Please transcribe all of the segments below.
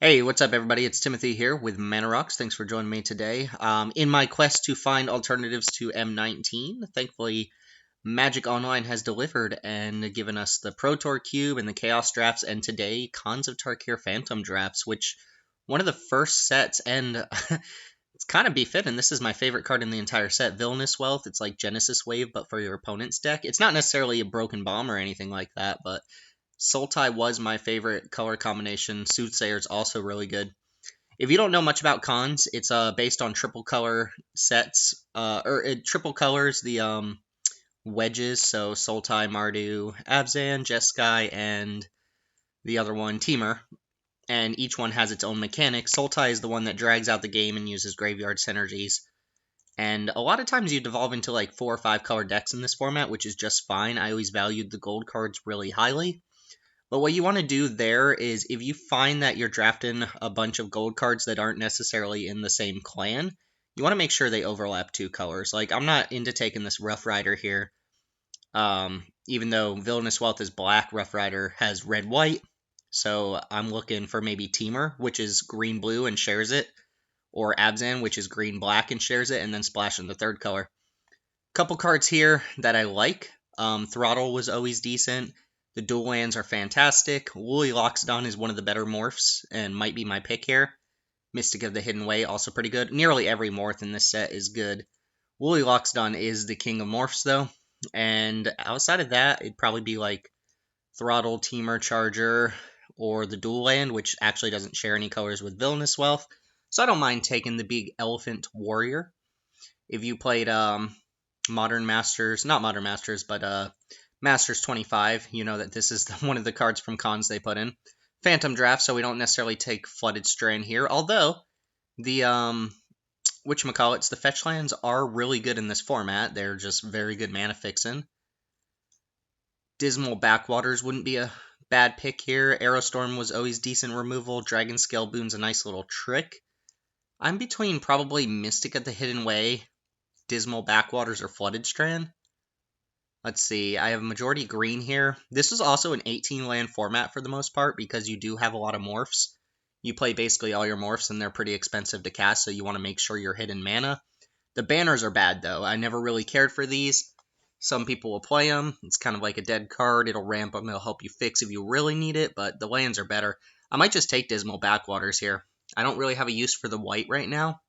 Hey, what's up, everybody? It's Timothy here with Mana Rocks. Thanks for joining me today. In my quest to find alternatives to M19, thankfully, Magic Online has delivered and given us the Pro Tour Cube and the Chaos Drafts, and today, Khans of Tarkir Phantom Drafts, which one of the first sets, and it's kind of befitting. This is my favorite card in the entire set, Villainous Wealth. It's like Genesis Wave, but for your opponent's deck. It's not necessarily a broken bomb or anything like that, but Sultai was my favorite color combination. Soothsayer's also really good. If you don't know much about Khans, it's based on triple color sets, triple colors, the wedges, so Sultai, Mardu, Abzan, Jeskai, and the other one, Temur. And each one has its own mechanic. Sultai is the one that drags out the game and uses graveyard synergies. And a lot of times you devolve into like 4 or 5 color decks in this format, which is just fine. I always valued the gold cards really highly. But what you want to do there is if you find that you're drafting a bunch of gold cards that aren't necessarily in the same clan, you want to make sure they overlap 2 colors. Like, I'm not into taking this Rough Rider here. Even though Villainous Wealth is black, Rough Rider has red-white. So I'm looking for maybe Temur, which is green-blue and shares it, or Abzan, which is green-black and shares it, and then splash in the 3rd color. Couple cards here that I like. Throttle was always decent. The dual lands are fantastic. Woolly Loxodon is one of the better morphs and might be my pick here. Mystic of the Hidden Way, also pretty good. Nearly every morph in this set is good. Woolly Loxodon is the king of morphs, though. And outside of that, it'd probably be like Throttle, Temur, Charger, or the dual land, which actually doesn't share any colors with Villainous Wealth. So I don't mind taking the big Elephant Warrior. If you played Modern Masters, not Modern Masters, but Masters 25, you know that this is one of the cards from Khans they put in. Phantom Draft, so we don't necessarily take Flooded Strand here, although the, whatchamacallits, the fetch lands are really good in this format. They're just very good mana fixin'. Dismal Backwaters wouldn't be a bad pick here. Aerostorm was always decent removal. Dragon Scale Boon's a nice little trick. I'm between probably Mystic of the Hidden Way, Dismal Backwaters, or Flooded Strand. Let's see, I have majority green here. This is also an 18 land format for the most part because you do have a lot of morphs. You play basically all your morphs and they're pretty expensive to cast, so you want to make sure you're hitting mana. The banners are bad though. I never really cared for these. Some people will play them. It's kind of like a dead card. It'll ramp them. It'll help you fix if you really need it, but the lands are better. I might just take Dismal Backwaters here. I don't really have a use for the white right now.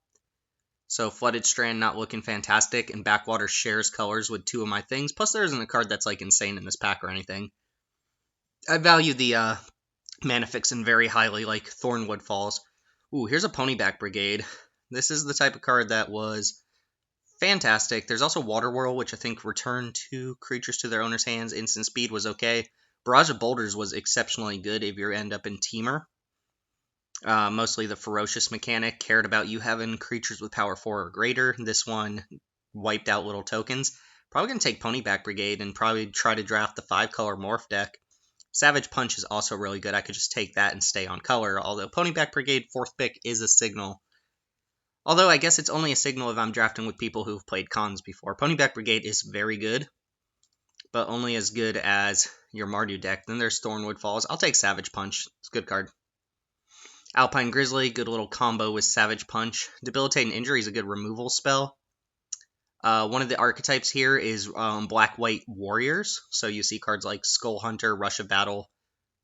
So Flooded Strand not looking fantastic, and Backwater shares colors with 2 of my things. Plus there isn't a card that's like insane in this pack or anything. I value the mana fixin' very highly, like Thornwood Falls. Ooh, here's a Ponyback Brigade. This is the type of card that was fantastic. There's also Water Whirl, which I think returned 2 creatures to their owner's hands. Instant Speed was okay. Barrage of Boulders was exceptionally good if you end up in Temur. Mostly the ferocious mechanic cared about you having creatures with power 4 or greater. This one wiped out little tokens. Probably going to take Ponyback Brigade and probably try to draft the 5-color morph deck. Savage Punch is also really good. I could just take that and stay on color, although Ponyback Brigade 4th pick is a signal. Although I guess it's only a signal if I'm drafting with people who've played Khans before. Ponyback Brigade is very good, but only as good as your Mardu deck. Then there's Thornwood Falls. I'll take Savage Punch. It's a good card. Alpine Grizzly, good little combo with Savage Punch. Debilitating Injury is a good removal spell. One of the archetypes here is Black-White Warriors. So you see cards like Skull Hunter, Rush of Battle,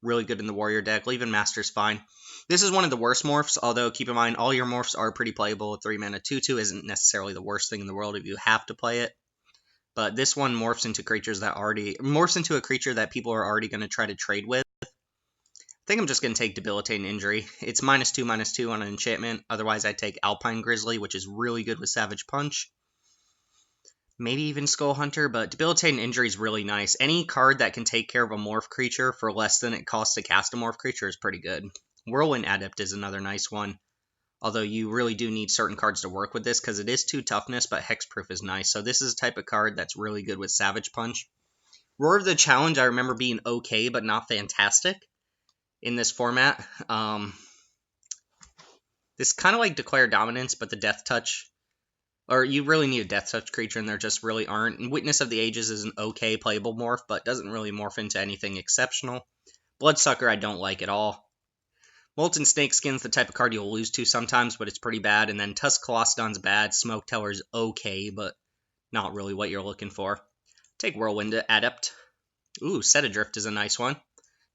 really good in the Warrior deck. Leaving Master's fine. This is one of the worst morphs, although keep in mind all your morphs are pretty playable. 3-mana 2/2 isn't necessarily the worst thing in the world if you have to play it. But this one morphs into a creature that people are already going to try to trade with. I think I'm just going to take Debilitating Injury. It's -2/-2 on an enchantment. Otherwise, I take Alpine Grizzly, which is really good with Savage Punch. Maybe even Skull Hunter, but Debilitating Injury is really nice. Any card that can take care of a morph creature for less than it costs to cast a morph creature is pretty good. Whirlwind Adept is another nice one. Although you really do need certain cards to work with this because it is 2 toughness, but hexproof is nice. So this is a type of card that's really good with Savage Punch. Roar of the Challenge I remember being okay, but not fantastic in this format. This kind of like Declare Dominance, but the Death Touch. Or you really need a Death Touch creature, and there just really aren't. And Witness of the Ages is an okay playable morph, but doesn't really morph into anything exceptional. Bloodsucker I don't like at all. Molten Snakeskin's the type of card you'll lose to sometimes, but it's pretty bad. And then Tusk Colostodon's bad. Smoke Teller's okay, but not really what you're looking for. Take Whirlwind Adept. Ooh, Set Adrift is a nice one.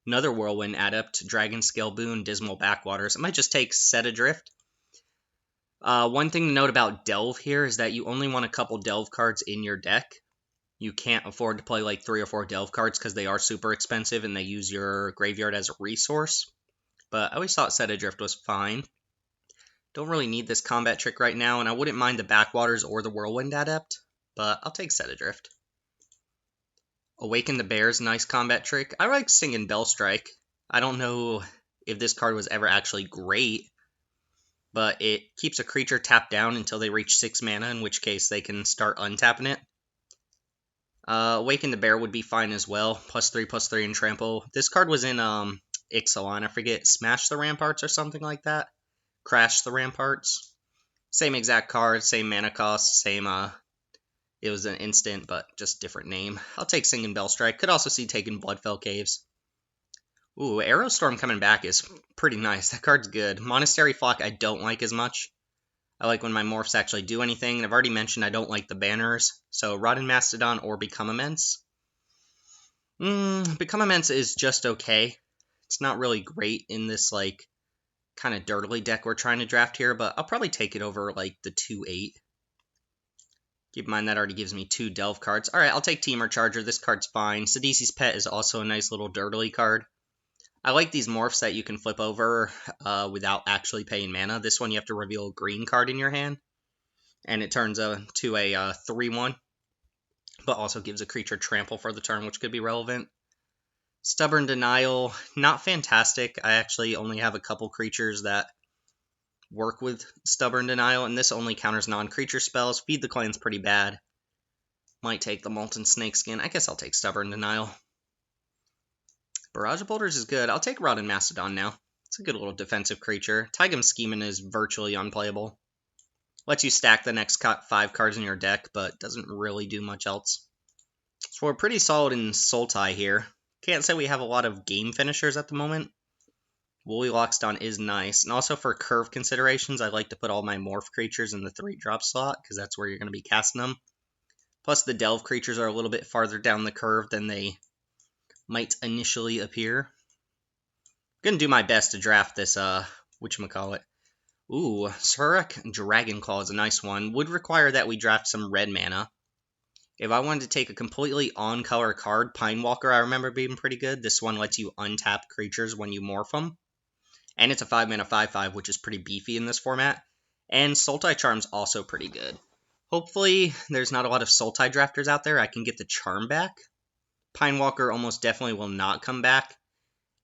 Another Whirlwind Adept, Dragon Scale Boon, Dismal Backwaters. I might just take Set Adrift. One thing to note about Delve here is that you only want a couple Delve cards in your deck. You can't afford to play like 3 or 4 Delve cards because they are super expensive and they use your graveyard as a resource. But I always thought Set Adrift was fine. Don't really need this combat trick right now, and I wouldn't mind the Backwaters or the Whirlwind Adept, but I'll take Set Adrift. Awaken the Bear's nice combat trick. I like Singing Bellstrike. I don't know if this card was ever actually great, but it keeps a creature tapped down until they reach 6 mana, in which case they can start untapping it. Awaken the Bear would be fine as well. +3/+3 and trample. This card was in Ixalan, I forget, Smash the Ramparts or something like that. Crash the Ramparts. Same exact card, same mana cost, same, it was an instant, but just different name. I'll take Singing Bellstrike. Could also see taking Bloodfell Caves. Ooh, Aerostorm coming back is pretty nice. That card's good. Monastery Flock I don't like as much. I like when my morphs actually do anything, and I've already mentioned I don't like the banners. So Rotten Mastodon or Become Immense. Become Immense is just okay. It's not really great in this, like, kind of dirtily deck we're trying to draft here, but I'll probably take it over, like, the 2/8. Keep in mind that already gives me 2 Delve cards. Alright, I'll take Teamer Charger. This card's fine. Sidisi's Pet is also a nice little dirtily card. I like these morphs that you can flip over without actually paying mana. This one you have to reveal a green card in your hand, and it turns to a 3/1, but also gives a creature trample for the turn, which could be relevant. Stubborn Denial, not fantastic. I actually only have a couple creatures that work with Stubborn Denial, and this only counters non-creature spells. Feed the Clan's pretty bad. Might take the Molten Snakeskin. I guess I'll take Stubborn Denial. Barrage of Boulders is good. I'll take Rotten Mastodon now. It's a good little defensive creature. Taigam Schemin is virtually unplayable. Lets you stack the next 5 cards in your deck, but doesn't really do much else. So we're pretty solid in Sultai here. Can't say we have a lot of game finishers at the moment. Woolly Loxodon is nice. And also for curve considerations, I like to put all my morph creatures in the 3-drop slot, because that's where you're going to be casting them. Plus the Delve creatures are a little bit farther down the curve than they might initially appear. I'm gonna do my best to draft this, whatchamacallit. Ooh, Surrak Dragonclaw is a nice one. Would require that we draft some red mana. If I wanted to take a completely on-color card, Pinewalker I remember being pretty good. This one lets you untap creatures when you morph them. And it's a 5-mana 5/5, which is pretty beefy in this format. And Sultai Charm's also pretty good. Hopefully, there's not a lot of Sultai drafters out there. I can get the Charm back. Pinewalker almost definitely will not come back.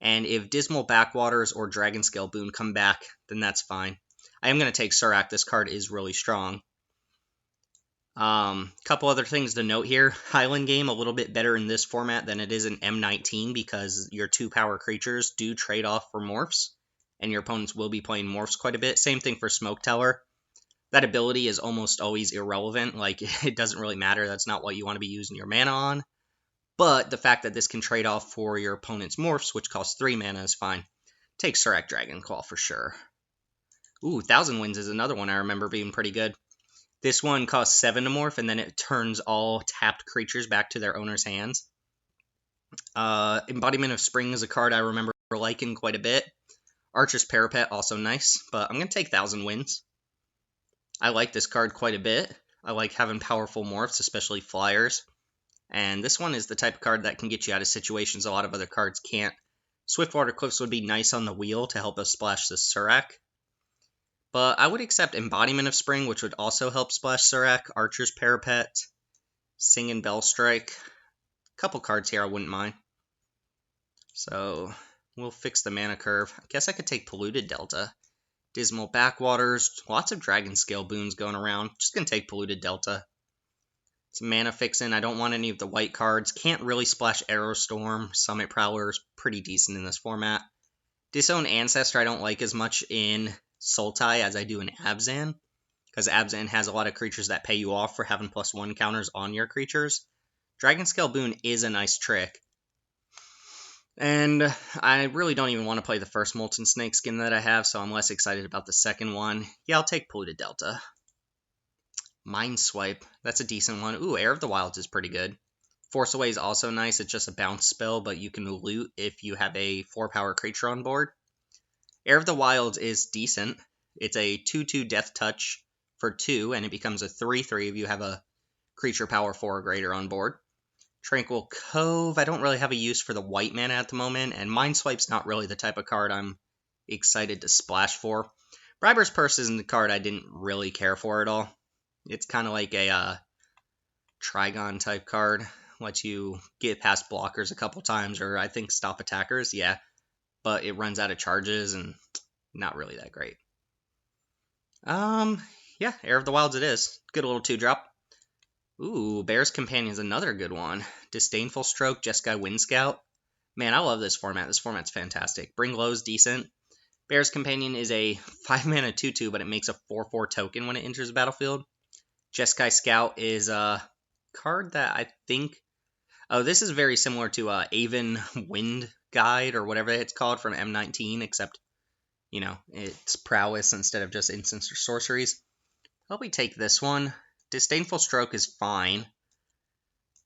And if Dismal Backwaters or Dragon Scale Boon come back, then that's fine. I am going to take Surrak. This card is really strong. Couple other things to note here. Highland Game, a little bit better in this format than it is in M19 because your 2-power creatures do trade off for morphs, and your opponents will be playing morphs quite a bit. Same thing for Smoke Teller. That ability is almost always irrelevant. Like, it doesn't really matter. That's not what you want to be using your mana on. But the fact that this can trade off for your opponent's morphs, which costs 3 mana, is fine. Take Surrak Dragonclaw for sure. Ooh, Thousand Winds is another one I remember being pretty good. This one costs 7 to morph, and then it turns all tapped creatures back to their owner's hands. Embodiment of Spring is a card I remember liking quite a bit. Archer's Parapet, also nice, but I'm going to take Thousand Winds. I like this card quite a bit. I like having powerful morphs, especially flyers. And this one is the type of card that can get you out of situations a lot of other cards can't. Swiftwater Cliffs would be nice on the wheel to help us splash the Surrak. But I would accept Embodiment of Spring, which would also help splash Surrak. Archer's Parapet, Singing Bellstrike. A couple cards here I wouldn't mind. So we'll fix the mana curve. I guess I could take Polluted Delta. Dismal Backwaters. Lots of Dragon Scale Boons going around. Just going to take Polluted Delta. It's mana fixing. I don't want any of the white cards. Can't really splash Aerostorm. Summit Prowler is pretty decent in this format. Disown Ancestor I don't like as much in Sultai as I do in Abzan, because Abzan has a lot of creatures that pay you off for having +1 counters on your creatures. Dragon Scale Boon is a nice trick. And I really don't even want to play the first Molten Snake skin that I have, so I'm less excited about the second one. Yeah, I'll take Polluted Delta. Mind Swipe, that's a decent one. Ooh, Air of the Wilds is pretty good. Force Away is also nice. It's just a bounce spell, but you can loot if you have a 4-power creature on board. Air of the Wilds is decent. It's a 2/2 Death Touch for 2, and it becomes a 3/3 if you have a creature power 4 or greater on board. Tranquil Cove, I don't really have a use for the white mana at the moment, and Mind Swipe's not really the type of card I'm excited to splash for. Briber's Purse isn't the card I didn't really care for at all. It's kind of like a Trigon type card. Lets you get past blockers a couple times, or I think stop attackers, yeah. But it runs out of charges, and not really that great. Yeah, Air of the Wilds it is. Good little 2-drop. Ooh, Bear's Companion is another good one. Disdainful Stroke, Jeskai Wind Scout. Man, I love this format. This format's fantastic. Bring Low's decent. Bear's Companion is a 5-mana 2/2, but it makes a 4/4 token when it enters the battlefield. Jeskai Scout is a card that I think... Oh, this is very similar to Aven Wind Guide, or whatever it's called, from M19, except, you know, it's prowess instead of just instants or sorceries. I'll probably take this one. Disdainful Stroke is fine.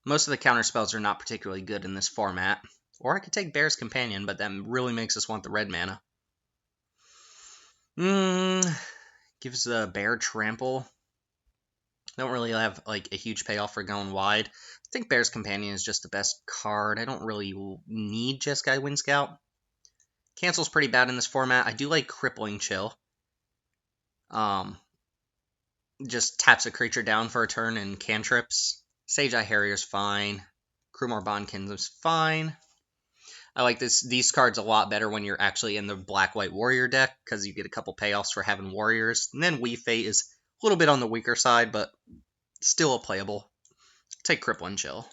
Most of the counter spells are not particularly good in this format. Or I could take Bear's Companion, but that really makes us want the red mana. Gives the Bear Trample. Don't really have like a huge payoff for going wide. I think Bear's Companion is just the best card. I don't really need Jeskai Wind Scout. Cancel's pretty bad in this format. I do like Crippling Chill. Just taps a creature down for a turn and cantrips. Sage Eye Harrier's fine. Krumor Bondkins is fine. I like these cards a lot better when you're actually in the Black-White Warrior deck, because you get a couple payoffs for having Warriors. And then Weave Fate is a little bit on the weaker side, but still playable. Take Crippling Chill.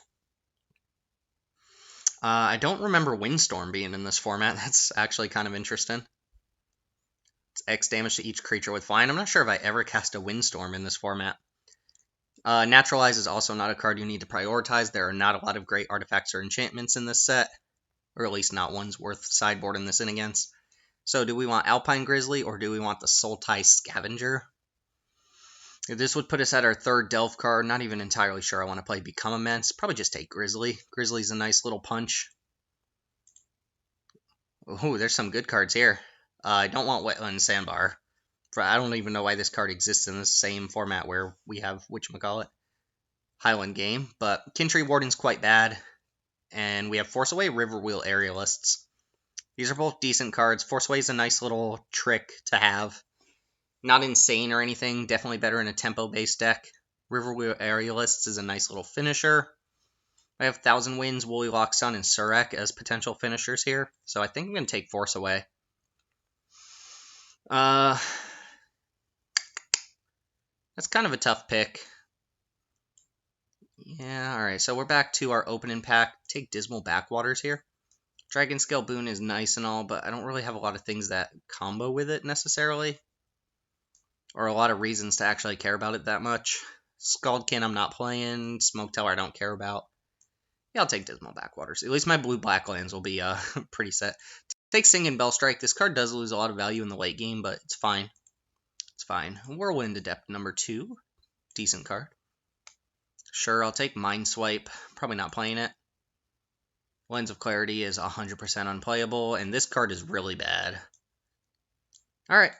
I don't remember Windstorm being in this format. That's actually kind of interesting. It's X damage to each creature with flying. I'm not sure if I ever cast a Windstorm in this format. Naturalize is also not a card you need to prioritize. There are not a lot of great artifacts or enchantments in this set, or at least not ones worth sideboarding this in against. So do we want Alpine Grizzly, or do we want the Sultai Scavenger? This would put us at our third Delve card. Not even entirely sure I want to play Become Immense. Probably just take Grizzly. Grizzly's a nice little punch. Ooh, there's some good cards here. I don't want Wetland Sandbar. I don't even know why this card exists in the same format where we have, whatchamacallit, Highland Game. But Kintree Warden's quite bad. And we have Force Away, Riverwheel, Aerialists. These are both decent cards. Force Away is a nice little trick to have. Not insane or anything. Definitely better in a tempo-based deck. Riverwheel, Aerialists is a nice little finisher. I have Thousand Winds, Woolly Lock Sun, and Surek as potential finishers here. So I think I'm going to take Force Away. That's kind of a tough pick. Yeah, alright, so we're back to our opening pack. Take Dismal Backwaters here. Dragon Scale Boon is nice and all, but I don't really have a lot of things that combo with it necessarily. Or a lot of reasons to actually care about it that much. Scaldkin I'm not playing. Smoke Tower I don't care about. Yeah, I'll take Dismal Backwaters. At least my blue-black lands will be pretty set. Take Singing Bellstrike. This card does lose a lot of value in the late game, but it's fine. It's fine. Whirlwind Adept number 2. Decent card. Sure, I'll take Mind Swipe. Probably not playing it. Lens of Clarity is 100% unplayable, and this card is really bad. Alright.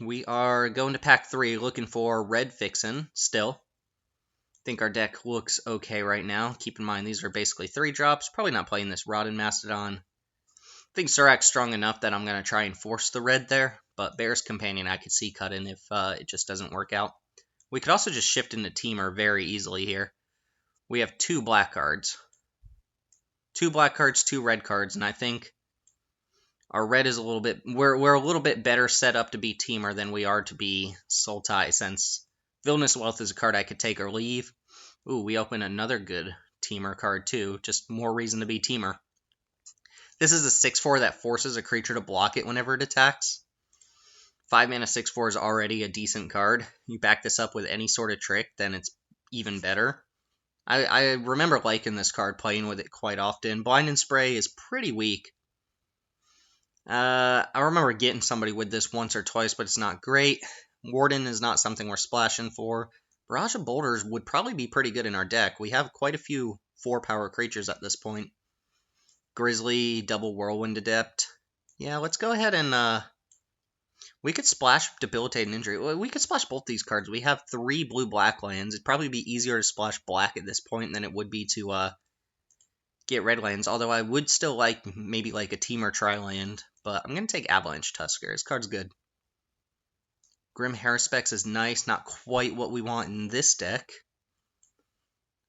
We are going to pack 3, looking for Red Vixen, still. Think our deck looks okay right now. Keep in mind, these are basically 3 drops. Probably not playing this Rodden Mastodon. I think Surak's strong enough that I'm going to try and force the red there, but Bear's Companion I could see cut in if it just doesn't work out. We could also just shift into Teamer very easily here. We have 2 black cards. 2 black cards, 2 red cards, and I think our red is a little bit... We're a little bit better set up to be Teamer than we are to be Sultai, since Villainous Wealth is a card I could take or leave. Ooh, we open another good Teamer card too. Just more reason to be Teamer. This is a 6/4 that forces a creature to block it whenever it attacks. 5 mana 6/4 is already a decent card. You back this up with any sort of trick, then it's even better. I remember liking this card, playing with it quite often. Blind and Spray is pretty weak. I remember getting somebody with this once or twice, but it's not great. Warden is not something we're splashing for. Barrage of Boulders would probably be pretty good in our deck. We have quite a few 4-power creatures at this point. Grizzly, double Whirlwind Adept. Yeah, let's go ahead and we could splash Debilitating Injury. We could splash both these cards. We have 3 blue-black lands. It'd probably be easier to splash black at this point than it would be to get red lands. Although I would still like maybe like a Temur Tri-land. But I'm going to take Avalanche Tusker. This card's good. Grim Haruspex is nice. Not quite what we want in this deck.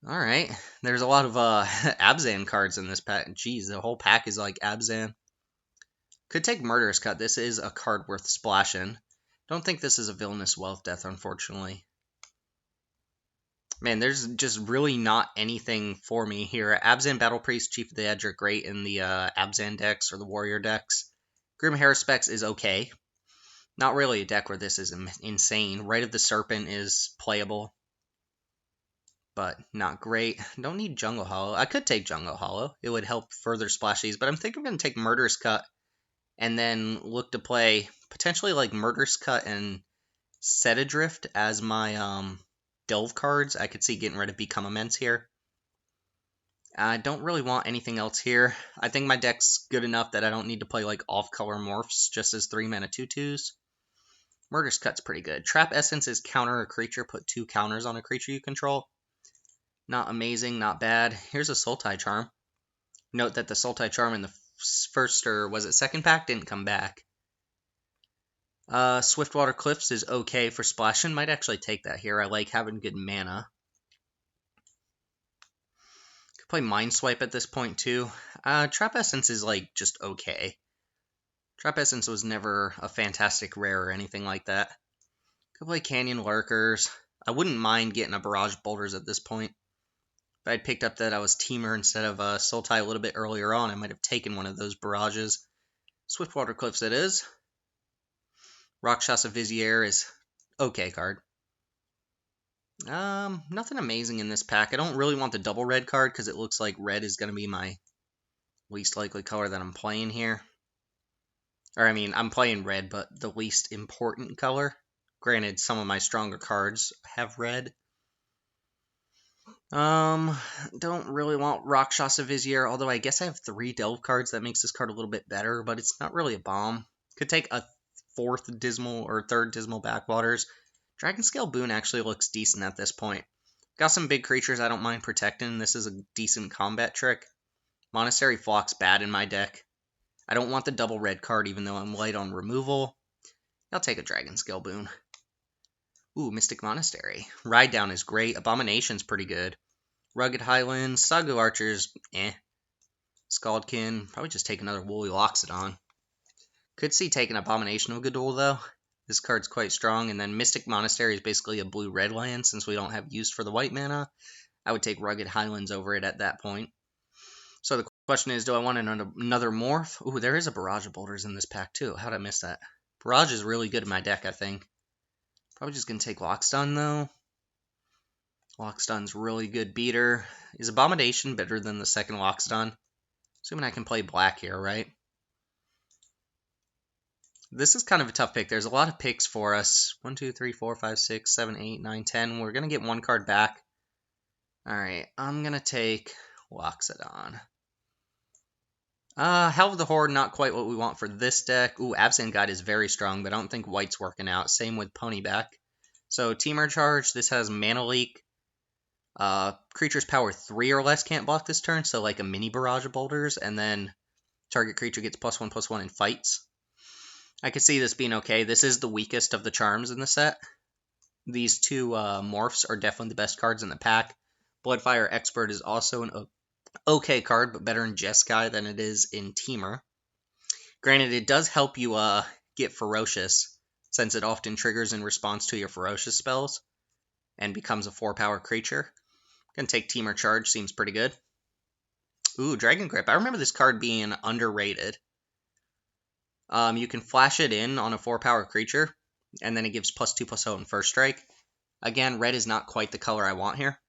Alright. There's a lot of Abzan cards in this pack. Jeez, the whole pack is like Abzan. Could take Murderous Cut. This is a card worth splashing. Don't think this is a Villainous Wealth Death, unfortunately. Man, there's just really not anything for me here. Abzan Battle Priest, Chief of the Edge are great in the Abzan decks or the Warrior decks. Grim Haruspex is okay. Not really a deck where this is insane. Rite of the Serpent is playable, but not great. Don't need Jungle Hollow. I could take Jungle Hollow. It would help further splash these, but I'm thinking I'm going to take Murderous Cut and then look to play potentially like Murderous Cut and Set Adrift as my Delve cards. I could see getting rid of Become Immense here. I don't really want anything else here. I think my deck's good enough that I don't need to play like off-color morphs just as 3-mana 2/2s. Murderous Cut's pretty good. Trap Essence is counter a creature. Put 2 counters on a creature you control. Not amazing, not bad. Here's a Sultai Charm. Note that the Sultai Charm in the first, or was it second pack, didn't come back. Swiftwater Cliffs is okay for splashing. Might actually take that here. I like having good mana. Could play Mind Swipe at this point too. Trap Essence is like just okay. Trap Essence was never a fantastic rare or anything like that. Could play Canyon Lurkers. I wouldn't mind getting a Barrage Boulders at this point. If I'd picked up that I was Temur instead of Sultai a little bit earlier on, I might have taken one of those barrages. Swiftwater Cliffs it is. Rakshasa Vizier is okay card. Nothing amazing in this pack. I don't really want the double red card because it looks like red is going to be my least likely color that I'm playing here. Or, I mean, I'm playing red, but the least important color. Granted, some of my stronger cards have red. Don't really want Rakshasa Vizier, although I guess I have 3 Delve cards. That makes this card a little bit better, but it's not really a bomb. Could take a 4th Dismal or 3rd Dismal Backwaters. Dragonscale Boon actually looks decent at this point. Got some big creatures I don't mind protecting. This is a decent combat trick. Monastery Flock's bad in my deck. I don't want the double red card even though I'm light on removal. I'll take a Dragonscale Boon. Ooh, Mystic Monastery. Ride Down is great. Abomination's pretty good. Rugged Highlands. Sagu Archers, eh. Scaldkin. Probably just take another Woolly Loxodon. Could see taking Abomination of Gadul, though. This card's quite strong. And then Mystic Monastery is basically a blue-red land since we don't have use for the white mana. I would take Rugged Highlands over it at that point. So the question is, do I want another morph? Ooh, there is a Barrage of Boulders in this pack, too. How'd I miss that? Barrage is really good in my deck, I think. Probably just going to take Loxodon, though. Loxodon's really good beater. Is Abomination better than the second Loxodon? Assuming I can play black here, right? This is kind of a tough pick. There's a lot of picks for us. 1, 2, 3, 4, 5, 6, 7, 8, 9, 10. We're going to get 1 card back. Alright, I'm going to take Loxodon. Hell of the Horde, not quite what we want for this deck. Ooh, Absent Guide is very strong, but I don't think white's working out. Same with Ponyback. So, Temur Charge, this has Mana Leak. Creature's power 3 or less can't block this turn, so like a mini Barrage of Boulders, and then target creature gets +1/+1 in fights. I could see this being okay. This is the weakest of the charms in the set. These 2 morphs are definitely the best cards in the pack. Bloodfire Expert is also an okay card, but better in Jeskai than it is in Temur. Granted, it does help you get Ferocious, since it often triggers in response to your Ferocious spells, and becomes a 4-power creature. Gonna take Temur Charge, seems pretty good. Ooh, Dragon Grip. I remember this card being underrated. You can flash it in on a 4-power creature, and then it gives +2/+0 in first strike. Again, red is not quite the color I want here.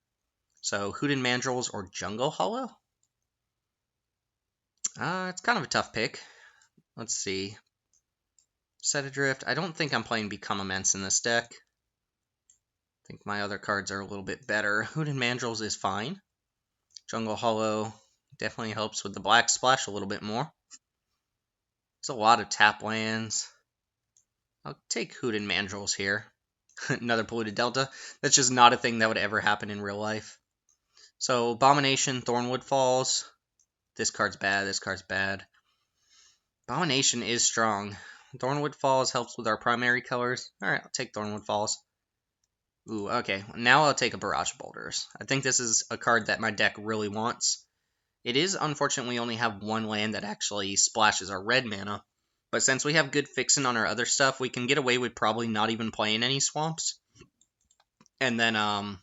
So Hooten Mandrills or Jungle Hollow? It's kind of a tough pick. Let's see. Set Adrift. I don't think I'm playing Become Immense in this deck. I think my other cards are a little bit better. Hooten Mandrills is fine. Jungle Hollow definitely helps with the black splash a little bit more. There's a lot of tap lands. I'll take Hooten Mandrills here. Another Polluted Delta. That's just not a thing that would ever happen in real life. So Abomination, Thornwood Falls. This card's bad, this card's bad. Abomination is strong. Thornwood Falls helps with our primary colors. Alright, I'll take Thornwood Falls. Ooh, okay. Now I'll take a Barrage of Boulders. I think this is a card that my deck really wants. It is, unfortunately, we only have one land that actually splashes our red mana. But since we have good fixin' on our other stuff, we can get away with probably not even playing any swamps. And then,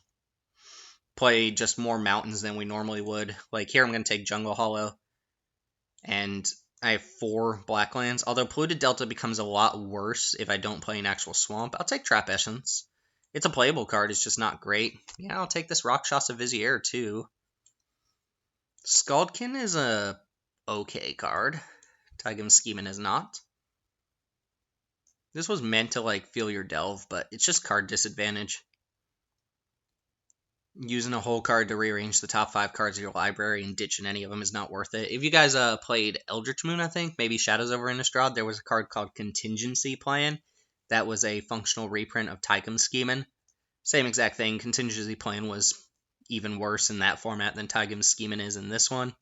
play just more mountains than we normally would. Like here I'm going to take Jungle Hollow. And I have 4 black lands. Although Polluted Delta becomes a lot worse if I don't play an actual swamp. I'll take Trap Essence. It's a playable card, it's just not great. Yeah, I'll take this Rakshasa Vizier too. Scaldkin is a okay card. Taigam Schemin is not. This was meant to like feel your delve, but it's just card disadvantage. Using a whole card to rearrange the top 5 cards of your library and ditching any of them is not worth it. If you guys played Eldritch Moon, I think, maybe Shadows over Innistrad, there was a card called Contingency Plan. That was a functional reprint of Taigam Schemin. Same exact thing. Contingency Plan was even worse in that format than Taigam Schemin is in this one.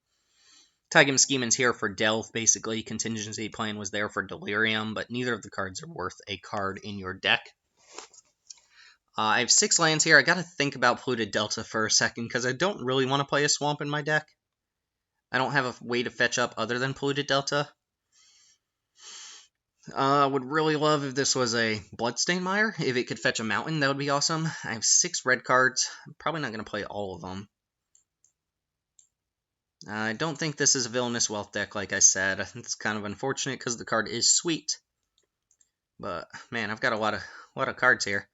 Taigam Schemin's here for Delve, basically. Contingency Plan was there for Delirium, but neither of the cards are worth a card in your deck. I have 6 lands here. I gotta think about Polluted Delta for a second, because I don't really want to play a swamp in my deck. I don't have a way to fetch up other than Polluted Delta. I would really love if this was a Bloodstained Mire. If it could fetch a mountain, that would be awesome. I have 6 red cards. I'm probably not going to play all of them. I don't think this is a Villainous Wealth deck, like I said. I think it's kind of unfortunate because the card is sweet. But, man, I've got a lot of cards here.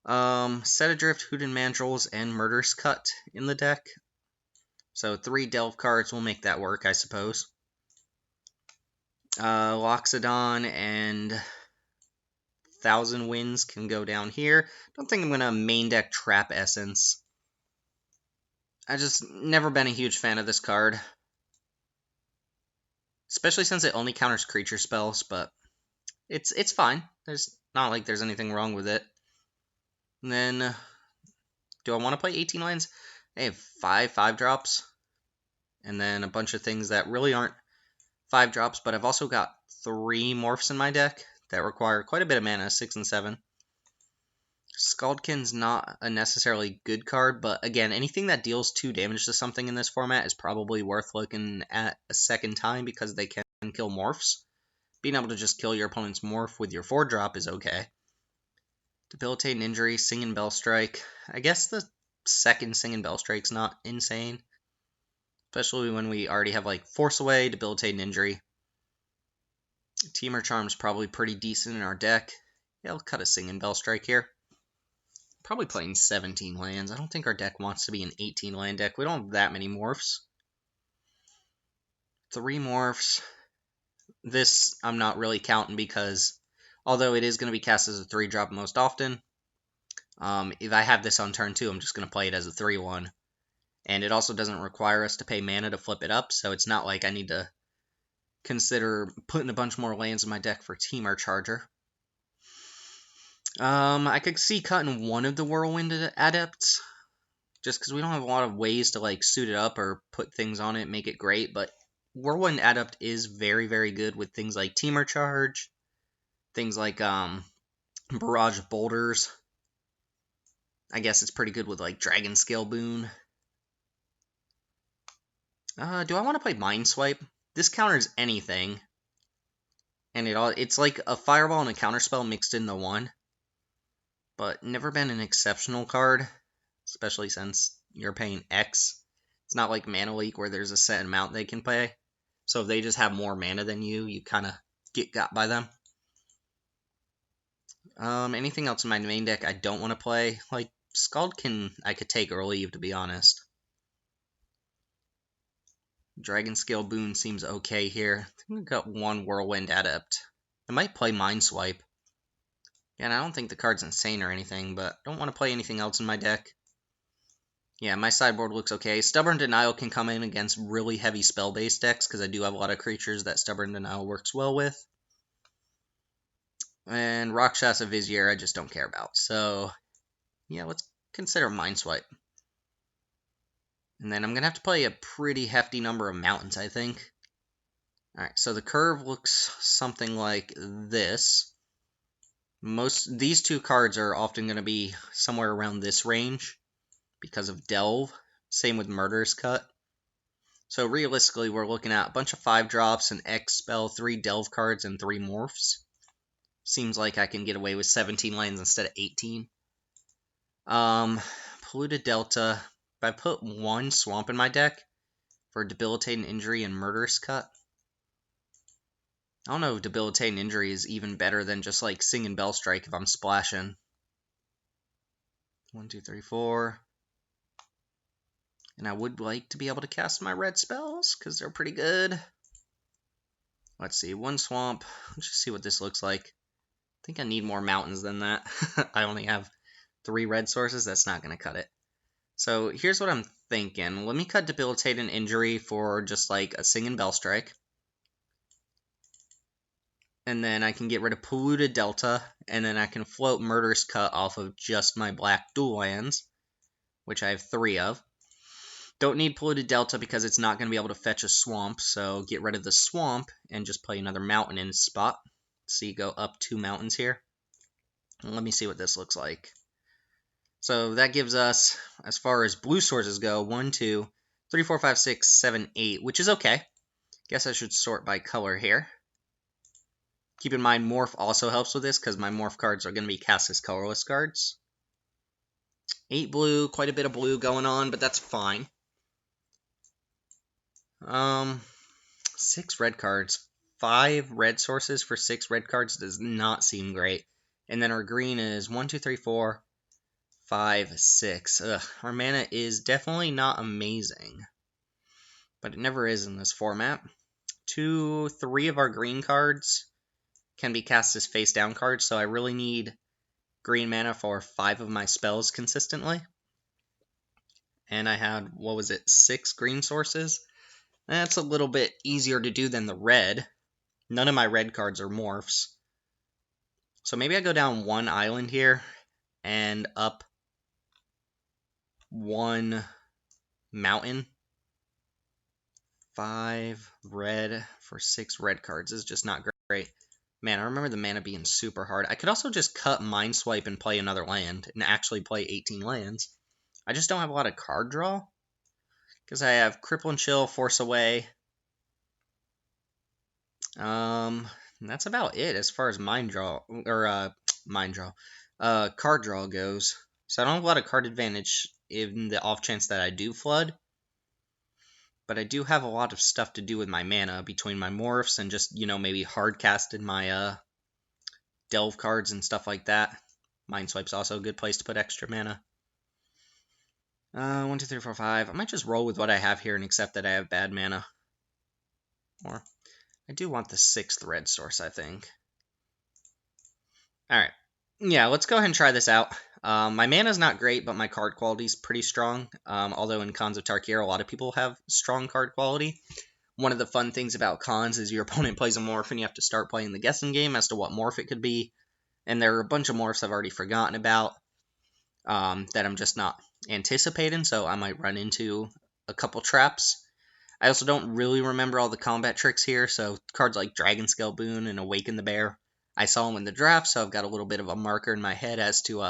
Set Adrift, Hooten Mandrills, and Murderous Cut in the deck. So 3 Delve cards will make that work, I suppose. Loxodon and Thousand Winds can go down here. Don't think I'm going to main deck Trap Essence. I just never been a huge fan of this card. Especially since it only counters creature spells, but it's fine. There's not like there's anything wrong with it. And then, do I want to play 18 lands? I have 5 drops. And then a bunch of things that really aren't 5 drops, but I've also got 3 morphs in my deck that require quite a bit of mana, 6 and 7. Scaldkin's not a necessarily good card, but again, anything that deals 2 damage to something in this format is probably worth looking at a second time because they can kill morphs. Being able to just kill your opponent's morph with your 4-drop is okay. Debilitating Injury, Singing Bell Strike. I guess the second Singing Bell Strike's not insane. Especially when we already have like Force Away, Debilitating Injury. Teamer Charm's probably pretty decent in our deck. Yeah, I'll cut a Singing Bell Strike here. Probably playing 17 lands. I don't think our deck wants to be an 18 land deck. We don't have that many morphs. 3 morphs. This I'm not really counting because although it is going to be cast as a 3-drop most often, if I have this on turn 2, I'm just going to play it as a 3-1. And it also doesn't require us to pay mana to flip it up, so it's not like I need to consider putting a bunch more lands in my deck for Teamer Charger. I could see cutting one of the Whirlwind Adepts, just because we don't have a lot of ways to like suit it up or put things on it, make it great, but Whirlwind Adept is very, very good with things like Teamer Charge, things like Barrage of Boulders. I guess it's pretty good with like Dragon Scale Boon. Do I want to play Mind Swipe? This counters anything. And it's like a Fireball and a Counterspell mixed into one. But never been an exceptional card. Especially since you're paying X. It's not like Mana Leak where there's a set amount they can pay. So if they just have more mana than you, you kind of get got by them. Anything else in my main deck I don't want to play? Like Scald I could take or leave, to be honest. Dragon Scale Boon seems okay here. I think I've got one Whirlwind Adept. I might play Mind Swipe. And I don't think the card's insane or anything, but I don't want to play anything else in my deck. Yeah, my sideboard looks okay. Stubborn Denial can come in against really heavy spell-based decks, because I do have a lot of creatures that Stubborn Denial works well with. And Rakshasa Vizier I just don't care about. So, yeah, let's consider Mind Swipe. And then I'm going to have to play a pretty hefty number of mountains, I think. Alright, so the curve looks something like this. These two cards are often going to be somewhere around this range because of Delve. Same with Murderous Cut. So realistically, we're looking at a bunch of 5-drops, an X spell, 3 Delve cards, and 3 morphs. Seems like I can get away with 17 lands instead of 18. Polluted Delta. If I put 1 swamp in my deck for Debilitating Injury and Murderous Cut, I don't know if Debilitating Injury is even better than just like Singing Bell Strike if I'm splashing. 1, 2, 3, 4. And I would like to be able to cast my red spells because they're pretty good. Let's see, 1 swamp. Let's just see what this looks like. I think I need more mountains than that. I only have 3 red sources. That's not going to cut it. So here's what I'm thinking. Let me cut Debilitating Injury for just like a Singing Bell Strike. And then I can get rid of Polluted Delta. And then I can float Murderous Cut off of just my black dual lands, which I have 3 of. Don't need Polluted Delta because it's not going to be able to fetch a swamp. So get rid of the swamp and just play another mountain in its spot. So you go up 2 mountains here. And let me see what this looks like. So that gives us, as far as blue sources go, 1, 2, 3, 4, 5, 6, 7, 8, which is okay. Guess I should sort by color here. Keep in mind, Morph also helps with this, because my Morph cards are going to be cast as colorless cards. 8 blue, quite a bit of blue going on, but that's fine. 6 red cards. 5 red sources for 6 red cards does not seem great. And then our green is 1, 2, 3, 4, 5, 6. Ugh, our mana is definitely not amazing. But it never is in this format. 2, 3 of our green cards can be cast as face down cards, so I really need green mana for 5 of my spells consistently. And I had, 6 green sources? That's a little bit easier to do than the red. None of my red cards are morphs. So maybe I go down 1 island here and up 1 mountain. 5 red for 6 red cards is just not great. Man, I remember the mana being super hard. I could also just cut Mind Swipe and play another land and actually play 18 lands. I just don't have a lot of card draw because I have Cripple and Chill, Force Away. And that's about it as far as card draw goes. So I don't have a lot of card advantage in the off chance that I do flood. But I do have a lot of stuff to do with my mana between my morphs and just, maybe hard casted my delve cards and stuff like that. Mind Swipe's also a good place to put extra mana. 1, 2, 3, 4, 5. I might just roll with what I have here and accept that I have bad mana. Or I do want the 6th red source, I think. Alright. Yeah, let's go ahead and try this out. My mana's not great, but my card quality is pretty strong. Although in Cons of Tarkir, a lot of people have strong card quality. One of the fun things about Cons is your opponent plays a morph and you have to start playing the guessing game as to what morph it could be. And there are a bunch of morphs I've already forgotten about that I'm just not anticipating, so I might run into a couple traps. I also don't really remember all the combat tricks here, so cards like Dragon Scale Boon and Awaken the Bear, I saw them in the draft, so I've got a little bit of a marker in my head as to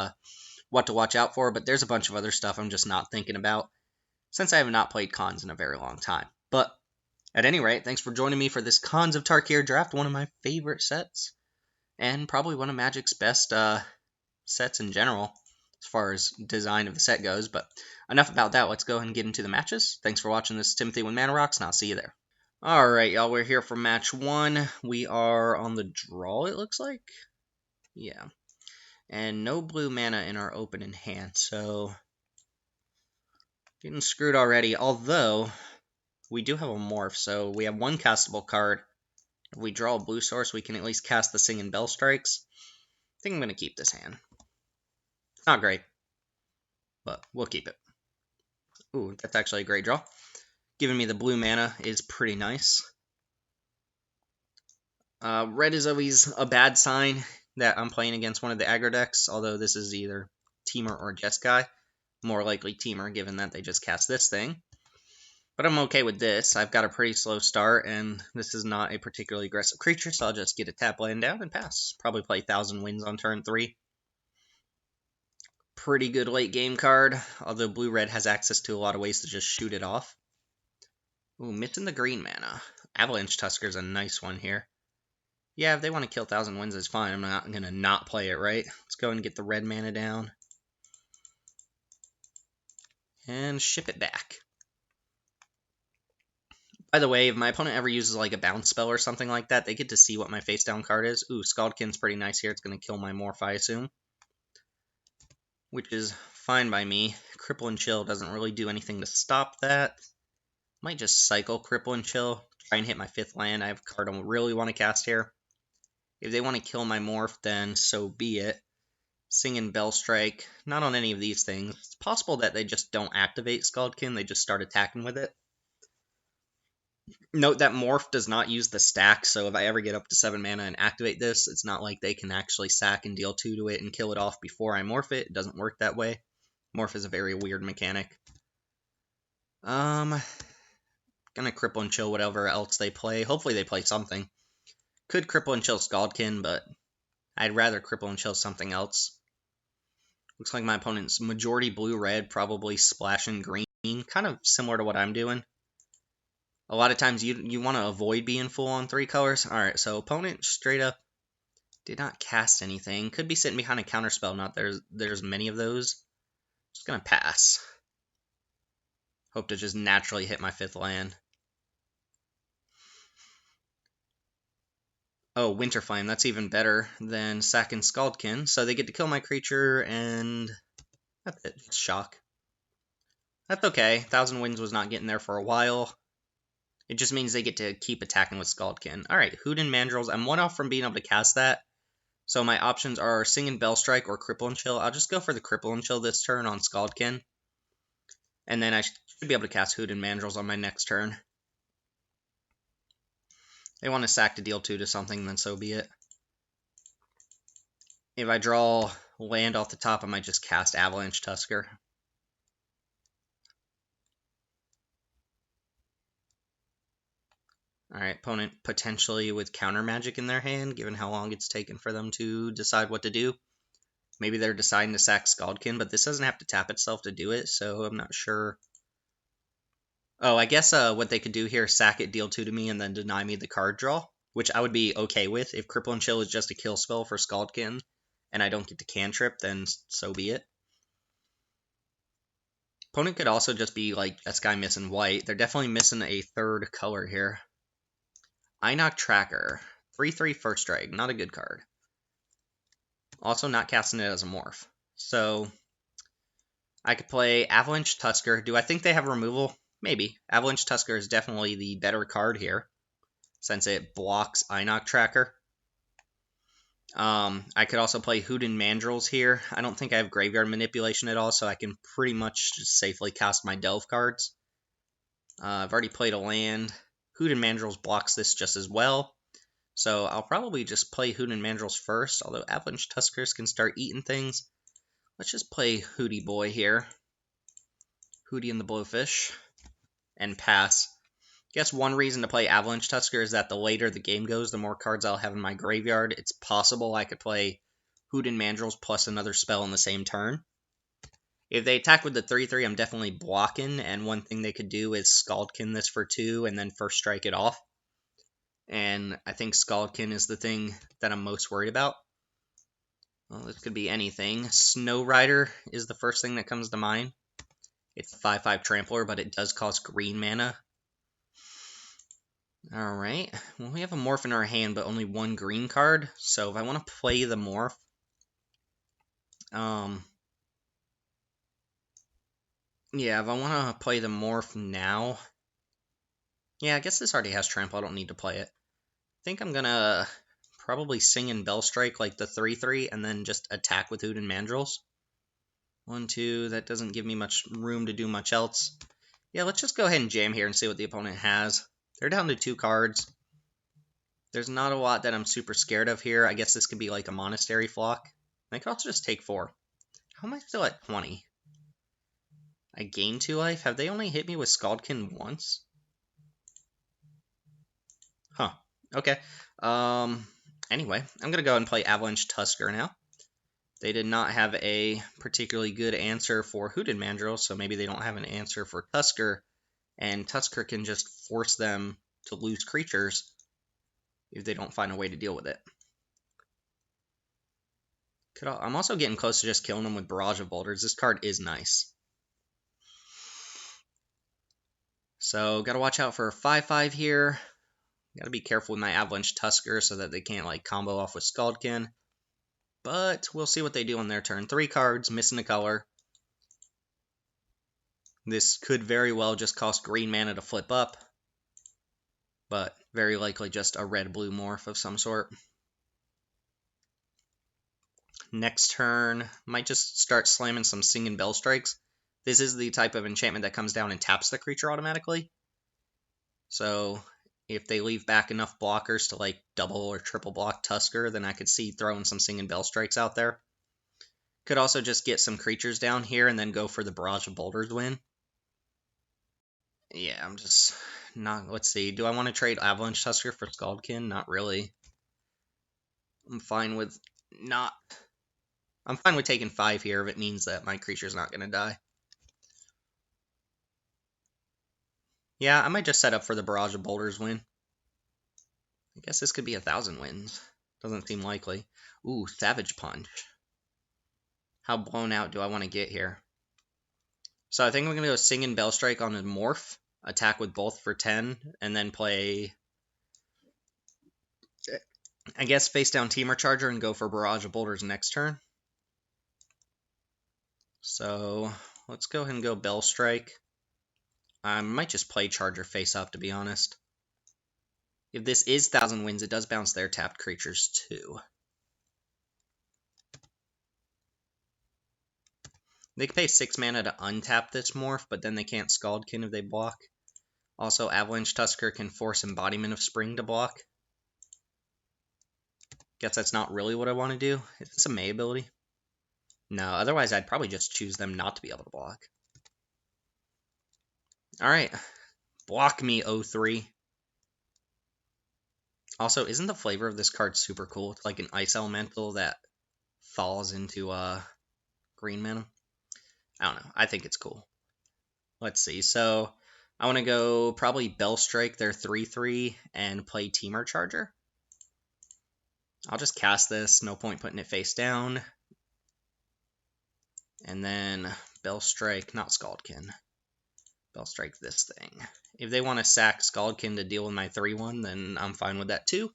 what to watch out for, but there's a bunch of other stuff I'm just not thinking about, since I have not played Cons in a very long time. But, at any rate, thanks for joining me for this Cons of Tarkir draft, one of my favorite sets, and probably one of Magic's best sets in general, as far as design of the set goes. But enough about that, let's go ahead and get into the matches. Thanks for watching. This is Timothy with Mana Rocks, and I'll see you there. Alright, y'all, we're here for match 1. We are on the draw, it looks like. Yeah. And no blue mana in our opening hand, so getting screwed already. Although, we do have a morph, so we have one castable card. If we draw a blue source, we can at least cast the Singing Bell Strikes. I think I'm going to keep this hand. It's not great, but we'll keep it. Ooh, that's actually a great draw. Giving me the blue mana is pretty nice. Red is always a bad sign that I'm playing against one of the aggro decks, although this is either Teamer or Jeskai. More likely Teamer, given that they just cast this thing. But I'm okay with this. I've got a pretty slow start, and this is not a particularly aggressive creature, so I'll just get a tap land down and pass. Probably play 1,000 Winds on turn 3. Pretty good late game card, although blue-red has access to a lot of ways to just shoot it off. Ooh, missing the green mana. Avalanche Tusker is a nice one here. Yeah, if they want to kill 1,000 Winds, it's fine. I'm not going to not play it, right? Let's go and get the red mana down. And ship it back. By the way, if my opponent ever uses like a bounce spell or something like that, they get to see what my face down card is. Ooh, Scaldkin's pretty nice here. It's going to kill my morph, I assume. Which is fine by me. Cripple and Chill doesn't really do anything to stop that. Might just cycle Cripple and Chill. Try and hit my 5th land. I have a card I don't really want to cast here. If they want to kill my morph, then so be it. Singing Bell Strike, not on any of these things. It's possible that they just don't activate Scaldkin, they just start attacking with it. Note that morph does not use the stack, so if I ever get up to 7 mana and activate this, it's not like they can actually sack and deal 2 to it and kill it off before I morph it. It doesn't work that way. Morph is a very weird mechanic. Gonna Cripple and Chill whatever else they play. Hopefully they play something. Could Cripple and Chill Scaldkin, but I'd rather Cripple and Chill something else. Looks like my opponent's majority blue-red, probably splashing green, kind of similar to what I'm doing. A lot of times you want to avoid being full on 3 colors. Alright, so opponent straight up did not cast anything. Could be sitting behind a counterspell, not there's many of those. Just gonna pass. Hope to just naturally hit my 5th land. Oh, Winterflame, that's even better than Sack and Scaldkin. So they get to kill my creature, and that's it. Shock. That's okay. 1,000 Winds was not getting there for a while. It just means they get to keep attacking with Scaldkin. Alright, Hoodin Mandrills. I'm 1 off from being able to cast that. So my options are Singing Bell Strike or Cripple and Chill. I'll just go for the Cripple and Chill this turn on Scaldkin. And then I should be able to cast Hoodin Mandrills on my next turn. They want to sack to deal 2 to something, then so be it. If I draw land off the top, I might just cast Avalanche Tusker. Alright, opponent potentially with counter magic in their hand, given how long it's taken for them to decide what to do. Maybe they're deciding to sack Scaldkin, but this doesn't have to tap itself to do it, so I'm not sure. Oh, I guess what they could do here is sack it, deal 2 to me, and then deny me the card draw, which I would be okay with. If Cripple and Chill is just a kill spell for Scaldkin, and I don't get to cantrip, then so be it. Opponent could also just be like Jeskai missing white. They're definitely missing a 3rd color here. Inoc Tracker. 3/3 first strike. Not a good card. Also not casting it as a morph. So I could play Avalanche Tusker. Do I think they have removal? Maybe. Avalanche Tusker is definitely the better card here, since it blocks Inoc Tracker. I could also play Hoodin Mandrills here. I don't think I have Graveyard Manipulation at all, so I can pretty much just safely cast my Delve cards. I've already played a land. Hoodin Mandrills blocks this just as well. So I'll probably just play Hoodin Mandrills first, although Avalanche Tuskers can start eating things. Let's just play Hootie Boy here. Hootie and the Blowfish. And pass. Guess one reason to play Avalanche Tusker is that the later the game goes, the more cards I'll have in my graveyard. It's possible I could play Hoodin Mandrills plus another spell in the same turn. If they attack with the 3/3, I'm definitely blocking, and one thing they could do is Scaldkin this for 2 and then first strike it off. And I think Scaldkin is the thing that I'm most worried about. Well, this could be anything. Snow Rider is the first thing that comes to mind. It's a 5/5 trampler, but it does cost green mana. Alright, well we have a morph in our hand, but only 1 green card. So if I want to play the morph, Yeah, if I want to play the Morph now... Yeah, I guess this already has Trample. I don't need to play it. I think I'm gonna probably Sing and Bell Strike like the 3/3 and then just attack with Hoot and Mandrills. 1, 2, that doesn't give me much room to do much else. Yeah, let's just go ahead and jam here and see what the opponent has. They're down to 2 cards. There's not a lot that I'm super scared of here. I guess this could be like a Monastery Flock. I could also just take 4. How am I still at 20? I gained 2 life? Have they only hit me with Scaldkin once? Huh. Okay. Anyway, I'm going to go and play Avalanche Tusker now. They did not have a particularly good answer for Hooded Mandrill, so maybe they don't have an answer for Tusker, and Tusker can just force them to lose creatures if they don't find a way to deal with it. I'm also getting close to just killing them with Barrage of Boulders. This card is nice. So, gotta watch out for a 5/5 here. Gotta be careful with my Avalanche Tusker so that they can't like combo off with Scaldkin. But we'll see what they do on their turn. 3 cards, missing a color. This could very well just cost green mana to flip up, but very likely just a red-blue morph of some sort. Next turn, might just start slamming some Sing and Bell Strikes. This is the type of enchantment that comes down and taps the creature automatically. So if they leave back enough blockers to like double or triple block Tusker, then I could see throwing some Sing and Bell Strikes out there. Could also just get some creatures down here and then go for the Barrage of Boulders win. Yeah, I'm just not... Let's see. Do I want to trade Avalanche Tusker for Scaldkin? Not really. I'm fine with not... I'm fine with taking 5 here if it means that my creature's not going to die. Yeah, I might just set up for the Barrage of Boulders win. I guess this could be 1,000 wins. Doesn't seem likely. Ooh, Savage Punch. How blown out do I want to get here? So I think I'm going to go Sing and Bell Strike on a Morph, attack with both for 10, and then play, I guess, face down Temur Charger and go for Barrage of Boulders next turn. So let's go ahead and go Bell Strike. I might just play Charger face up, to be honest. If this is 1,000 wins, it does bounce their tapped creatures too. They can pay 6 mana to untap this morph, but then they can't Scaldkin if they block. Also, Avalanche Tusker can force Embodiment of Spring to block. Guess that's not really what I want to do. Is this a May ability? No, otherwise I'd probably just choose them not to be able to block. Alright. Block me, 03. Also, isn't the flavor of this card super cool? It's like an Ice Elemental that falls into green mana. I don't know. I think it's cool. Let's see. So, I want to go probably Bell Strike their 3/3 and play Temur Charger. I'll just cast this. No point putting it face down. And then Bell Strike, not Scaldkin. Bell Strike this thing. If they want to sack Scaldkin to deal with my 3/1, then I'm fine with that too.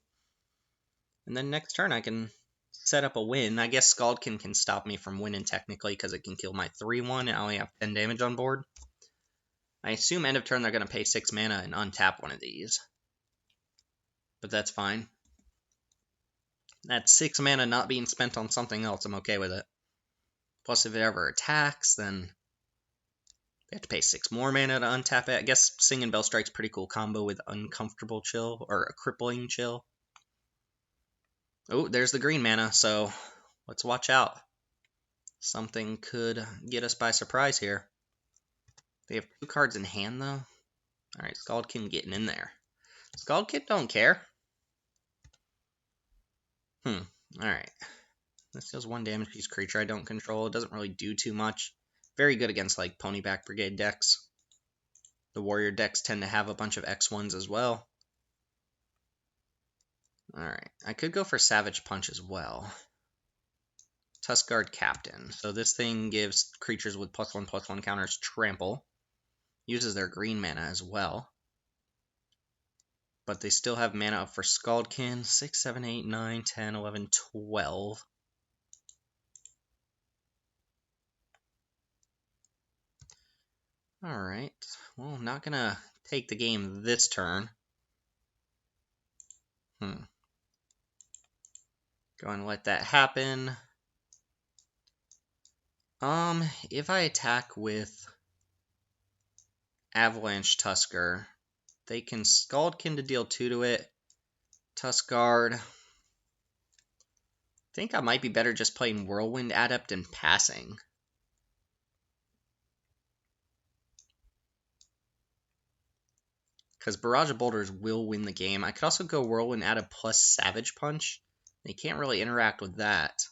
And then next turn I can set up a win. I guess Scaldkin can stop me from winning technically because it can kill my 3/1 and I only have 10 damage on board. I assume end of turn they're going to pay 6 mana and untap one of these. But that's fine. That 6 mana not being spent on something else, I'm okay with it. Plus if it ever attacks, then they have to pay 6 more mana to untap it. I guess Sing and Bell Strike's pretty cool combo with Uncomfortable Chill, or a Crippling Chill. Oh, there's the green mana, so let's watch out. Something could get us by surprise here. They have 2 cards in hand, though. Alright, Scaldkin getting in there. Scaldkin don't care. Alright. This deals 1 damage to each creature I don't control. It doesn't really do too much. Very good against, like, Ponyback Brigade decks. The Warrior decks tend to have a bunch of X1s as well. Alright, I could go for Savage Punch as well. Tuskguard Captain. So this thing gives creatures with +1/+1 counters trample. Uses their green mana as well. But they still have mana up for Scaldkin. 6, 7, 8, 9, 10, 11, 12. Alright, well, I'm not gonna take the game this turn. Go and let that happen. If I attack with Avalanche Tusker, they can Scaldkin to deal 2 to it. Tuskguard. I think I might be better just playing Whirlwind Adept and passing. Because Barrage of Boulders will win the game. I could also go Whirlwind Adept plus Savage Punch. They can't really interact with that.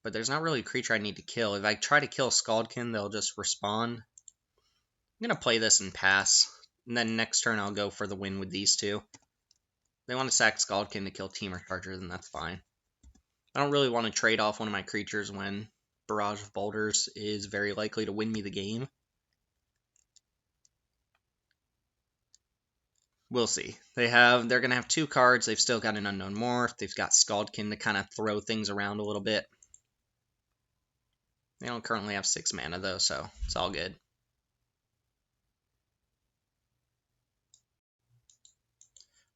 But there's not really a creature I need to kill. If I try to kill Scaldkin, they'll just respawn. I'm going to play this and pass. And then next turn I'll go for the win with these two. If they want to sack Scaldkin to kill Teamer Charger, then that's fine. I don't really want to trade off one of my creatures when Barrage of Boulders is very likely to win me the game. We'll see. They're going to have 2 cards. They've still got an Unknown Morph. They've got Scaldkin to kind of throw things around a little bit. They don't currently have 6 mana, though, so it's all good.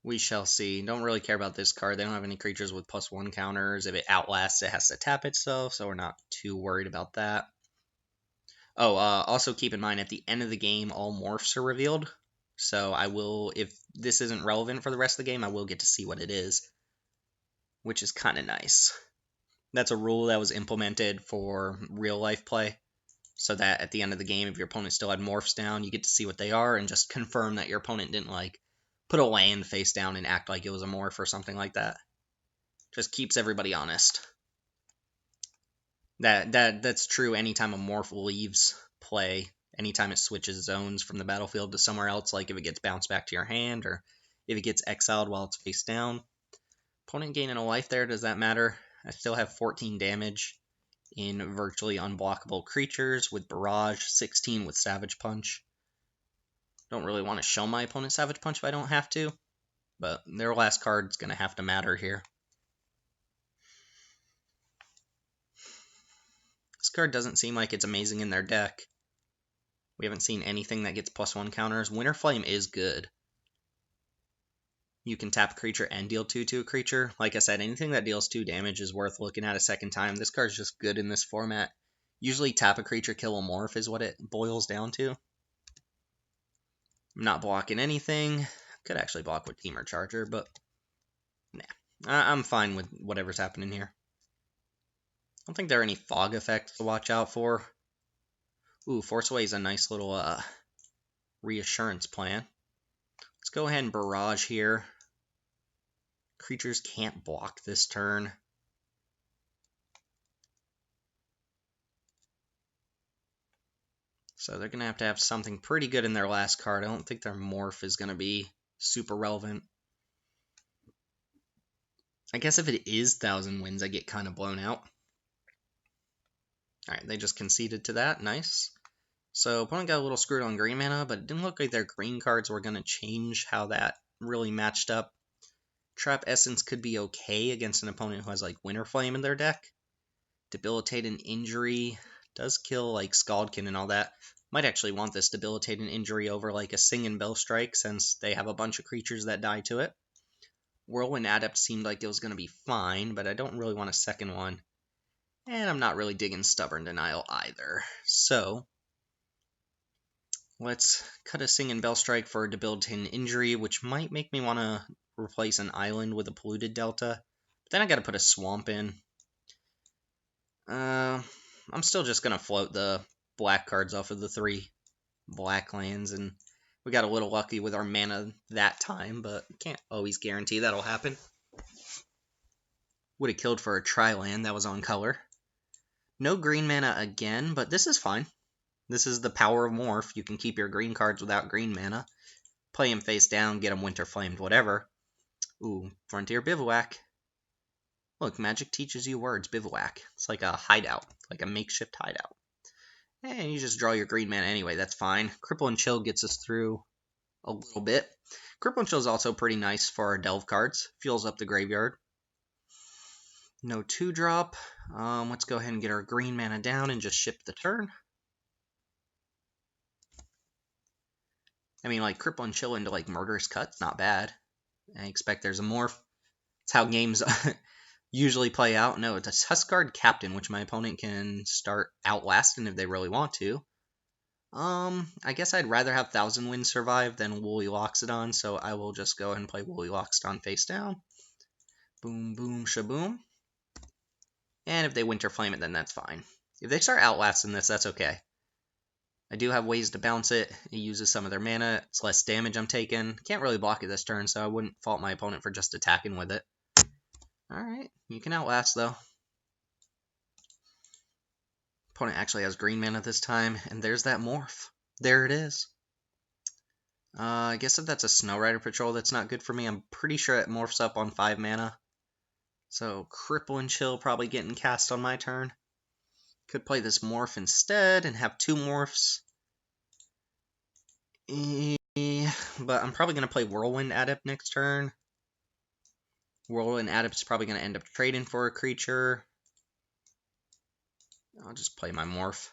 We shall see. Don't really care about this card. They don't have any creatures with +1 counters. If it outlasts, it has to tap itself, so we're not too worried about that. Oh, also keep in mind, at the end of the game, all morphs are revealed. So I will, if this isn't relevant for the rest of the game, I will get to see what it is, which is kind of nice. That's a rule that was implemented for real-life play, so that at the end of the game, if your opponent still had morphs down, you get to see what they are and just confirm that your opponent didn't, like, put a land face down and act like it was a morph or something like that. Just keeps everybody honest. That's true anytime a morph leaves play, anytime it switches zones from the battlefield to somewhere else, like if it gets bounced back to your hand or if it gets exiled while it's face down. Opponent gaining a life there, does that matter? I still have 14 damage in virtually unblockable creatures with Barrage, 16 with Savage Punch. Don't really want to show my opponent Savage Punch if I don't have to, but their last card's going to have to matter here. This card doesn't seem like it's amazing in their deck. We haven't seen anything that gets +1 counters. Winter Flame is good. You can tap a creature and deal 2 to a creature. Like I said, anything that deals 2 damage is worth looking at a second time. This card's just good in this format. Usually tap a creature, kill a morph is what it boils down to. I'm not blocking anything. Could actually block with Teamer Charger, but nah. I'm fine with whatever's happening here. I don't think there are any fog effects to watch out for. Ooh, Force Away is a nice little reassurance plan. Let's go ahead and Barrage here. Creatures can't block this turn. So they're going to have something pretty good in their last card. I don't think their morph is going to be super relevant. I guess if it is 1,000 Winds, I get kind of blown out. Alright, they just conceded to that. Nice. So opponent got a little screwed on green mana, but it didn't look like their green cards were going to change how that really matched up. Trap Essence could be okay against an opponent who has like Winter Flame in their deck. Debilitate an Injury does kill like Scaldkin and all that. Might actually want this Debilitate an Injury over like a Sing and Bell Strike since they have a bunch of creatures that die to it. Whirlwind Adept seemed like it was going to be fine, but I don't really want a second one. And I'm not really digging Stubborn Denial either. So let's cut a Sing and Bell Strike for a Debilitating Injury, which might make me want to replace an island with a Polluted Delta. But then I got to put a Swamp in. I'm still just going to float the black cards off of the 3 black lands, and we got a little lucky with our mana that time, but can't always guarantee that'll happen. Would have killed for a tri-land that was on color. No green mana again, but this is fine. This is the power of Morph. You can keep your green cards without green mana. Play them face down, get them Winter Flamed, whatever. Ooh, Frontier Bivouac. Look, Magic teaches you words, Bivouac. It's like a hideout, like a makeshift hideout. And you just draw your green mana anyway, that's fine. Cripple and Chill gets us through a little bit. Cripple and Chill is also pretty nice for our Delve cards. Fuels up the graveyard. No 2-drop. Let's go ahead and get our green mana down and just ship the turn. I mean, like, cripple and chill into, like, murderous cut's not bad. I expect there's a morph. It's how games usually play out. No, it's a Tuskguard Captain, which my opponent can start outlasting if they really want to. I guess I'd rather have Thousand Winds survive than Woolly Loxodon, so I will just go ahead and play Woolly Loxodon face down. Boom, boom, shaboom. And if they Winter Flame it, then that's fine. If they start outlasting this, that's okay. I do have ways to bounce it. It uses some of their mana. It's less damage I'm taking. Can't really block it this turn, so I wouldn't fault my opponent for just attacking with it. Alright, you can outlast, though. Opponent actually has green mana this time, and there's that morph. There it is. I guess if that's a Snow Rider Patrol, that's not good for me. I'm pretty sure it morphs up on 5 mana. So Cripple and Chill probably getting cast on my turn. Could play this morph instead and have 2 morphs. But I'm probably going to play Whirlwind Adept next turn. Whirlwind Adept's probably going to end up trading for a creature. I'll just play my morph.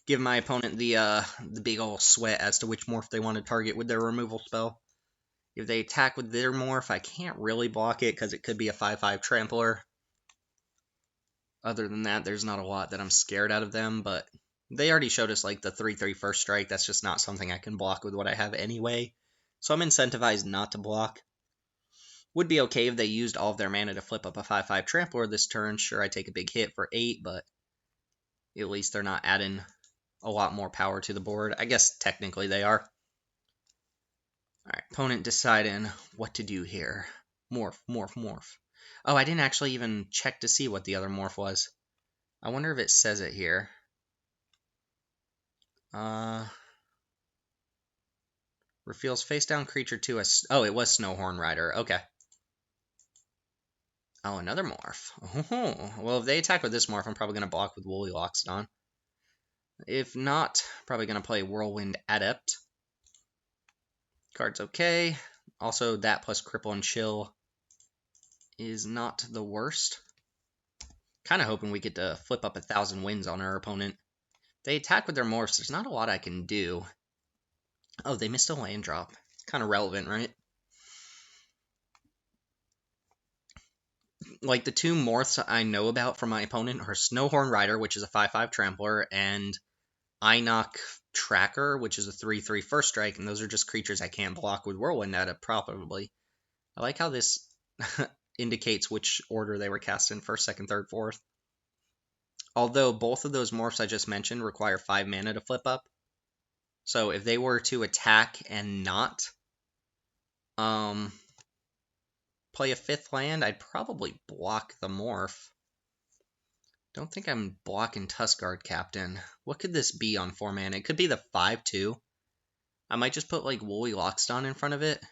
Give my opponent the big ol' sweat as to which morph they want to target with their removal spell. If they attack with their morph, I can't really block it because it could be a 5/5 trampler. Other than that, there's not a lot that I'm scared out of them, but they already showed us like the 3/3 first strike. That's just not something I can block with what I have anyway. So I'm incentivized not to block. Would be okay if they used all of their mana to flip up a 5/5 trampler this turn. Sure, I take a big hit for 8, but at least they're not adding a lot more power to the board. I guess technically they are. Alright, opponent deciding what to do here. Morph, morph, morph. Oh, I didn't actually even check to see what the other morph was. I wonder if it says it here. Reveals face down creature to a... Oh, it was Snowhorn Rider. Okay. Oh, another morph. Oh, well, if they attack with this morph, I'm probably going to block with Woolly Loxodon. If not, probably going to play Whirlwind Adept. Card's okay. Also, that plus Cripple and Chill is not the worst. Kind of hoping we get to flip up 1,000 wins on our opponent. They attack with their morphs. There's not a lot I can do. Oh, they missed a land drop. Kind of relevant, right? Like, the 2 morphs I know about from my opponent are Snowhorn Rider, which is a 5/5 trampler, and Knock Tracker, which is a 3/3 first strike, and those are just creatures I can't block with Whirlwind Adept properly. I like how this indicates which order they were cast in, first, second, third, fourth. Although both of those morphs I just mentioned require 5 mana to flip up. So if they were to attack and not play a 5th land, I'd probably block the morph. Don't think I'm blocking Tuskguard Captain. What could this be on 4 mana? It could be the 5/2. I might just put like Woolly Loxodon in front of it.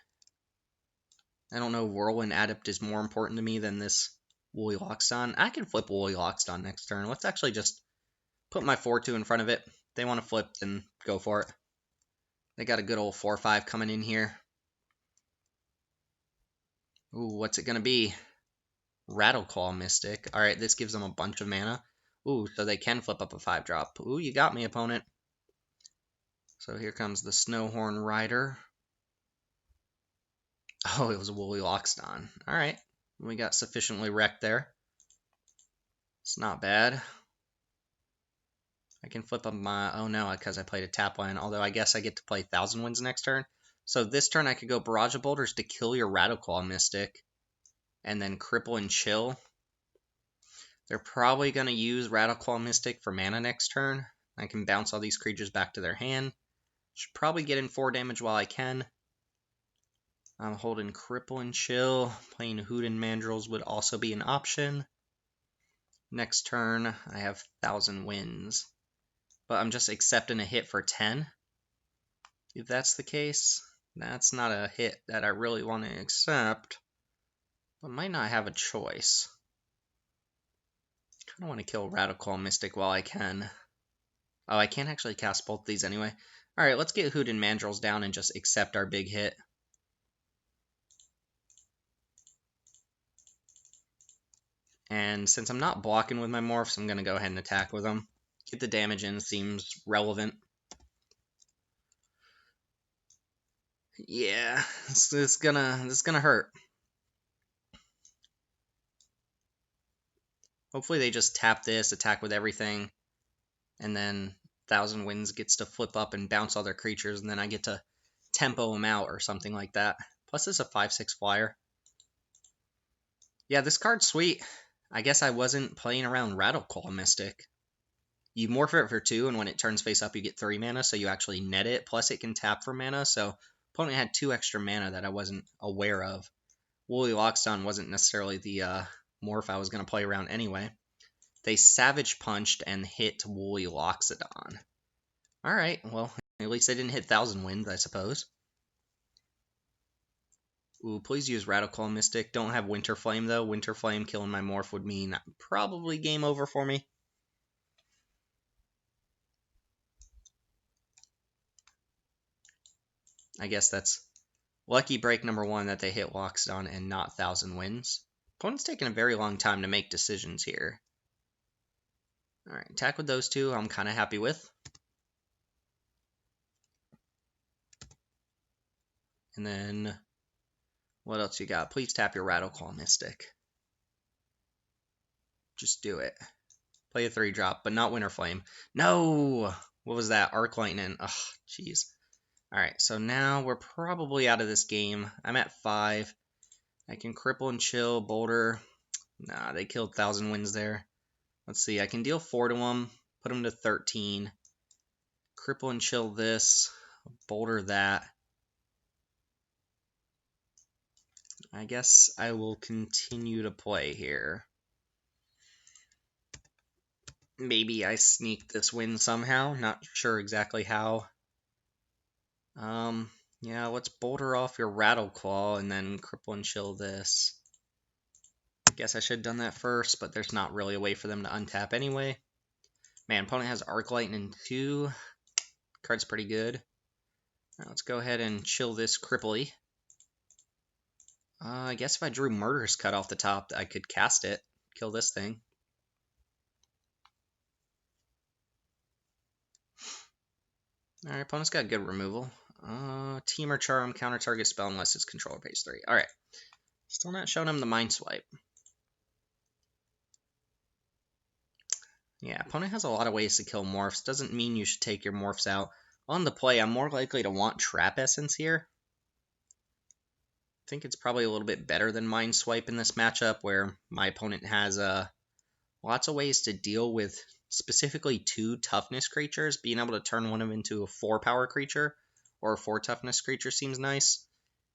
I don't know, Whirlwind Adept is more important to me than this Woolly Loxodon. I can flip Woolly Loxodon next turn. Let's actually just put my 4/2 in front of it. If they want to flip, then go for it. They got a good old 4/5 coming in here. Ooh, what's it going to be? Rattleclaw Mystic. Alright, this gives them a bunch of mana. Ooh, so they can flip up a 5-drop. Ooh, you got me, opponent. So here comes the Snowhorn Rider. Oh, it was a Woolly Loxodon. Alright, we got sufficiently wrecked there. It's not bad. I can flip up my... Oh no, because I played a tap land. Although I guess I get to play Thousand Winds next turn. So this turn I could go Barrage of Boulders to kill your Rattleclaw Mystic. And then Cripple and Chill. They're probably going to use Rattleclaw Mystic for mana next turn. I can bounce all these creatures back to their hand. Should probably get in 4 damage while I can. I'm holding Cripple and Chill. Playing Hooten Mandrills would also be an option. Next turn, I have 1,000 Winds. But I'm just accepting a hit for 10. If that's the case, that's not a hit that I really want to accept. But might not have a choice. I kind of want to kill Rattleclaw Mystic while I can. Oh, I can't actually cast both these anyway. Alright, let's get Hooten Mandrills down and just accept our big hit. And since I'm not blocking with my morphs, I'm going to go ahead and attack with them. Get the damage in seems relevant. Yeah, this is gonna hurt. Hopefully they just tap this, attack with everything, and then Thousand Winds gets to flip up and bounce all their creatures, and then I get to tempo them out or something like that. Plus, it's a 5/6 flyer. Yeah, this card's sweet. I guess I wasn't playing around Rattleclaw Mystic. You morph it for 2, and when it turns face up, you get 3 mana, so you actually net it. Plus, it can tap for mana, so opponent had 2 extra mana that I wasn't aware of. Woolly Lockstone wasn't necessarily the morph I was going to play around anyway. They Savage Punched and hit Woolly Loxodon. Alright, well, at least they didn't hit Thousand Winds, I suppose. Ooh, please use Rattleclaw Mystic. Don't have Winter Flame, though. Winter Flame killing my morph would mean probably game over for me. I guess that's lucky break number 1 that they hit Loxodon and not Thousand Winds. Opponent's taking a very long time to make decisions here. Alright, attack with those 2 I'm kind of happy with. And then, what else you got? Please tap your Rattleclaw Mystic. Just do it. Play a 3-drop, but not Winter Flame. No! What was that? Arc Lightning. Ugh, jeez. Alright, so now we're probably out of this game. I'm at 5. I can Cripple and Chill, Boulder. Nah, they killed Thousand Winds there. Let's see, I can deal 4 to them, put them to 13. Cripple and Chill this, Boulder that. I guess I will continue to play here. Maybe I sneak this win somehow, not sure exactly how. Yeah, let's Boulder off your Rattleclaw and then Cripple and Chill this. I guess I should have done that first, but there's not really a way for them to untap anyway. Man, opponent has Arc Lightning 2. Card's pretty good. Right, let's go ahead and chill this Cripply. I guess if I drew Murderous Cut off the top, I could cast it, kill this thing. Alright, opponent's got good removal. Teamer Charm, counter target spell unless it's controller pays 3. Alright. Still not showing him the Mind Swipe. Yeah, opponent has a lot of ways to kill morphs. Doesn't mean you should take your morphs out. On the play, I'm more likely to want Trap Essence here. I think it's probably a little bit better than Mind Swipe in this matchup, where my opponent has lots of ways to deal with specifically 2 toughness creatures. Being able to turn one of them into a 4-power creature or a 4 toughness creature seems nice.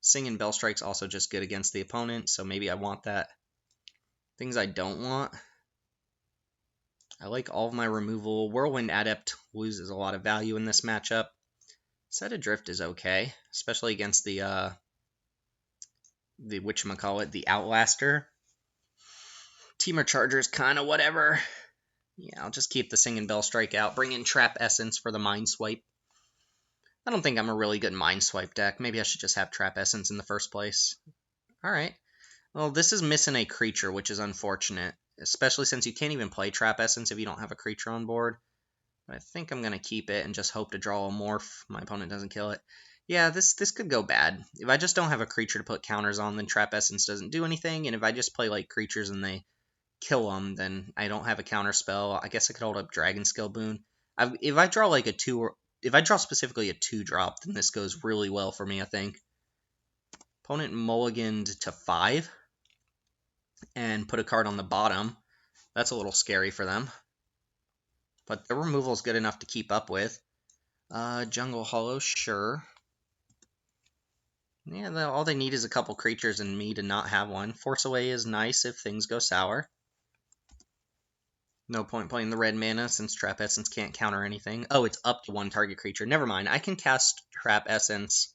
Singing Bell Strike's also just good against the opponent, so maybe I want that. Things I don't want. I like all of my removal. Whirlwind Adept loses a lot of value in this matchup. Set Adrift is okay, especially against the whatchamacallit, the Outlaster. Teamer Charger's kind of whatever. Yeah, I'll just keep the Singing Bell Strike out. Bring in Trap Essence for the Mind Swipe. I don't think I'm a really good Mind Swipe deck. Maybe I should just have Trap Essence in the first place. Alright. Well, this is missing a creature, which is unfortunate. Especially since you can't even play Trap Essence if you don't have a creature on board. But I think I'm going to keep it and just hope to draw a morph. My opponent doesn't kill it. Yeah, this could go bad. If I just don't have a creature to put counters on, then Trap Essence doesn't do anything. And if I just play like creatures and they kill them, then I don't have a counter spell. I guess I could hold up Dragon Scale Boon. If I draw like a 2, or if I draw specifically a 2-drop, then this goes really well for me, I think. Opponent mulliganed to 5 and put a card on the bottom. That's a little scary for them. But their removal is good enough to keep up with. Jungle Hollow, sure. Yeah, all they need is a couple creatures and me to not have one. Force Away is nice if things go sour. No point playing the red mana since Trap Essence can't counter anything. Oh, it's up to 1 target creature. Never mind. I can cast Trap Essence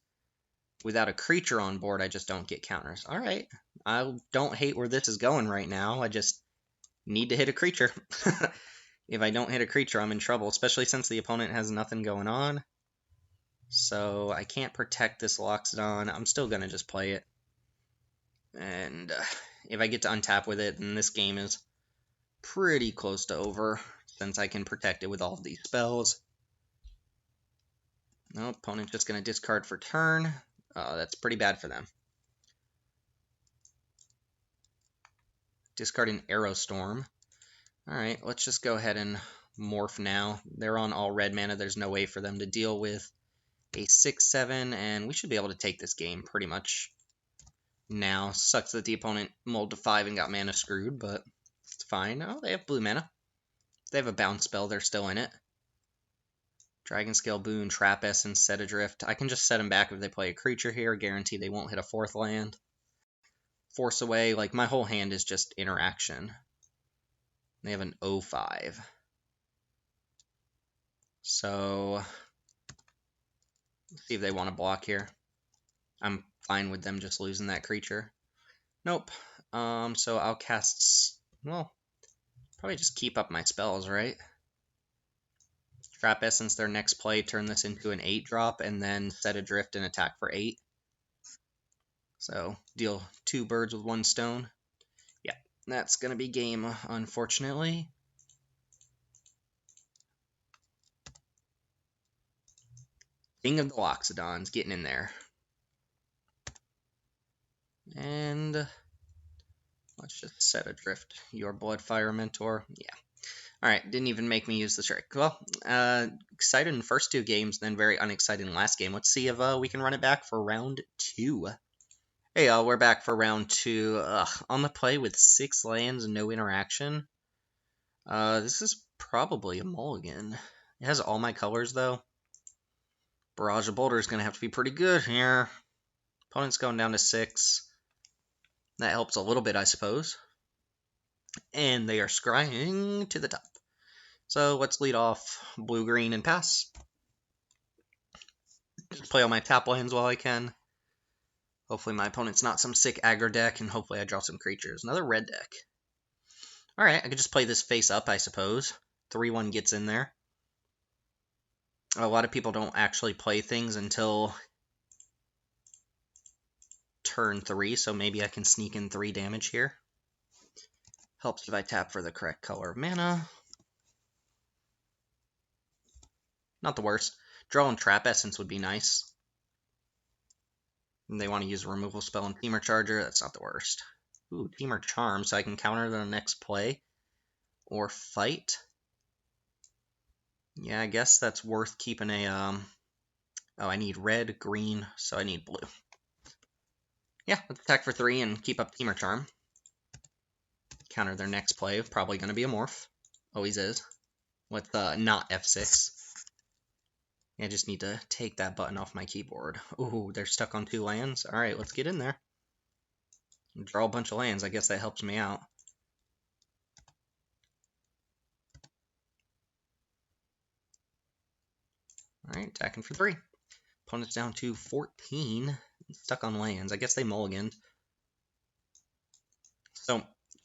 without a creature on board. I just don't get counters. Alright. I don't hate where this is going right now. I just need to hit a creature. If I don't hit a creature, I'm in trouble, especially since the opponent has nothing going on. So I can't protect this Loxodon. I'm still going to just play it. And if I get to untap with it, then this game is pretty close to over, since I can protect it with all of these spells. No, opponent just going to discard for turn. That's pretty bad for them. Discarding Aerostorm. Alright, let's just go ahead and morph now. They're on all red mana. There's no way for them to deal with a 6/7, and we should be able to take this game pretty much now. Sucks that the opponent mulled to 5 and got mana screwed, but it's fine. Oh, they have blue mana. They have a bounce spell. They're still in it. Dragon Scale Boon, Trap Essence, Set Adrift. I can just set them back if they play a creature here. Guarantee they won't hit a 4th land. Force Away. Like, my whole hand is just interaction. They have an 0/5. So, let's see if they want to block here. I'm fine with them just losing that creature. Nope. So I'll cast, well, probably just keep up my spells, right? Trap Essence their next play, turn this into an 8-drop, and then Set Adrift and attack for 8. So, deal 2 birds with 1 stone. Yeah, that's going to be game, unfortunately. King of the Loxodons getting in there. And let's just Set Adrift your Bloodfire Mentor. Yeah. Alright, didn't even make me use the trick. Well, excited in the first 2 games, then very unexcited in the last game. Let's see if we can run it back for round 2. Hey y'all, we're back for round 2. On the play with 6 lands and no interaction. This is probably a mulligan. It has all my colors, though. Barrage of Boulder is going to have to be pretty good here. Opponent's going down to 6. That helps a little bit, I suppose. And they are scrying to the top. So let's lead off blue-green and pass. Just play all my tap lands while I can. Hopefully my opponent's not some sick aggro deck, and hopefully I draw some creatures. Another red deck. Alright, I could just play this face up, I suppose. 3/1 gets in there. A lot of people don't actually play things until turn 3, so maybe I can sneak in 3 damage here. Helps if I tap for the correct color of mana. Not the worst. Drawing Trap Essence would be nice. And they want to use a removal spell and Teamer Charger. That's not the worst. Ooh, Teamer Charm, so I can counter the next play. Or fight. Yeah, I guess that's worth keeping a, oh, I need red, green, so I need blue. Yeah, let's attack for 3 and keep up Teamer Charm. Counter their next play, probably going to be a morph. Always is. With not F6. I just need to take that button off my keyboard. Ooh, they're stuck on 2 lands. Alright, let's get in there. Draw a bunch of lands, I guess that helps me out. Alright, attacking for 3. Opponent's down to 14. Stuck on lands. I guess they mulliganed. So,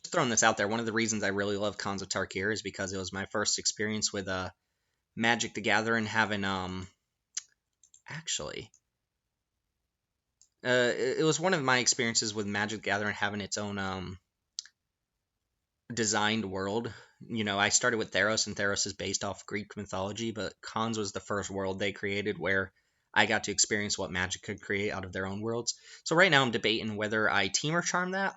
just throwing this out there, one of the reasons I really love Khans of Tarkir is because it was my first experience with Magic the Gathering having, actually, it was one of my experiences with Magic the Gathering having its own, designed world. You know, I started with Theros, and Theros is based off Greek mythology, but Khans was the first world they created where I got to experience what Magic could create out of their own worlds. So right now I'm debating whether I Teamer Charm that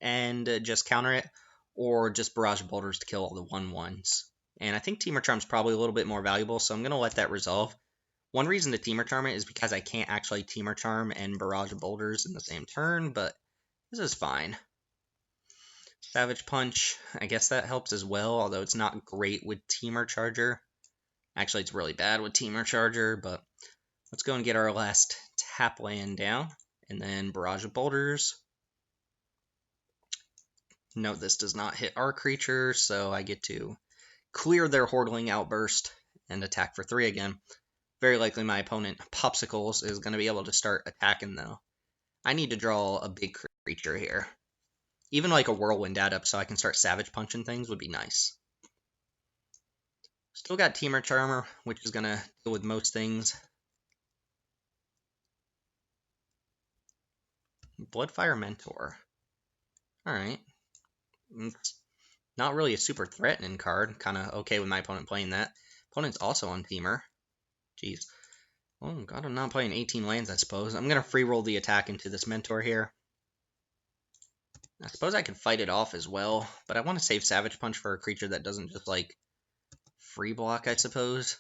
and just counter it, or just Barrage of Boulders to kill all the 1/1s. And I think Teamer Charm's probably a little bit more valuable, so I'm going to let that resolve. One reason to Teamer Charm it is because I can't actually Teamer Charm and Barrage of Boulders in the same turn, but this is fine. Savage Punch, I guess that helps as well, although it's not great with Teamer Charger. Actually, it's really bad with Teamer Charger, but let's go and get our last tap land down, and then Barrage of Boulders. Note this does not hit our creature, so I get to clear their Hordling Outburst and attack for 3 again. Very likely my opponent, Popsicles, is going to be able to start attacking, though. I need to draw a big creature here. Even like a Whirlwind add-up so I can start Savage Punching things would be nice. Still got Teamer Charmer, which is going to deal with most things. Bloodfire Mentor. Alright. It's not really a super threatening card. Kind of okay with my opponent playing that. Opponent's also on Teamer. Jeez. Oh god, I'm not playing 18 lands, I suppose. I'm gonna free roll the attack into this Mentor here. I suppose I could fight it off as well, but I want to save Savage Punch for a creature that doesn't just, like, free block, I suppose.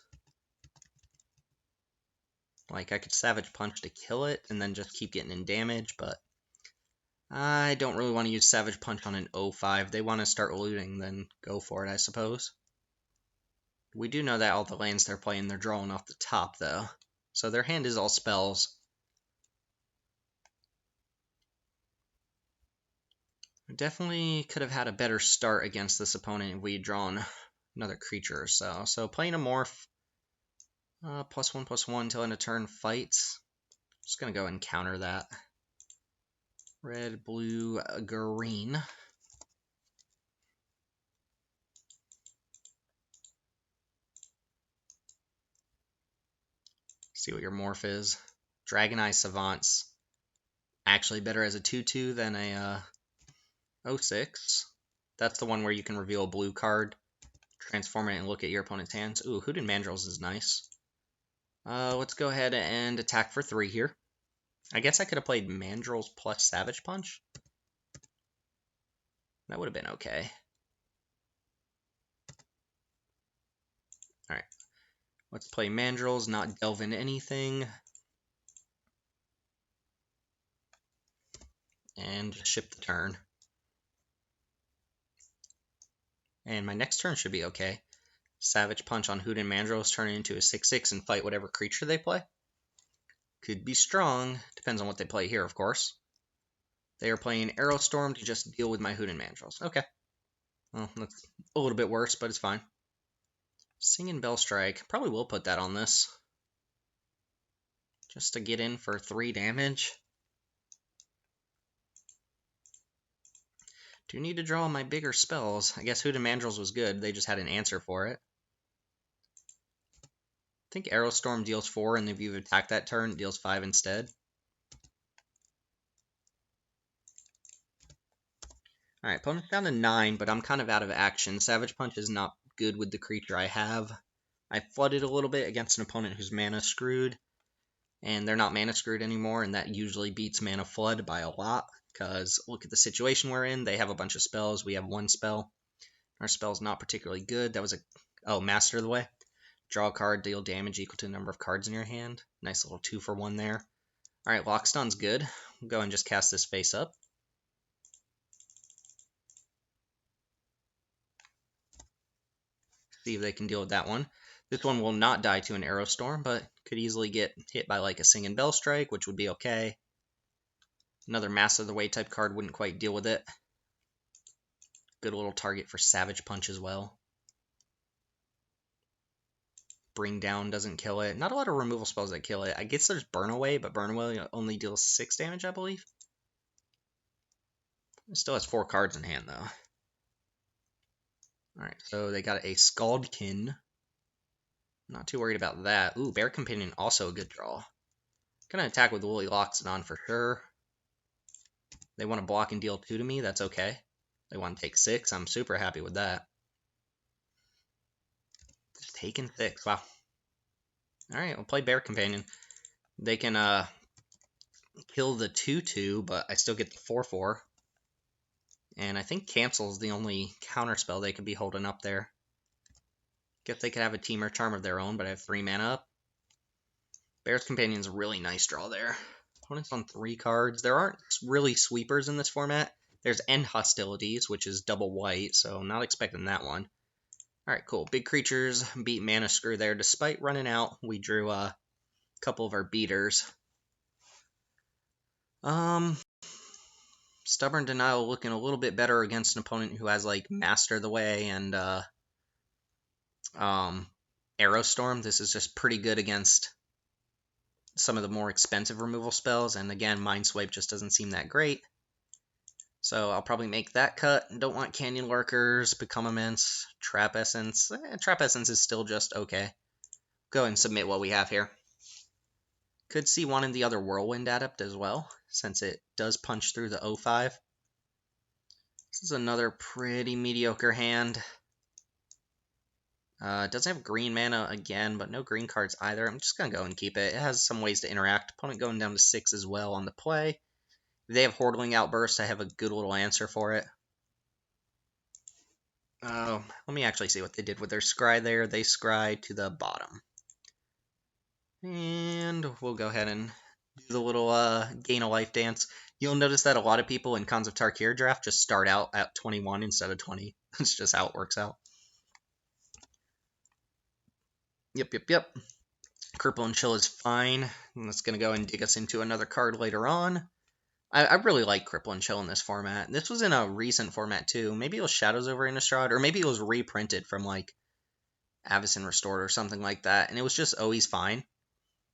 Like, I could Savage Punch to kill it, and then just keep getting in damage, but I don't really want to use Savage Punch on an 0-5. They want to start looting, then go for it, I suppose. We do know that all the lands they're playing, they're drawing off the top, though. So their hand is all spells. We definitely could have had a better start against this opponent if we had drawn another creature or so. So playing a morph, +1/+1 till end of turn fights. Just going to go and counter that. Red, blue, green. See what your morph is. Dragon Eye Savant's actually better as a 2/2 than a 0/6. That's the one where you can reveal a blue card, transform it, and look at your opponent's hands. Ooh, Hooded Mandrills is nice. Let's go ahead and attack for 3 here. I guess I could have played Mandrills plus Savage Punch. That would have been okay. Alright. Let's play Mandrills, not delve into anything. And just ship the turn. And my next turn should be okay. Savage Punch on Hooded Mandrills, turn it into a 6/6 and fight whatever creature they play. Could be strong. Depends on what they play here, of course. They are playing Aerostorm to just deal with my Hooded Mandrills. Okay. Well, that's a little bit worse, but it's fine. Singing Bellstrike. Probably will put that on this. Just to get in for 3 damage. Do need to draw my bigger spells. I guess Hooded Mandrills was good. They just had an answer for it. I think Aerostorm deals 4, and if you attack that turn, it deals 5 instead. Alright, opponent's down to 9, but I'm kind of out of action. Savage Punch is not good with the creature I have. I flooded a little bit against an opponent who's mana screwed, and they're not mana screwed anymore, and that usually beats mana flood by a lot, because look at the situation we're in. They have a bunch of spells. We have 1 spell. Our spell's not particularly good. That was a... Oh, Master of the Way. Draw a card, deal damage equal to the number of cards in your hand. Nice little 2-for-1 there. Alright, Lockstun's good. We'll go and just cast this face up. See if they can deal with that one. This one will not die to an Aerostorm, but could easily get hit by like a Singing Bellstrike, which would be okay. Another Master of the Way type card wouldn't quite deal with it. Good little target for Savage Punch as well. Bring Down doesn't kill it. Not a lot of removal spells that kill it. I guess there's Burn Away, but Burn Away only deals 6 damage, I believe. It still has 4 cards in hand, though. Alright, so they got a Scaldkin. Not too worried about that. Ooh, Bear Companion, also a good draw. Gonna attack with Woolly Loxodon for sure. They want to block and deal 2 to me, that's okay. They want to take 6, I'm super happy with that. Just taking 6, wow. Alright, we'll play Bear Companion. They can kill the 2/2, but I still get the 4/4. And I think Cancel is the only counter spell they could be holding up there. Guess they could have a Teamer Charm of their own, but I have 3 mana up. Bear's Companion's a really nice draw there. Opponent's on 3 cards. There aren't really sweepers in this format. There's End Hostilities, which is double white, so I'm not expecting that one. Alright, cool. Big creatures beat Mana Screw there. Despite running out, we drew a couple of our beaters. Stubborn Denial looking a little bit better against an opponent who has like Master of the Way and Aerostorm. This is just pretty good against some of the more expensive removal spells, and again, Mindswipe just doesn't seem that great. So I'll probably make that cut. Don't want Canyon Lurkers, Become Immense, Trap Essence. Trap Essence is still just okay. Go ahead and submit what we have here. Could see one in the other Whirlwind Adept as well, since it does punch through the 0/5. This is another pretty mediocre hand. It doesn't have green mana again, but no green cards either. I'm just going to go and keep it. It has some ways to interact. Opponent going down to 6 as well on the play. If they have Hordling Outburst, I have a good little answer for it. Let me actually see what they did with their scry there. They scry to the bottom. And we'll go ahead and do the little gain a life dance. You'll notice that a lot of people in Cons of Tarkir draft just start out at 21 instead of 20. That's just how it works out. Yep. Cripple and Chill is fine. And that's going to go and dig us into another card later on. I really like Cripple and Chill in this format. This was in a recent format too. Maybe it was Shadows over Innistrad, or maybe it was reprinted from like Avacyn Restored or something like that, and it was just always fine.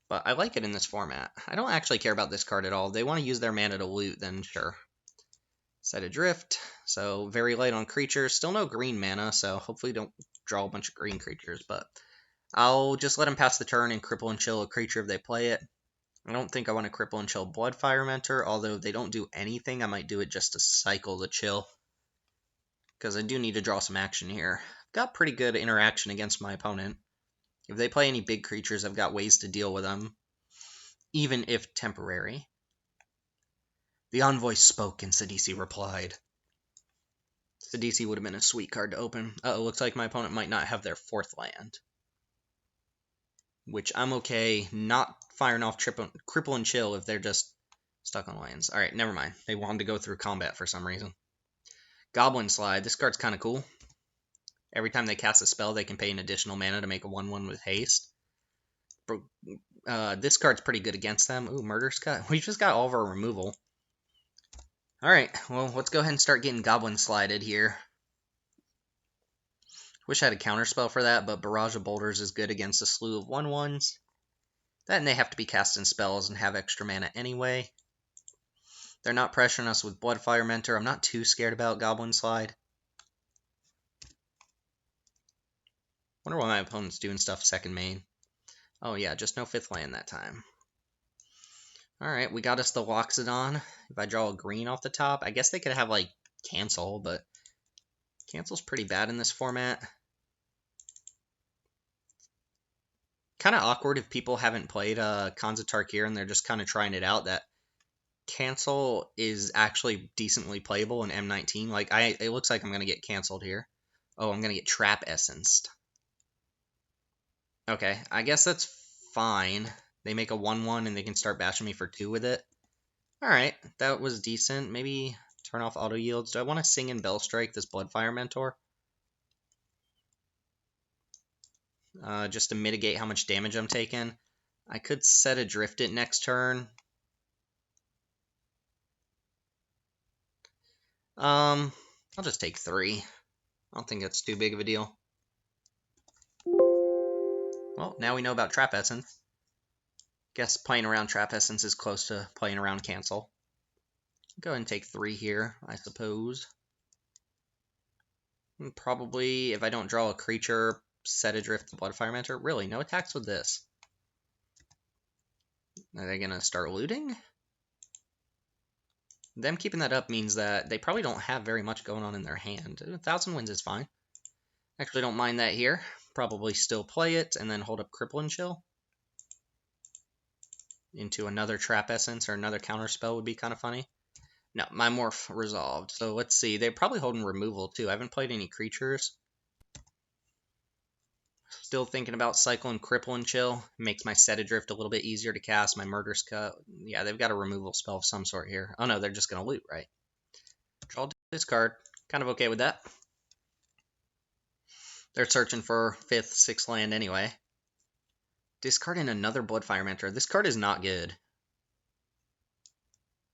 But I like it in this format. I don't actually care about this card at all. If they want to use their mana to loot, then sure. Set Adrift, so very light on creatures. Still no green mana, so hopefully don't draw a bunch of green creatures, but I'll just let them pass the turn and Cripple and Chill a creature if they play it. I don't think I want to Cripple and Chill Bloodfire Mentor, although if they don't do anything, I might do it just to cycle the Chill. Because I do need to draw some action here. I've got pretty good interaction against my opponent. If they play any big creatures, I've got ways to deal with them, even if temporary. The Envoy spoke and Sidisi replied. Sidisi would have been a sweet card to open. Uh-oh, looks like my opponent might not have their 4th land. Which I'm okay not firing off Cripple and Chill if they're just stuck on lands. Alright, never mind. They wanted to go through combat for some reason. Goblin Slide. This card's kind of cool. Every time they cast a spell, they can pay an additional mana to make a 1/1 with haste. This card's pretty good against them. Ooh, Murder's Cut. We just got all of our removal. Alright, well, let's go ahead and start getting Goblin Slided here. Wish I had a counterspell for that, but Barrage of Boulders is good against a slew of 1/1s. That and they have to be casting spells and have extra mana anyway. They're not pressuring us with Bloodfire Mentor. I'm not too scared about Goblin Slide. Wonder why my opponent's doing stuff second main. Oh yeah, just no 5th land that time. Alright, we got us the Loxodon. If I draw a green off the top, I guess they could have, like, Cancel, but Cancel's pretty bad in this format. Kind of awkward if people haven't played Cons of Tarkir and they're just kind of trying it out, that Cancel is actually decently playable in M19. Like, it looks like I'm going to get canceled here. Oh, I'm going to get Trap Essenced. Okay, I guess that's fine. They make a 1/1 and they can start bashing me for 2 with it. Alright, that was decent. Maybe turn off auto yields. Do I want to Sing and Bellstrike this Bloodfire Mentor? Just to mitigate how much damage I'm taking. I could Set Adrift it next turn. I'll just take 3. I don't think that's too big of a deal. Well, now we know about Trap Essence. Guess playing around Trap Essence is close to playing around Cancel. Go ahead and take 3 here, I suppose. And probably, if I don't draw a creature, Set Adrift the Bloodfire Mentor. Really, no attacks with this. Are they going to start looting? Them keeping that up means that they probably don't have very much going on in their hand. 1,000 wins is fine. Actually, don't mind that here. Probably still play it, and then hold up Cripple and Chill. Into another Trap Essence or another Counterspell would be kind of funny. No, my Morph resolved. So let's see. They're probably holding removal, too. I haven't played any creatures. Still thinking about cycling Cripple and Chill. Makes my Set Adrift a little bit easier to cast. My Murder's Cut. Yeah, they've got a removal spell of some sort here. Oh no, they're just going to loot, right? Draw this card. Kind of okay with that. They're searching for 5th, 6th land anyway. Discarding another Bloodfire Mentor. This card is not good.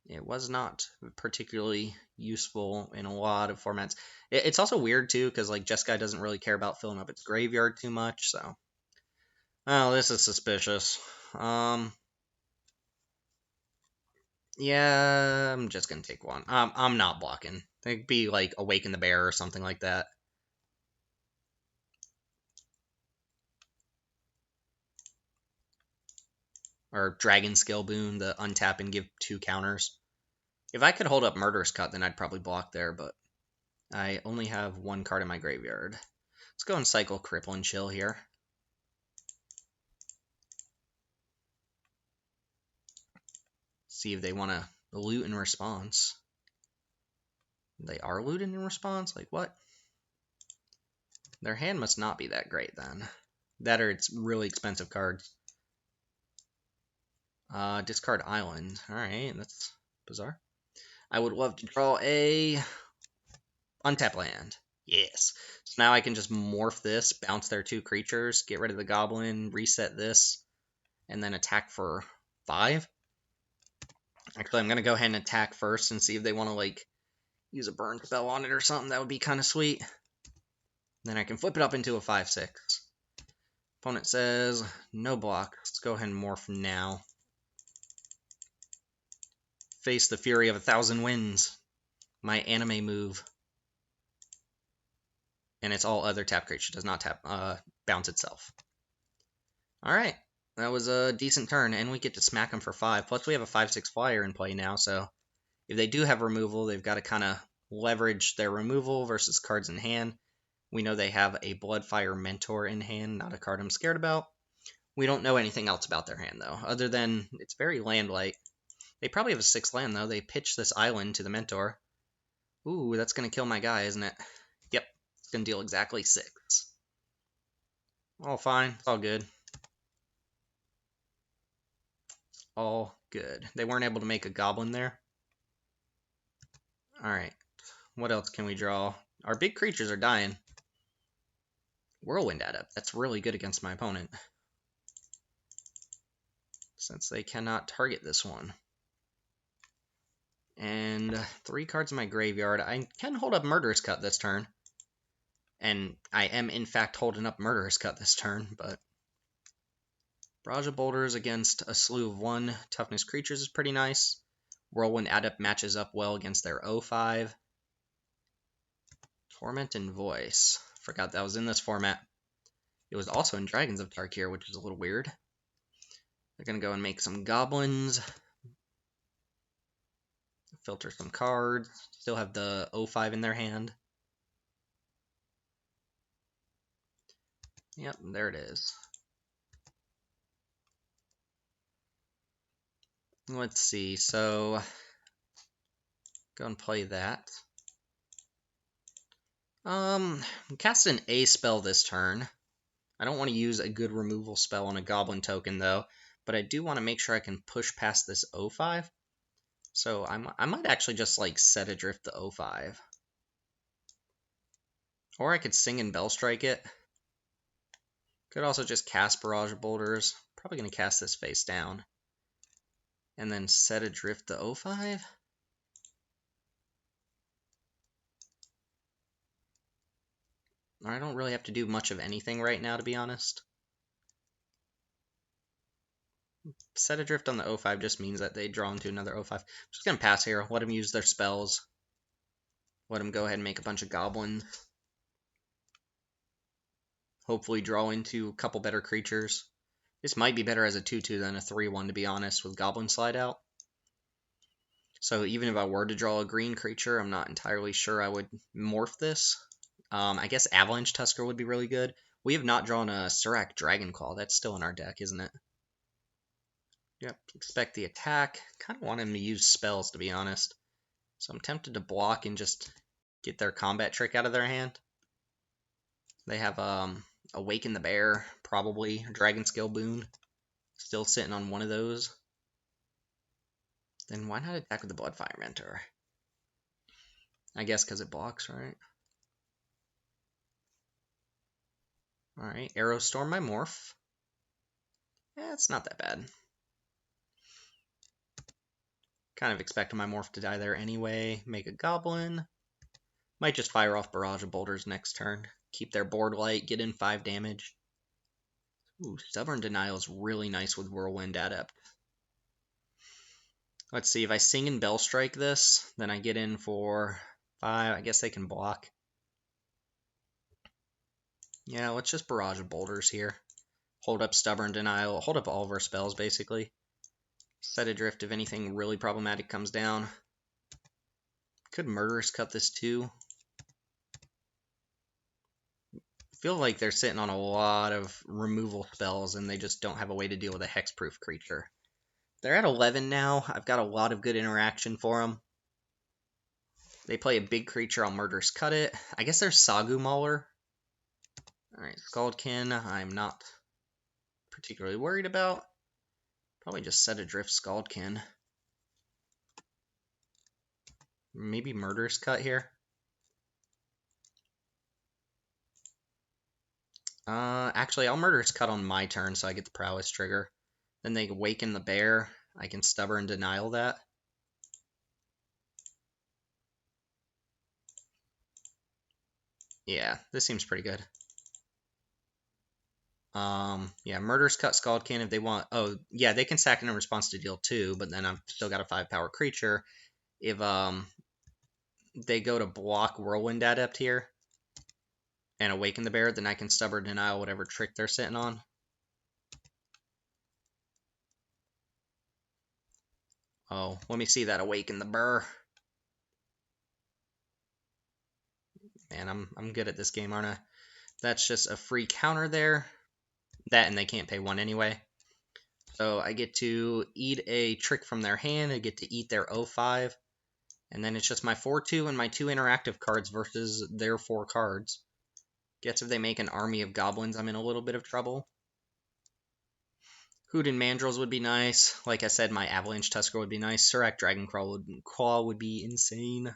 It was not particularly useful in a lot of formats. It's also weird, too, because like Jeskai doesn't really care about filling up its graveyard too much, so... Oh, this is suspicious. Yeah, I'm just going to take 1. I'm not blocking. It'd be like Awaken the Bear or something like that. Or Dragon Scale Boon, the untap and give 2 counters. If I could hold up Murderous Cut, then I'd probably block there, but I only have 1 card in my graveyard. Let's go and cycle Cripple and Chill here. See if they want to loot in response. They are looting in response? Like, what? Their hand must not be that great, then. That or it's really expensive cards. Discard Island. Alright, that's bizarre. I would love to draw a untap land. Yes. So now I can just morph this, bounce their 2 creatures, get rid of the goblin, reset this, and then attack for 5. Actually, I'm going to go ahead and attack first and see if they want to, like, use a burn spell on it or something. That would be kind of sweet. Then I can flip it up into a 5/6. Opponent says, no block. Let's go ahead and morph now. Face the fury of 1,000 winds. My anime move. And it's all other tap creature. Does not tap bounce itself. Alright. That was a decent turn. And we get to smack them for 5. Plus we have a 5/6 flyer in play now. So if they do have removal, they've got to kind of leverage their removal versus cards in hand. We know they have a Bloodfire Mentor in hand. Not a card I'm scared about. We don't know anything else about their hand, though. Other than it's very land-light. They probably have a 6 land, though. They pitch this island to the Mentor. Ooh, that's going to kill my guy, isn't it? Yep. It's going to deal exactly 6. All fine. It's all good. All good. They weren't able to make a goblin there. Alright. What else can we draw? Our big creatures are dying. Whirlwind Adept. That's really good against my opponent. Since they cannot target this one. And 3 cards in my graveyard. I can hold up Murderous Cut this turn. And I am, in fact, holding up Murderous Cut this turn, but Barrage of Boulders against a slew of 1 toughness creatures is pretty nice. Whirlwind Adept matches up well against their 0/5. Torment and Voice. Forgot that was in this format. It was also in Dragons of Tarkir, which is a little weird. They're going to go and make some goblins. Filter some cards. Still have the 0/5 in their hand. Yep, there it is. Let's see, so go and play that. Cast an A spell this turn. I don't want to use a good removal spell on a goblin token, though, but I do want to make sure I can push past this 0/5. So I might actually just, like, set adrift the 0/5. Or I could Sing and Bellstrike it. Could also just cast Barrage of Boulders. Probably going to cast this face down. And then set adrift the 0/5. I don't really have to do much of anything right now, to be honest. Set adrift on the 0/5 just means that they draw into another 0/5. I'm just going to pass here. Let them use their spells. Let them go ahead and make a bunch of goblins. Hopefully draw into a couple better creatures. This might be better as a 2/2 than a 3/1, to be honest, with Goblin Slide out. So even if I were to draw a green creature, I'm not entirely sure I would morph this. I guess Avalanche Tusker would be really good. We have not drawn a Surak Dragonclaw. That's still in our deck, isn't it? Yep, expect the attack. Kind of want him to use spells, to be honest. So I'm tempted to block and just get their combat trick out of their hand. They have Awaken the Bear, probably. Dragon Scale Boon. Still sitting on one of those. Then why not attack with the Bloodfire Mentor? I guess because it blocks, right? Alright, Arrow Storm my Morph. Yeah, it's not that bad. Kind of expecting my Morph to die there anyway. Make a Goblin. Might just fire off Barrage of Boulders next turn. Keep their board light, get in 5 damage. Ooh, Stubborn Denial is really nice with Whirlwind Adept. Let's see, if I Sing and Bellstrike this, then I get in for 5. I guess they can block. Yeah, let's just Barrage of Boulders here. Hold up Stubborn Denial. Hold up all of our spells, basically. Set adrift if anything really problematic comes down. Could Murderous Cut this too. feel like they're sitting on a lot of removal spells and they just don't have a way to deal with a hexproof creature. They're at 11 now. I've got a lot of good interaction for them. They play a big creature, I'll Murderous Cut it. I guess there's Sagu Mauler. Alright, Scaldkin, I'm not particularly worried about. Probably just Set Adrift Scaldkin. Maybe Murderous Cut here. Actually, I'll Murderous Cut on my turn so I get the Prowess trigger. Then they Awaken the Bear. I can Stubborn Denial that. Yeah, this seems pretty good. Yeah, Murderous Cut Scaldkin if they want. Oh, yeah, they can sack it in response to deal 2, but then I've still got a 5-power creature. If they go to block Whirlwind Adept here and Awaken the Bear, then I can Stubborn Denial whatever trick they're sitting on. Oh, let me see that Awaken the Bear. Man, I'm good at this game, aren't I? That's just a free counter there. That and they can't pay 1 anyway. So I get to eat a trick from their hand. I get to eat their 0-5. And then it's just my 4-2 and my 2 interactive cards versus their 4 cards. Guess if they make an army of goblins, I'm in a little bit of trouble. Hooded Mandrills would be nice. Like I said, my Avalanche Tusker would be nice. Surak Claw would be insane. I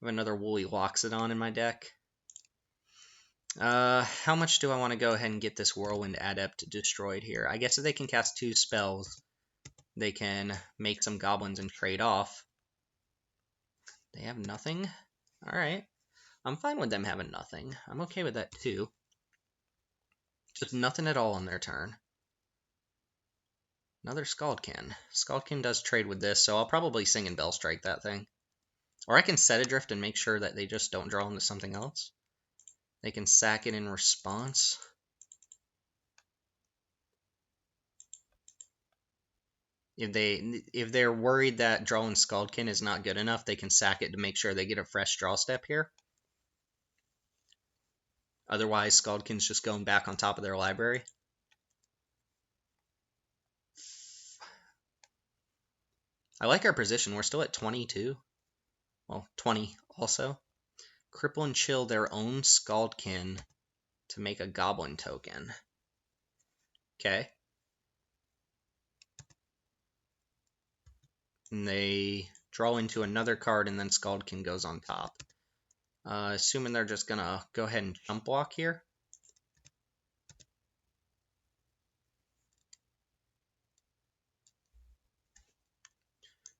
have another Woolly Loxodon in my deck. How much do I want to go ahead and get this Whirlwind Adept destroyed here? I guess if they can cast 2 spells, they can make some goblins and trade off. They have nothing? Alright. I'm fine with them having nothing. I'm okay with that too. Just nothing at all on their turn. Another Scaldkin. Scaldkin does trade with this, so I'll probably Sing and Bell Strike that thing. Or I can Set Adrift and make sure that they just don't draw into something else. They can sack it in response. If they're worried that drawing Scaldkin is not good enough, they can sack it to make sure they get a fresh draw step here. Otherwise, Scaldkin's just going back on top of their library. I like our position. We're still at 22. Well, 20 also. Cripple and Chill their own Scaldkin to make a Goblin token. Okay. And they draw into another card and then Scaldkin goes on top. Assuming they're just gonna go ahead and jump block here.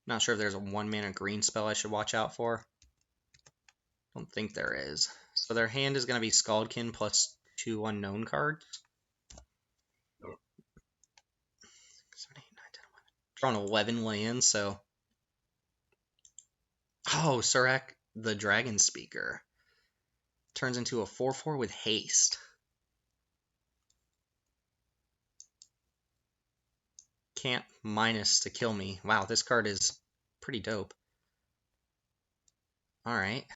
Not sure if there's a 1-mana green spell I should watch out for. Don't think there is. So their hand is going to be Scaldkin plus 2 unknown cards. 7, 8, 9, 10, 11. Drawn 11 lands, so... Oh, Surak the Dragon Speaker. Turns into a 4-4 with haste. Can't minus to kill me. Wow, this card is pretty dope. Alright.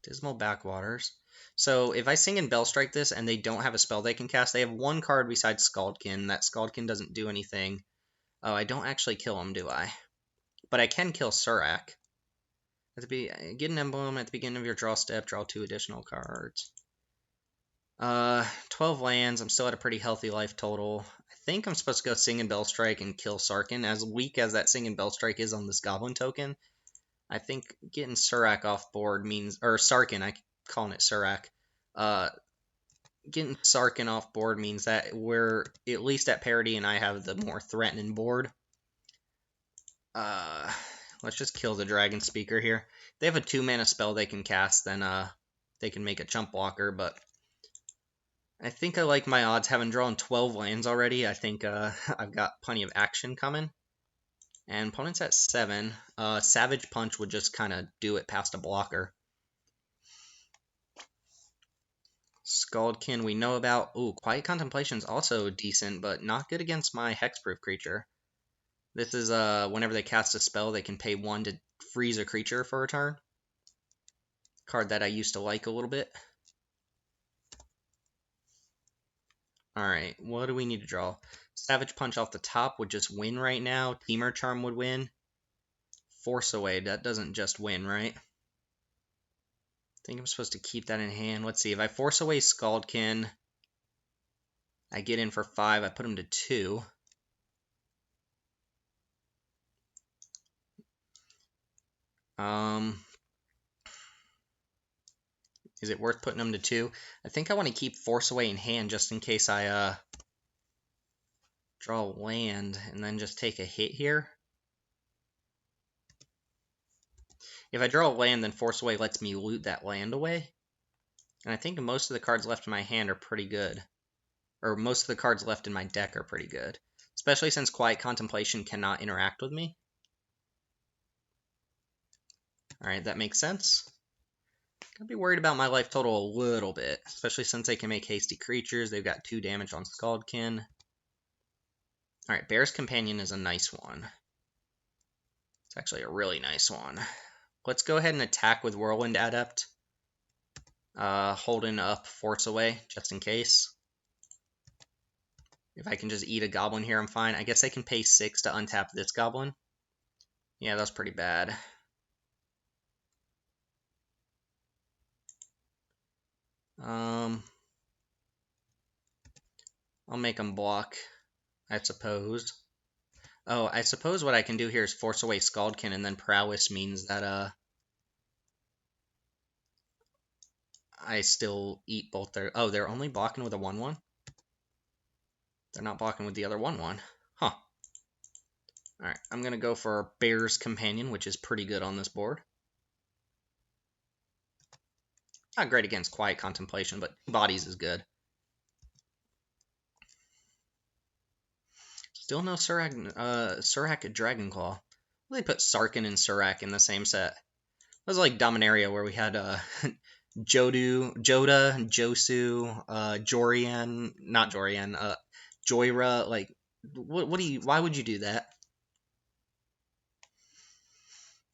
Dismal Backwaters. So if I Sing and Bell Strike this and they don't have a spell they can cast, they have 1 card besides Scaldkin. That Scaldkin doesn't do anything. Oh, I don't actually kill him, do I? But I can kill Surak. Get an emblem at the beginning of your draw step, draw 2 additional cards. 12 lands, I'm still at a pretty healthy life total. I think I'm supposed to go Sing and Bell Strike and kill Sarkin. As weak as that Sing and Bell Strike is on this Goblin token, I think getting Surak off board means, or Sarkin, I'm calling it Surak. Getting Sarkin off board means that we're at least at parity and I have the more threatening board. Let's just kill the Dragon Speaker here. If they have a 2-mana spell they can cast, then they can make a chump blocker, but I think I like my odds having drawn 12 lands already. I think I've got plenty of action coming. And opponent's at 7. Savage Punch would just kind of do it past a blocker. Scaldkin we know about. Ooh, Quiet Contemplation's also decent, but not good against my Hexproof creature. This is whenever they cast a spell, they can pay 1 to freeze a creature for a turn. Card that I used to like a little bit. Alright, what do we need to draw? Savage Punch off the top would just win right now. Teamer Charm would win. Force Away, that doesn't just win, right? I think I'm supposed to keep that in hand. Let's see, if I Force Away Scaldkin, I get in for 5, I put him to 2. Is it worth putting him to 2? I think I want to keep Force Away in hand just in case I draw land and then just take a hit here. If I draw a land, then Force Away lets me loot that land away. And I think most of the cards left in my hand are pretty good. Or most of the cards left in my deck are pretty good. Especially since Quiet Contemplation cannot interact with me. Alright, that makes sense. Gotta be worried about my life total a little bit. Especially since they can make hasty creatures. They've got 2 damage on Scaldkin. Alright, Bear's Companion is a nice one. It's actually a really nice one. Let's go ahead and attack with Whirlwind Adept. Holding up Force Away, just in case. If I can just eat a goblin here, I'm fine. I guess I can pay 6 to untap this goblin. Yeah, that's pretty bad. I'll make them block, I suppose. Oh, I suppose what I can do here is Force Away Scaldkin, and then Prowess means that, I still eat both their... Oh, they're only blocking with a 1/1? They're not blocking with the other 1/1. Huh. Alright, I'm going to go for Bear's Companion, which is pretty good on this board. Not great against Quiet Contemplation, but Bodies is good. Still no Surak Dragonclaw. They put Sarkin and Surak in the same set. It was like Dominaria, where we had Joda, Josu, Jorian, not Jorian, Joyra. Like, what do you? Why would you do that?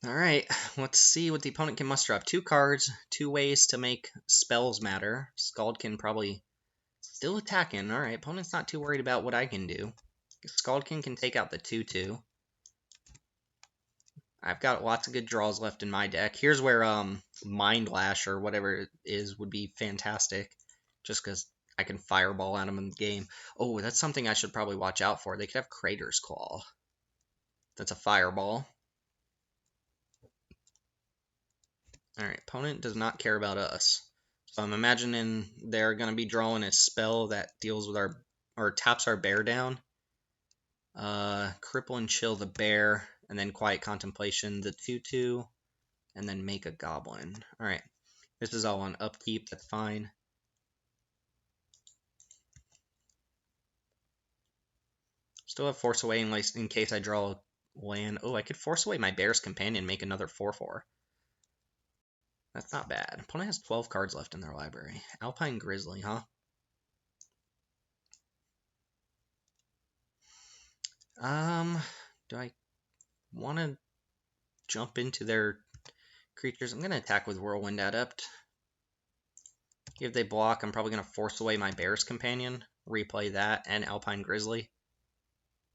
All right, let's see what the opponent can muster up. 2 cards, 2 ways to make spells matter. Scaldkin probably still attacking. All right, opponent's not too worried about what I can do. Scaldkin can take out the 2/2. I've got lots of good draws left in my deck. Here's where Mind Lash or whatever it is would be fantastic. Just because I can fireball at them in the game. Oh, that's something I should probably watch out for. They could have Crater's Claw. That's a fireball. Alright, opponent does not care about us. So I'm imagining they're going to be drawing a spell that deals with our... or taps our bear down. Cripple and Chill the bear. And then Quiet Contemplation, the 2/2, and then make a goblin. Alright, this is all on upkeep, that's fine. Still have Force Away in case I draw a land. Oh, I could Force Away my Bear's Companion, make another 4/4. That's not bad. Opponent has 12 cards left in their library. Alpine Grizzly, huh? Do I want to jump into their creatures? I'm going to attack with Whirlwind Adept. If they block, I'm probably going to Force Away my Bear's Companion, replay that, and Alpine Grizzly.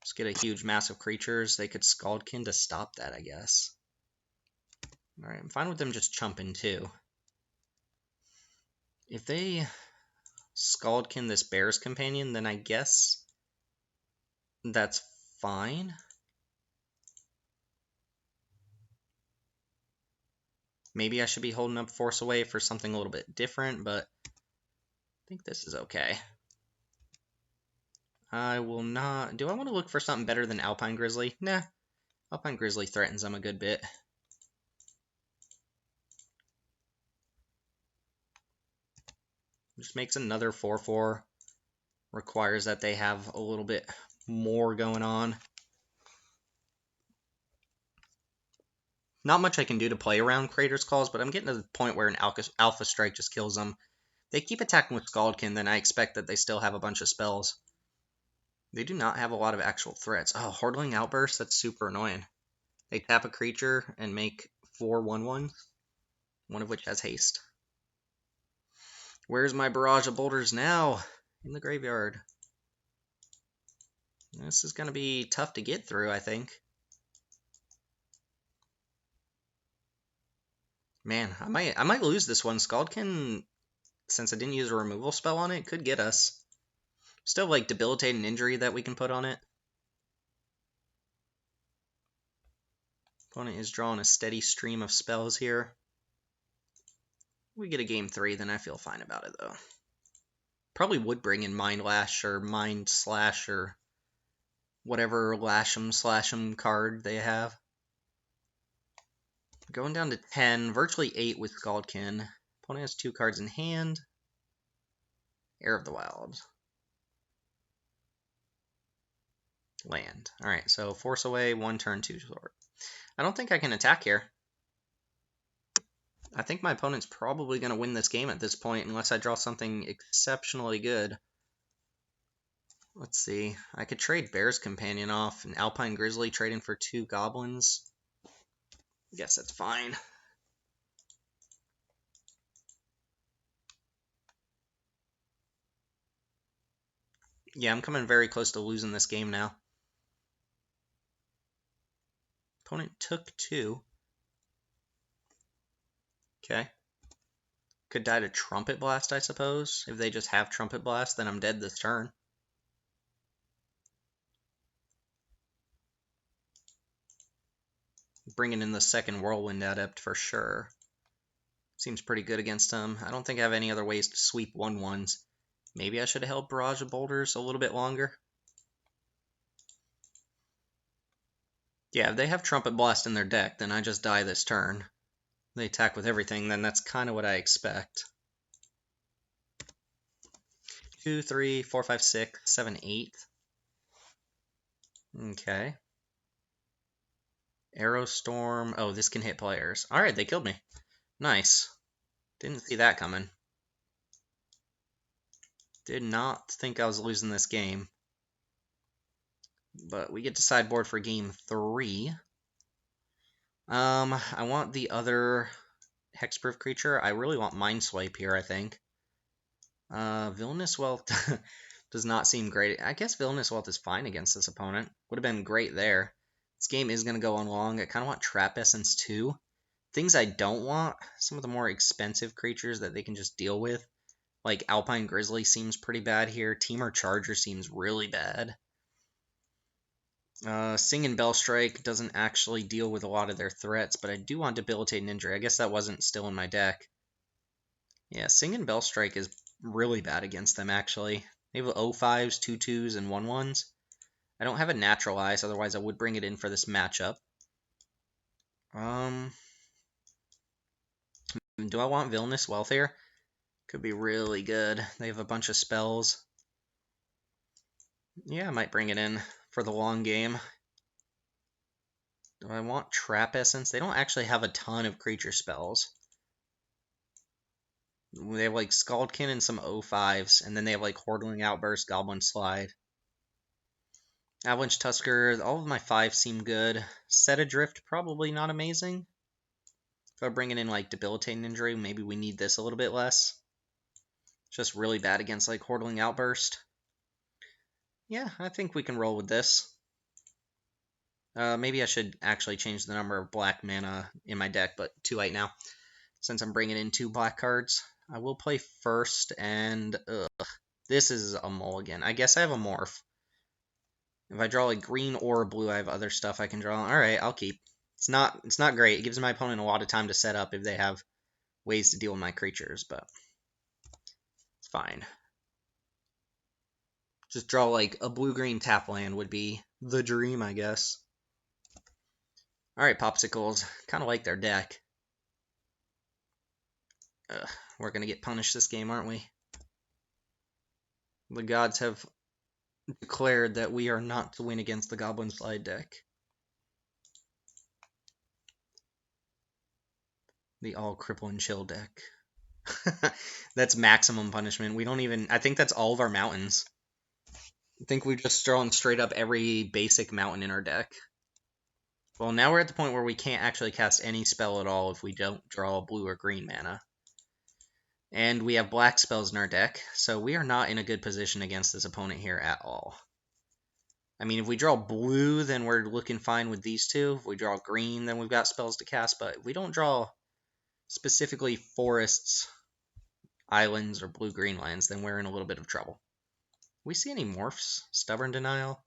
Just get a huge mass of creatures. They could Scaldkin to stop that, I guess. Alright, I'm fine with them just chumping too. If they Scaldkin this Bear's Companion, then I guess that's fine. Maybe I should be holding up Force Away for something a little bit different, but I think this is okay. I will not... Do I want to look for something better than Alpine Grizzly? Nah. Alpine Grizzly threatens them a good bit. Just makes another 4/4. Requires that they have a little bit more going on. Not much I can do to play around Crater's Claws, but I'm getting to the point where an Alpha Strike just kills them. They keep attacking with Scaldkin, then I expect that they still have a bunch of spells. They do not have a lot of actual threats. Oh, Hordling Outburst, that's super annoying. They tap a creature and make 4 1/1s, one of which has haste. Where's my barrage of boulders now? In the graveyard. This is going to be tough to get through, I think. Man, I might lose this one. Scaldkin, since I didn't use a removal spell on it, could get us. Still have, like, debilitating injury that we can put on it. Opponent is drawing a steady stream of spells here. We get a game 3, then I feel fine about it, though. Probably would bring in Mind Lash or Mind Slash or whatever Lash 'em Slash 'em card they have. Going down to 10, virtually 8 with Scaldkin. Opponent has 2 cards in hand. Heir of the Wild. Land. Alright, so force away, 1 turn, 2 sword. I don't think I can attack here. I think my opponent's probably going to win this game at this point unless I draw something exceptionally good. Let's see. I could trade Bear's Companion off and Alpine Grizzly trading for 2 goblins. I guess that's fine. Yeah, I'm coming very close to losing this game now. Opponent took 2. Okay. Could die to Trumpet Blast, I suppose. If they just have Trumpet Blast, then I'm dead this turn. Bringing in the second Whirlwind Adept for sure. Seems pretty good against him. I don't think I have any other ways to sweep 1/1s. Maybe I should have held Barrage of Boulders a little bit longer. Yeah, if they have Trumpet Blast in their deck, then I just die this turn. If they attack with everything, then that's kind of what I expect. 2, 3, 4, 5, 6, 7, 8. Okay. Arrow Storm. Oh, this can hit players. Alright, they killed me. Nice. Didn't see that coming. Did not think I was losing this game. But we get to sideboard for game 3. I want the other hexproof creature. I really want Mindswipe here, I think. Villainous Wealth does not seem great. I guess Villainous Wealth is fine against this opponent. Would have been great there. This game is going to go on long. I kind of want Trap Essence too. Things I don't want, some of the more expensive creatures that they can just deal with. Like Alpine Grizzly seems pretty bad here. Teamer Charger seems really bad. Sing and Bellstrike doesn't actually deal with a lot of their threats, but I do want Debilitating Injury. I guess that wasn't still in my deck. Yeah, Sing and Bellstrike is really bad against them, actually. They have 0-5s, 2-2s, and 1-1s. I don't have a Naturalize, otherwise I would bring it in for this matchup. Do I want Villainous Wealth here? Could be really good. They have a bunch of spells. Yeah, I might bring it in for the long game. Do I want Trap Essence? They don't actually have a ton of creature spells. They have like Scaldkin and some 0-5s, and then they have like Hordeling Outburst, Goblin Slide. Avalanche Tusker, all of my 5s seem good. Set Adrift, probably not amazing. If I bring it in like Debilitating Injury, maybe we need this a little bit less. It's just really bad against like Hordeling Outburst. Yeah, I think we can roll with this. Maybe I should actually change the number of black mana in my deck, but too late now. Since I'm bringing in 2 black cards. I will play first, and this is a mulligan. I guess I have a morph. If I draw like green or blue, I have other stuff I can draw. Alright, I'll keep. It's not great. It gives my opponent a lot of time to set up if they have ways to deal with my creatures, but it's fine. Just draw like a blue-green tap land would be the dream, I guess. Alright, Popsicles. Kind of like their deck. We're going to get punished this game, aren't we? The gods have declared that we are not to win against the Goblin Slide deck. The all cripple and chill deck. That's maximum punishment. We don't even... I think that's all of our mountains. I think we've just drawn straight up every basic mountain in our deck. Well, now we're at the point where we can't actually cast any spell at all if we don't draw blue or green mana. And we have black spells in our deck, so we are not in a good position against this opponent here at all. I mean, if we draw blue, then we're looking fine with these two. If we draw green, then we've got spells to cast. But if we don't draw specifically forests, islands, or blue-green lands, then we're in a little bit of trouble. We see any morphs? Stubborn Denial?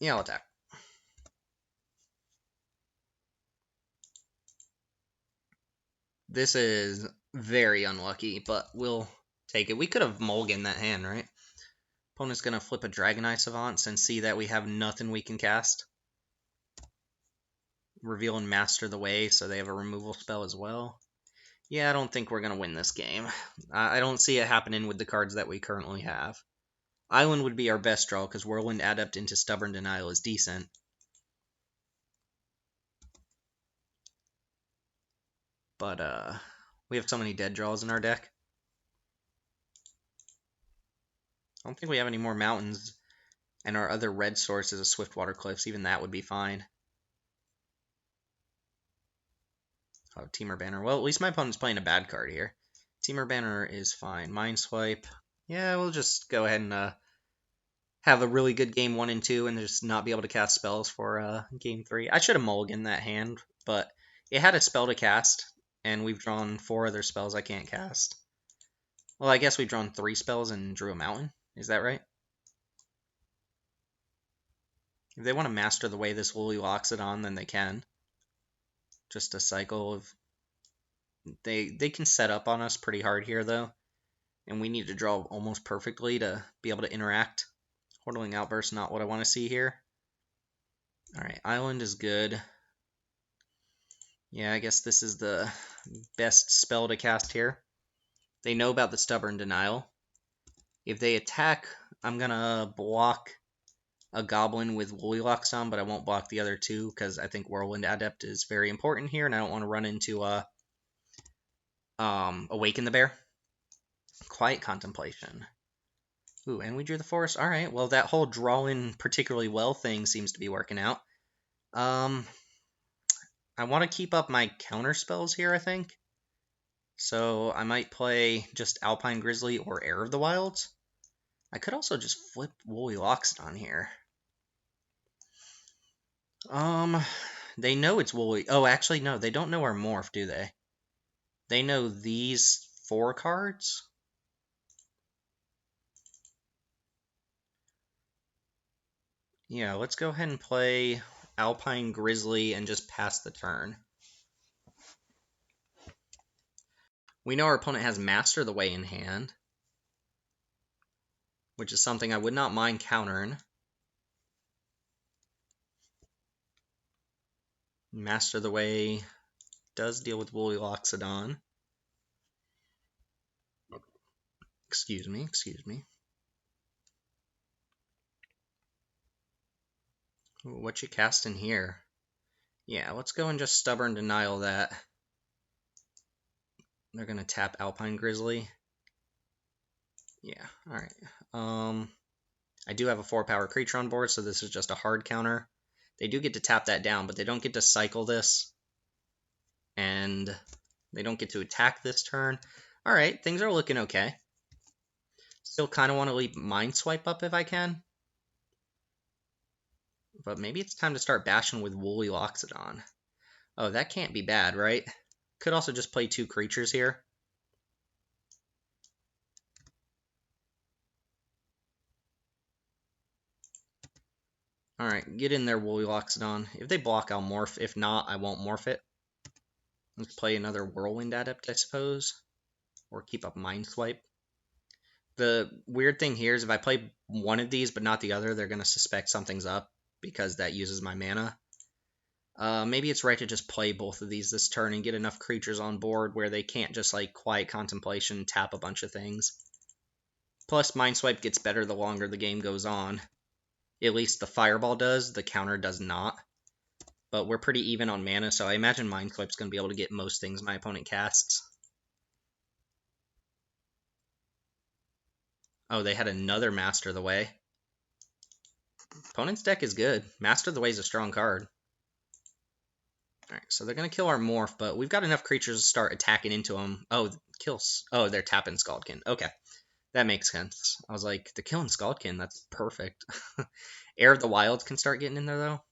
Yeah, I'll attack. This is very unlucky, but we'll take it. We could have mulliganed that hand, right? Opponent's going to flip a Dragonite Savant and see that we have nothing we can cast. Reveal and Master the Way, so they have a removal spell as well. Yeah, I don't think we're going to win this game. I don't see it happening with the cards that we currently have. Island would be our best draw, because Whirlwind Adept into Stubborn Denial is decent. But, we have so many dead draws in our deck. I don't think we have any more mountains, and our other red source is a Swiftwater Cliffs. Even that would be fine. Oh, Teamer Banner. Well, at least my opponent's playing a bad card here. Teamer Banner is fine. Mind Swipe. Yeah, we'll just go ahead and have a really good game 1 and 2 and just not be able to cast spells for game 3. I should have mulliganed that hand, but it had a spell to cast, and we've drawn 4 other spells I can't cast. Well, I guess we've drawn 3 spells and drew a mountain. Is that right? If they want to master the way this Woolly Loxodon, then they can. Just a cycle of... They can set up on us pretty hard here, though. And we need to draw almost perfectly to be able to interact. Hordeling Outburst, not what I want to see here. Alright, Island is good. Yeah, I guess this is the best spell to cast here. They know about the Stubborn Denial. If they attack, I'm going to block a Goblin with Woolly Loxodon, but I won't block the other 2 because I think Whirlwind Adept is very important here, and I don't want to run into Awaken the Bear. Quiet Contemplation. Ooh, and we drew the forest. Alright, well, that whole drawing particularly well thing seems to be working out. I want to keep up my counter spells here, I think. So I might play just Alpine Grizzly or Heir of the Wilds. I could also just flip Woolly Loxodon here. They know it's Woolly. Oh, actually, no, they don't know our morph, do they? They know these 4 cards? Yeah, let's go ahead and play Alpine Grizzly and just pass the turn. We know our opponent has Master the Way in hand, which is something I would not mind countering. Master the Way does deal with Woolly Loxodon. Excuse me. What you casting here? Yeah, let's go and just Stubborn Denial that. They're going to tap Alpine Grizzly. Yeah, alright. I do have a 4-power creature on board, so this is just a hard counter. They do get to tap that down, but they don't get to cycle this. And they don't get to attack this turn. Alright, things are looking okay. Still kind of want to leave Mind Swipe up if I can. But maybe it's time to start bashing with Woolly Loxodon. Oh, that can't be bad, right? Could also just play 2 creatures here. Alright, get in there, Woolly Loxodon. If they block, I'll morph. If not, I won't morph it. Let's play another Whirlwind Adept, I suppose. Or keep up Mind Swipe. The weird thing here is if I play one of these but not the other, they're going to suspect something's up because that uses my mana. Maybe it's right to just play both of these this turn and get enough creatures on board where they can't just like Quiet Contemplation, tap a bunch of things. Plus, Mind Swipe gets better the longer the game goes on. At least the Fireball does, the counter does not. But we're pretty even on mana, so I imagine Mind Swipe's going to be able to get most things my opponent casts. Oh, they had another Master the Way. Opponent's deck is good. Master the Way is a strong card. Alright, so they're going to kill our Morph, but we've got enough creatures to start attacking into them. Oh, kills. Oh, they're tapping Scaldkin. Okay. That makes sense. I was like, the killing Skullkin, that's perfect. Air of the Wilds can start getting in there, though.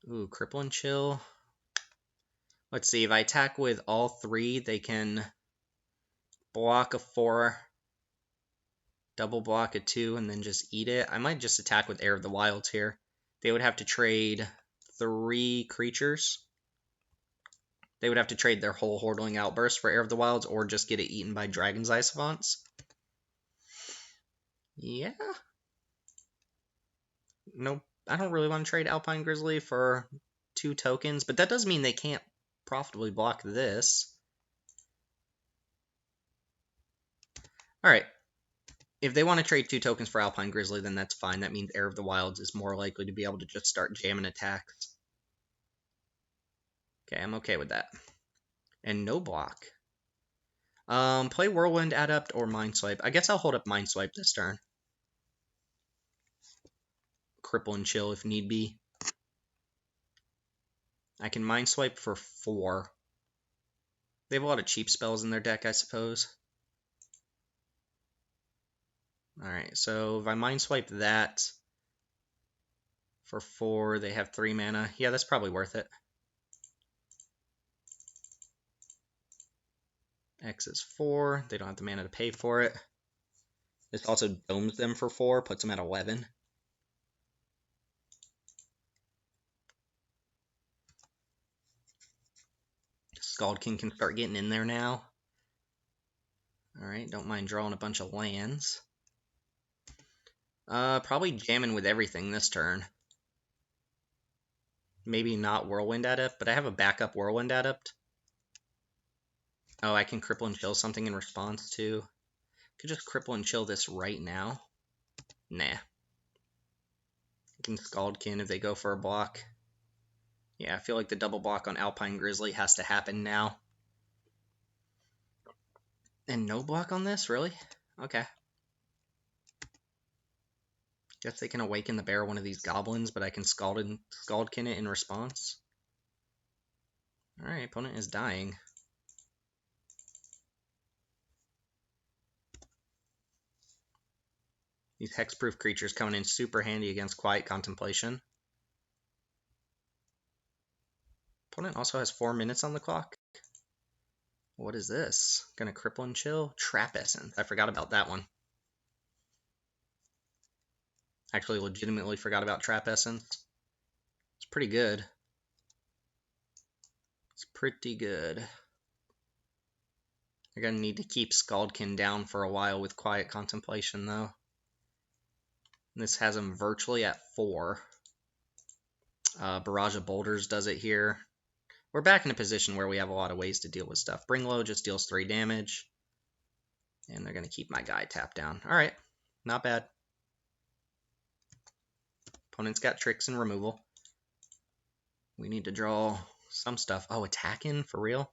Ooh, Cripple and Chill. Let's see, if I attack with all three, they can block a 4, double block a 2, and then just eat it. I might just attack with Air of the Wilds here. They would have to trade 3 creatures. They would have to trade their whole Hordling Outburst for Air of the Wilds, or just get it eaten by Dragon's Eye Savants. Yeah. Nope. I don't really want to trade Alpine Grizzly for 2 tokens, but that does mean they can't profitably block this. Alright. If they want to trade 2 tokens for Alpine Grizzly, then that's fine. That means Air of the Wilds is more likely to be able to just start jamming attacks. Okay, I'm okay with that. And no block. Play Whirlwind Adept or Mind Swipe. I guess I'll hold up Mind Swipe this turn. Cripple and Chill if need be. I can Mind Swipe for 4. They have a lot of cheap spells in their deck, I suppose. Alright, so if I Mind Swipe that for 4, they have 3 mana. Yeah, that's probably worth it. X is 4. They don't have the mana to pay for it. This also domes them for 4, puts them at 11. Skullkin can start getting in there now. Alright, don't mind drawing a bunch of lands. Probably jamming with everything this turn. Maybe not Whirlwind Adept, but I have a backup Whirlwind Adept. Oh, I can Cripple and Chill something in response to. Could just Cripple and Chill this right now. Nah. I can Skullkin if they go for a block. Yeah, I feel like the double block on Alpine Grizzly has to happen now. And no block on this? Really? Okay. Guess they can Awaken the Bear one of these goblins, but I can Skullkin it in response. Alright, opponent is dying. These hexproof creatures coming in super handy against Quiet Contemplation. Opponent also has 4 minutes on the clock. What is this? Gonna Cripple and Chill? Trap Essence. I forgot about that one. Actually, legitimately forgot about Trap Essence. It's pretty good. It's pretty good. They're gonna need to keep Skullkin down for a while with Quiet Contemplation, though. This has him virtually at 4. Barrage of Boulders does it here. We're back in a position where we have a lot of ways to deal with stuff. Bring Low just deals 3 damage. And they're going to keep my guy tapped down. Alright, not bad. Opponent's got tricks and removal. We need to draw some stuff. Oh, attacking? For real?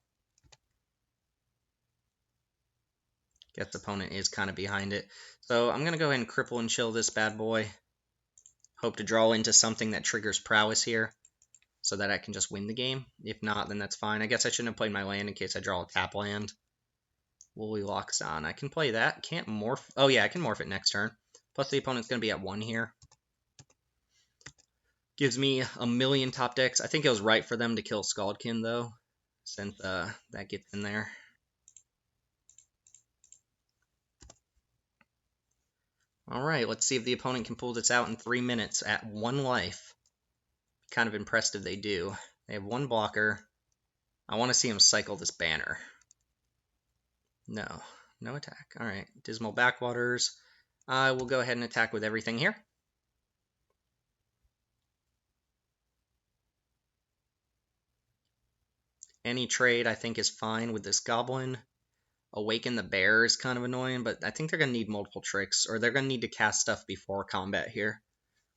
Guess the opponent is kind of behind it. So I'm going to go ahead and Cripple and Chill this bad boy. Hope to draw into something that triggers Prowess here, so that I can just win the game. If not, then that's fine. I guess I shouldn't have played my land in case I draw a tap land. Woolly Locks on. I can play that. Can't morph. Oh yeah, I can morph it next turn. Plus the opponent's going to be at 1 here. Gives me a million top decks. I think it was right for them to kill Skullkin, though, since that gets in there. Alright, let's see if the opponent can pull this out in 3 minutes at 1 life. Kind of impressed if they do. They have 1 blocker. I want to see him cycle this banner. No. No attack. Alright. Dismal Backwaters. I will go ahead and attack with everything here. Any trade I think is fine with this Goblin. Awaken the Bear is kind of annoying, but I think they're going to need multiple tricks, or they're going to need to cast stuff before combat here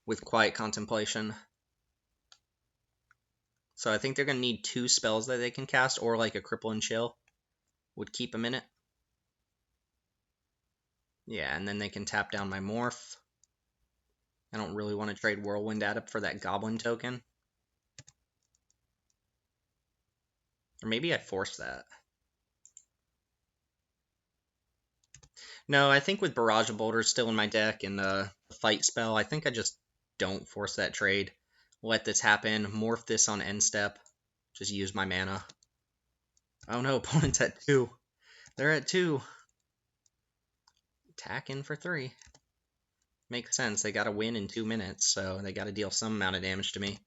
with Quiet Contemplation. So I think they're going to need 2 spells that they can cast, or like a Cripple and Chill would keep a minute. Yeah, and then they can tap down my Morph. I don't really want to trade Whirlwind Adept for that Goblin token. Or maybe I force that. No, I think with Barrage of Boulders still in my deck and the fight spell, I think I just don't force that trade. Let this happen, morph this on end step, just use my mana. Oh no, opponent's at 2. They're at 2. Attack in for 3. Makes sense, they gotta win in 2 minutes, so they gotta deal some amount of damage to me.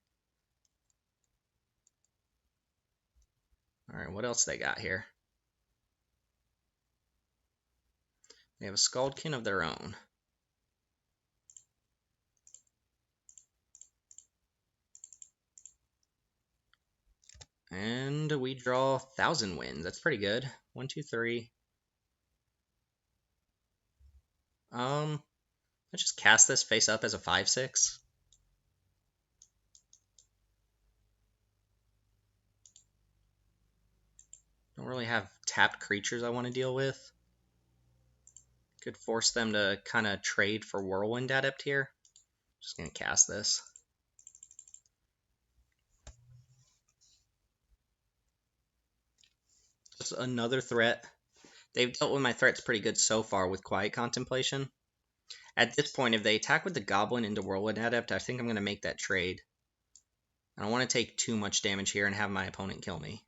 Alright, what else they got here? They have a Scaldkin of their own. And we draw 1,000 Winds. That's pretty good. 1, 2, 3. Let's just cast this face up as a 5/6. Don't really have tapped creatures I want to deal with. Could force them to kind of trade for Whirlwind Adept here. Just gonna cast this. Just another threat. They've dealt with my threats pretty good so far with Quiet Contemplation. At this point, if they attack with the Goblin into Whirlwind Adept, I think I'm going to make that trade. I don't want to take too much damage here and have my opponent kill me.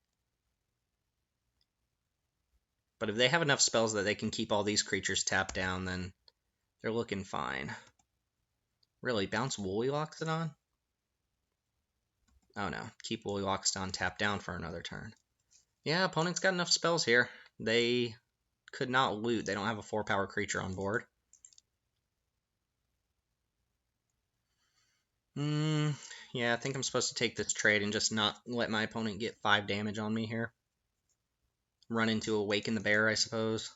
But if they have enough spells that they can keep all these creatures tapped down, then they're looking fine. Really, bounce Woolly Loxodon? Oh no, keep Woolly Loxodon tapped down for another turn. Yeah, opponent's got enough spells here. They could not loot. They don't have a 4-power creature on board. Yeah, I think I'm supposed to take this trade and just not let my opponent get 5 damage on me here. Run into Awaken the Bear, I suppose.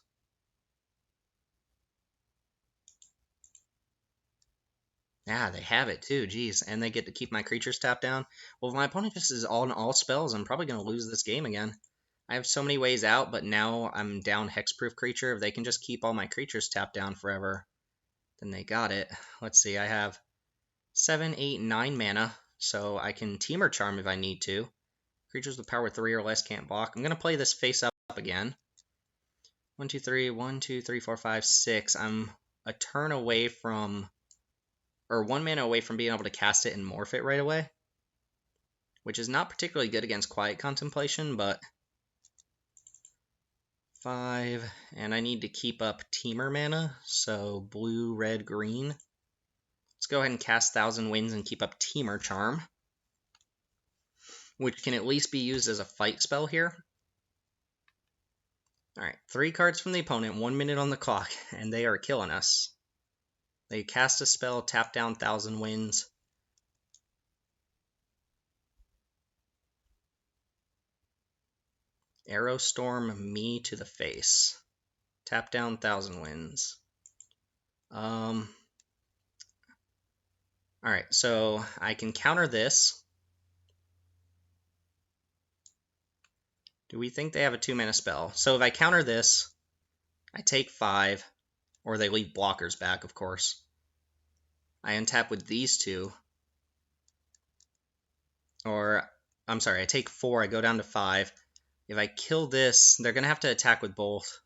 Yeah, they have it too, jeez. And they get to keep my creatures tapped down. Well, if my opponent just is on all spells, I'm probably going to lose this game again. I have so many ways out, but now I'm down Hexproof creature. If they can just keep all my creatures tapped down forever, then they got it. Let's see, I have 7, 8, 9 mana, so I can Temur Charm if I need to. Creatures with power 3 or less can't block. I'm going to play this face up again. 1, 2, 3, 1, 2, 3, 4, 5, 6. I'm a turn away from, or 1 mana away from being able to cast it and morph it right away, which is not particularly good against Quiet Contemplation, but 5, and I need to keep up Temur mana, so blue, red, green. Let's go ahead and cast 1,000 Winds and keep up Temur Charm, which can at least be used as a fight spell here. Alright, 3 cards from the opponent, 1 minute on the clock, and they are killing us. They cast a spell, tap down 1,000 Winds. Arrow Storm me to the face. Tap down 1,000 Winds. Alright, so I can counter this. Do we think they have a 2-mana spell? So if I counter this, I take 5, or they leave blockers back, of course. I untap with these 2. Or, I'm sorry, I take 4, I go down to 5. If I kill this, they're going to have to attack with both.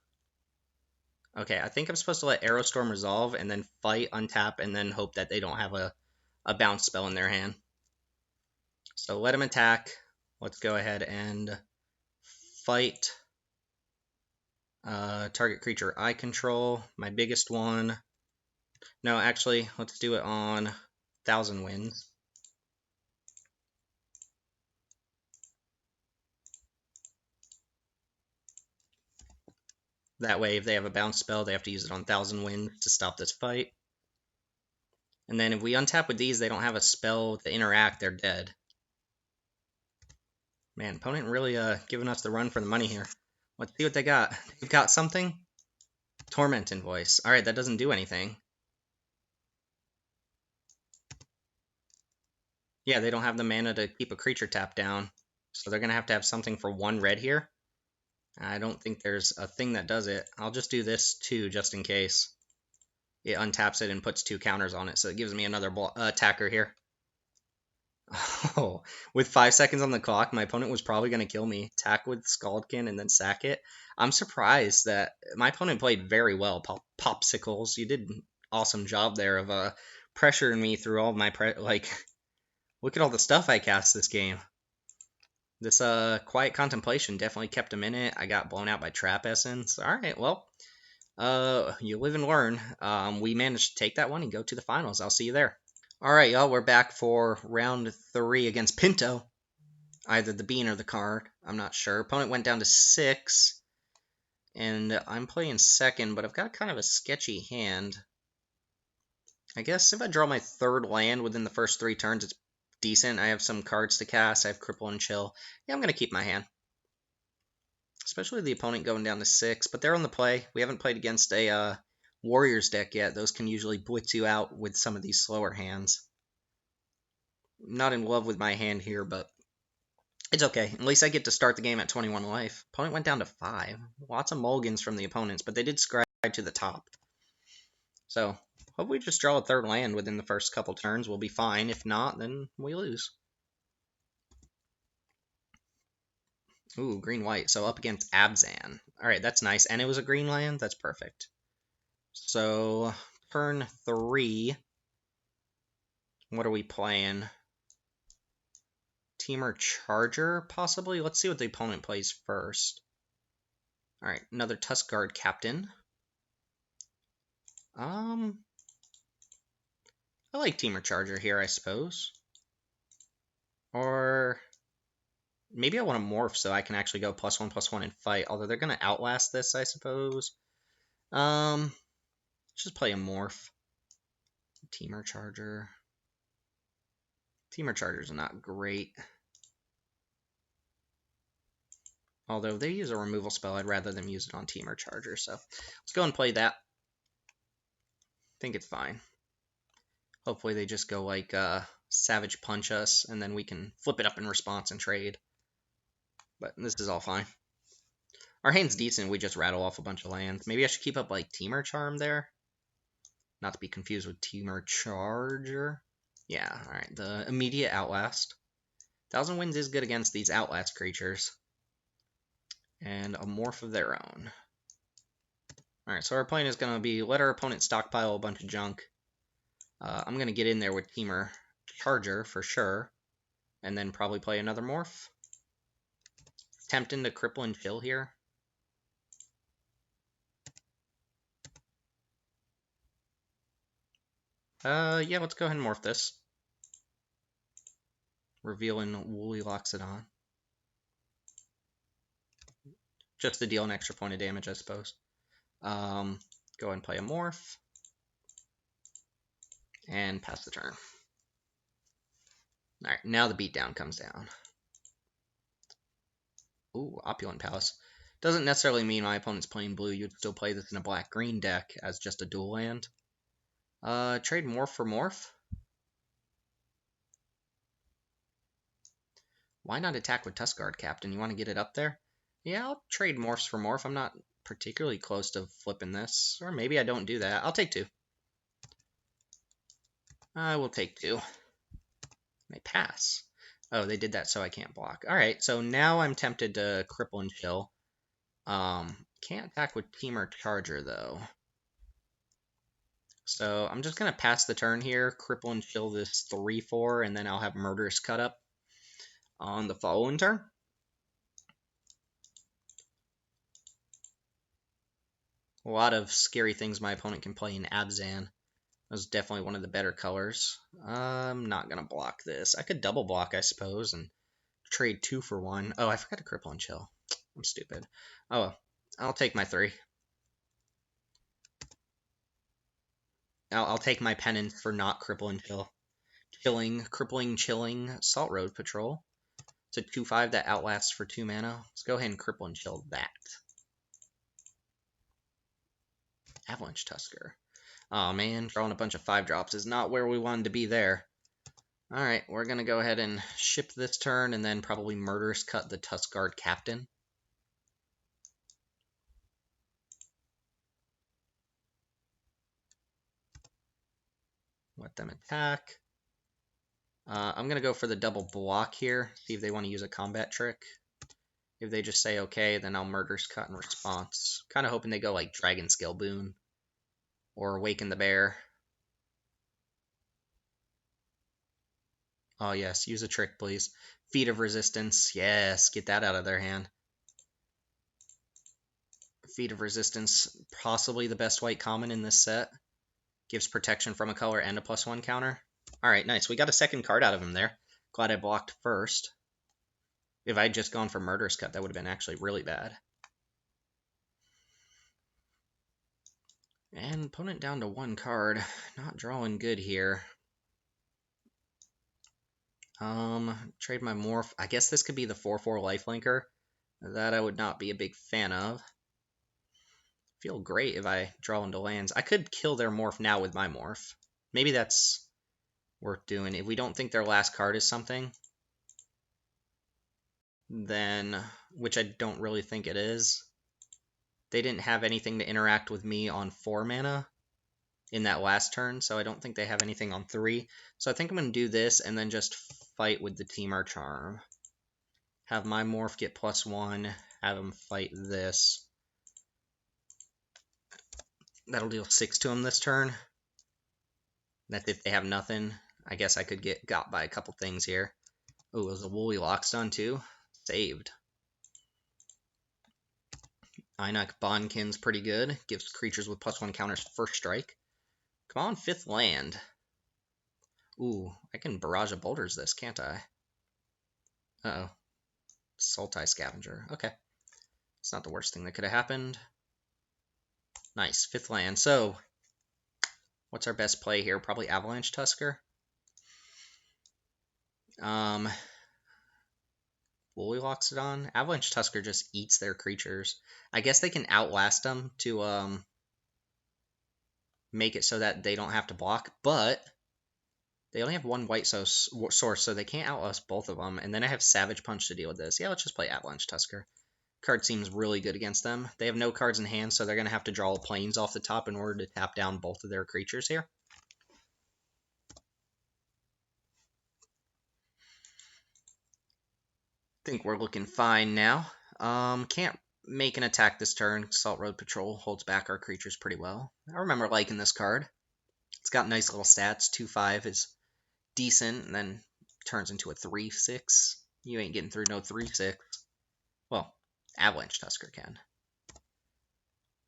Okay, I think I'm supposed to let Aerostorm resolve and then fight, untap, and then hope that they don't have a bounce spell in their hand. So let them attack. Let's go ahead and fight. Target creature I control, my biggest one. No, actually, let's do it on 1,000 Winds. That way, if they have a bounce spell, they have to use it on 1,000 Winds to stop this fight. And then if we untap with these, they don't have a spell to interact, they're dead. Man, opponent really giving us the run for the money here. Let's see what they got. They've got something? Torment Invoice. Alright, that doesn't do anything. Yeah, they don't have the mana to keep a creature tapped down. So they're going to have something for 1 red here. I don't think there's a thing that does it. I'll just do this too, just in case. It untaps it and puts 2 counters on it, so it gives me another attacker here. Oh, with 5 seconds on the clock, my opponent was probably going to kill me. Attack with Scaldkin and then sack it. I'm surprised that my opponent played very well. Popsicles, you did an awesome job there of pressuring me through all my like. Look at all the stuff I cast this game. This Quiet Contemplation definitely kept him in it. I got blown out by Trap Essence. All right, well, you live and learn. We managed to take that one and go to the finals. I'll see you there. All right, y'all, we're back for round 3 against Pinto. Either the bean or the card. I'm not sure. Opponent went down to 6, and I'm playing second, but I've got kind of a sketchy hand. I guess if I draw my 3rd land within the first 3 turns, it's decent. I have some cards to cast. I have Cripple and Chill. Yeah, I'm going to keep my hand. Especially the opponent going down to 6, but they're on the play. We haven't played against a Warriors deck yet. Those can usually blitz you out with some of these slower hands. Not in love with my hand here, but it's okay. At least I get to start the game at 21 life. Opponent went down to 5. Lots of mulligans from the opponents, but they did scribe to the top. So, hope we just draw a 3rd land within the first couple turns. We'll be fine. If not, then we lose. Ooh, green-white. So up against Abzan. Alright, that's nice. And it was a green land? That's perfect. So, turn 3. What are we playing? Teamer Charger, possibly? Let's see what the opponent plays first. Alright, another Tusk Guard Captain. I like Teamer Charger here, I suppose. Or maybe I want to morph so I can actually go +1/+1 and fight. Although they're going to outlast this, I suppose. Let's just play a morph. Teamer Charger. Teamer Chargers are not great. Although they use a removal spell, I'd rather them use it on Teamer Charger. So let's go and play that. I think it's fine. Hopefully they just go like Savage Punch us, and then we can flip it up in response and trade. But this is all fine. Our hand's decent, we just rattle off a bunch of lands. Maybe I should keep up like Teamer Charm there. Not to be confused with Teamer Charger. Yeah, alright, the immediate Outlast. 1,000 Winds is good against these Outlast creatures. And a morph of their own. Alright, so our plan is going to be let our opponent stockpile a bunch of junk. I'm going to get in there with Teamer Charger for sure. And then probably play another morph. Tempting to Cripple and Chill here. Yeah, let's go ahead and morph this. Revealing Woolly Loxodon. Just to deal an extra point of damage, I suppose. Go ahead and play a morph. And pass the turn. Alright, now the beatdown comes down. Ooh, Opulent Palace. Doesn't necessarily mean my opponent's playing blue. You'd still play this in a black-green deck as just a dual land. Trade morph for morph. Why not attack with Tusk Guard Captain? You want to get it up there? Yeah, I'll trade morphs for morph. I'm not particularly close to flipping this. Or maybe I don't do that. I'll take 2. I will take 2. They pass. Oh, they did that so I can't block. Alright, so now I'm tempted to Cripple and Chill. Can't attack with Teamer Charger, though. So I'm just going to pass the turn here, Cripple and Chill this 3/4, and then I'll have Murderous Cut Up on the following turn. A lot of scary things my opponent can play in Abzan. That's definitely one of the better colors. I'm not going to block this. I could double block, I suppose, and trade 2 for 1. Oh, I forgot to Cripple and Chill. I'm stupid. Oh, well. I'll take my 3. I'll take my penance for not Cripple and Chill. Crippling, Chilling, Salt Road Patrol. It's a 2/5 that outlasts for 2 mana. Let's go ahead and Cripple and Chill that. Avalanche Tusker. Oh man, drawing a bunch of 5-drops is not where we wanted to be there. Alright, we're going to go ahead and ship this turn and then probably Murderous Cut the Tusk Guard Captain. Let them attack. I'm going to go for the double block here, see if they want to use a combat trick. If they just say okay, then I'll Murderous Cut in response. Kind of hoping they go like Dragon Scale Boon or Awaken the Bear. Oh yes, use a trick please. Feat of Resistance, yes, get that out of their hand. Feat of Resistance, possibly the best white common in this set. Gives protection from a color and a +1 counter. Alright, nice. We got a second card out of him there. Glad I blocked first. If I'd just gone for Murderous Cut, that would have been actually really bad. And opponent down to 1 card. Not drawing good here. Trade my Morph. I guess this could be the 4/4 Lifelinker. That I would not be a big fan of. Feel great if I draw into lands. I could kill their Morph now with my Morph. Maybe that's worth doing. If we don't think their last card is something, then, which I don't really think it is, they didn't have anything to interact with me on 4 mana in that last turn, so I don't think they have anything on 3. So I think I'm going to do this and then just fight with the Temur Charm. Have my Morph get +1, have him fight this. That'll deal 6 to him this turn. That's if they have nothing. I guess I could get got by a couple things here. Oh, it was a Woolly Lockstone too. Saved. Einak Bondkin's pretty good. Gives creatures with +1 counters first strike. Come on, 5th land. Ooh, I can Barrage of Boulders this, can't I? Uh-oh. Sultai Scavenger. Okay. It's not the worst thing that could have happened. Nice, 5th land. So, what's our best play here? Probably Avalanche Tusker. Woolly Loxodon. Avalanche Tusker just eats their creatures. I guess they can outlast them to make it so that they don't have to block, but they only have 1 white source, so they can't outlast both of them. And then I have Savage Punch to deal with this. Yeah, let's just play Avalanche Tusker. Card seems really good against them. They have no cards in hand, so they're going to have to draw planes off the top in order to tap down both of their creatures here. Think we're looking fine now. Can't make an attack this turn. Salt Road Patrol holds back our creatures pretty well. I remember liking this card. It's got nice little stats. 2/5 is decent, and then turns into a 3/6. You ain't getting through no 3/6. Well, Avalanche Tusker can.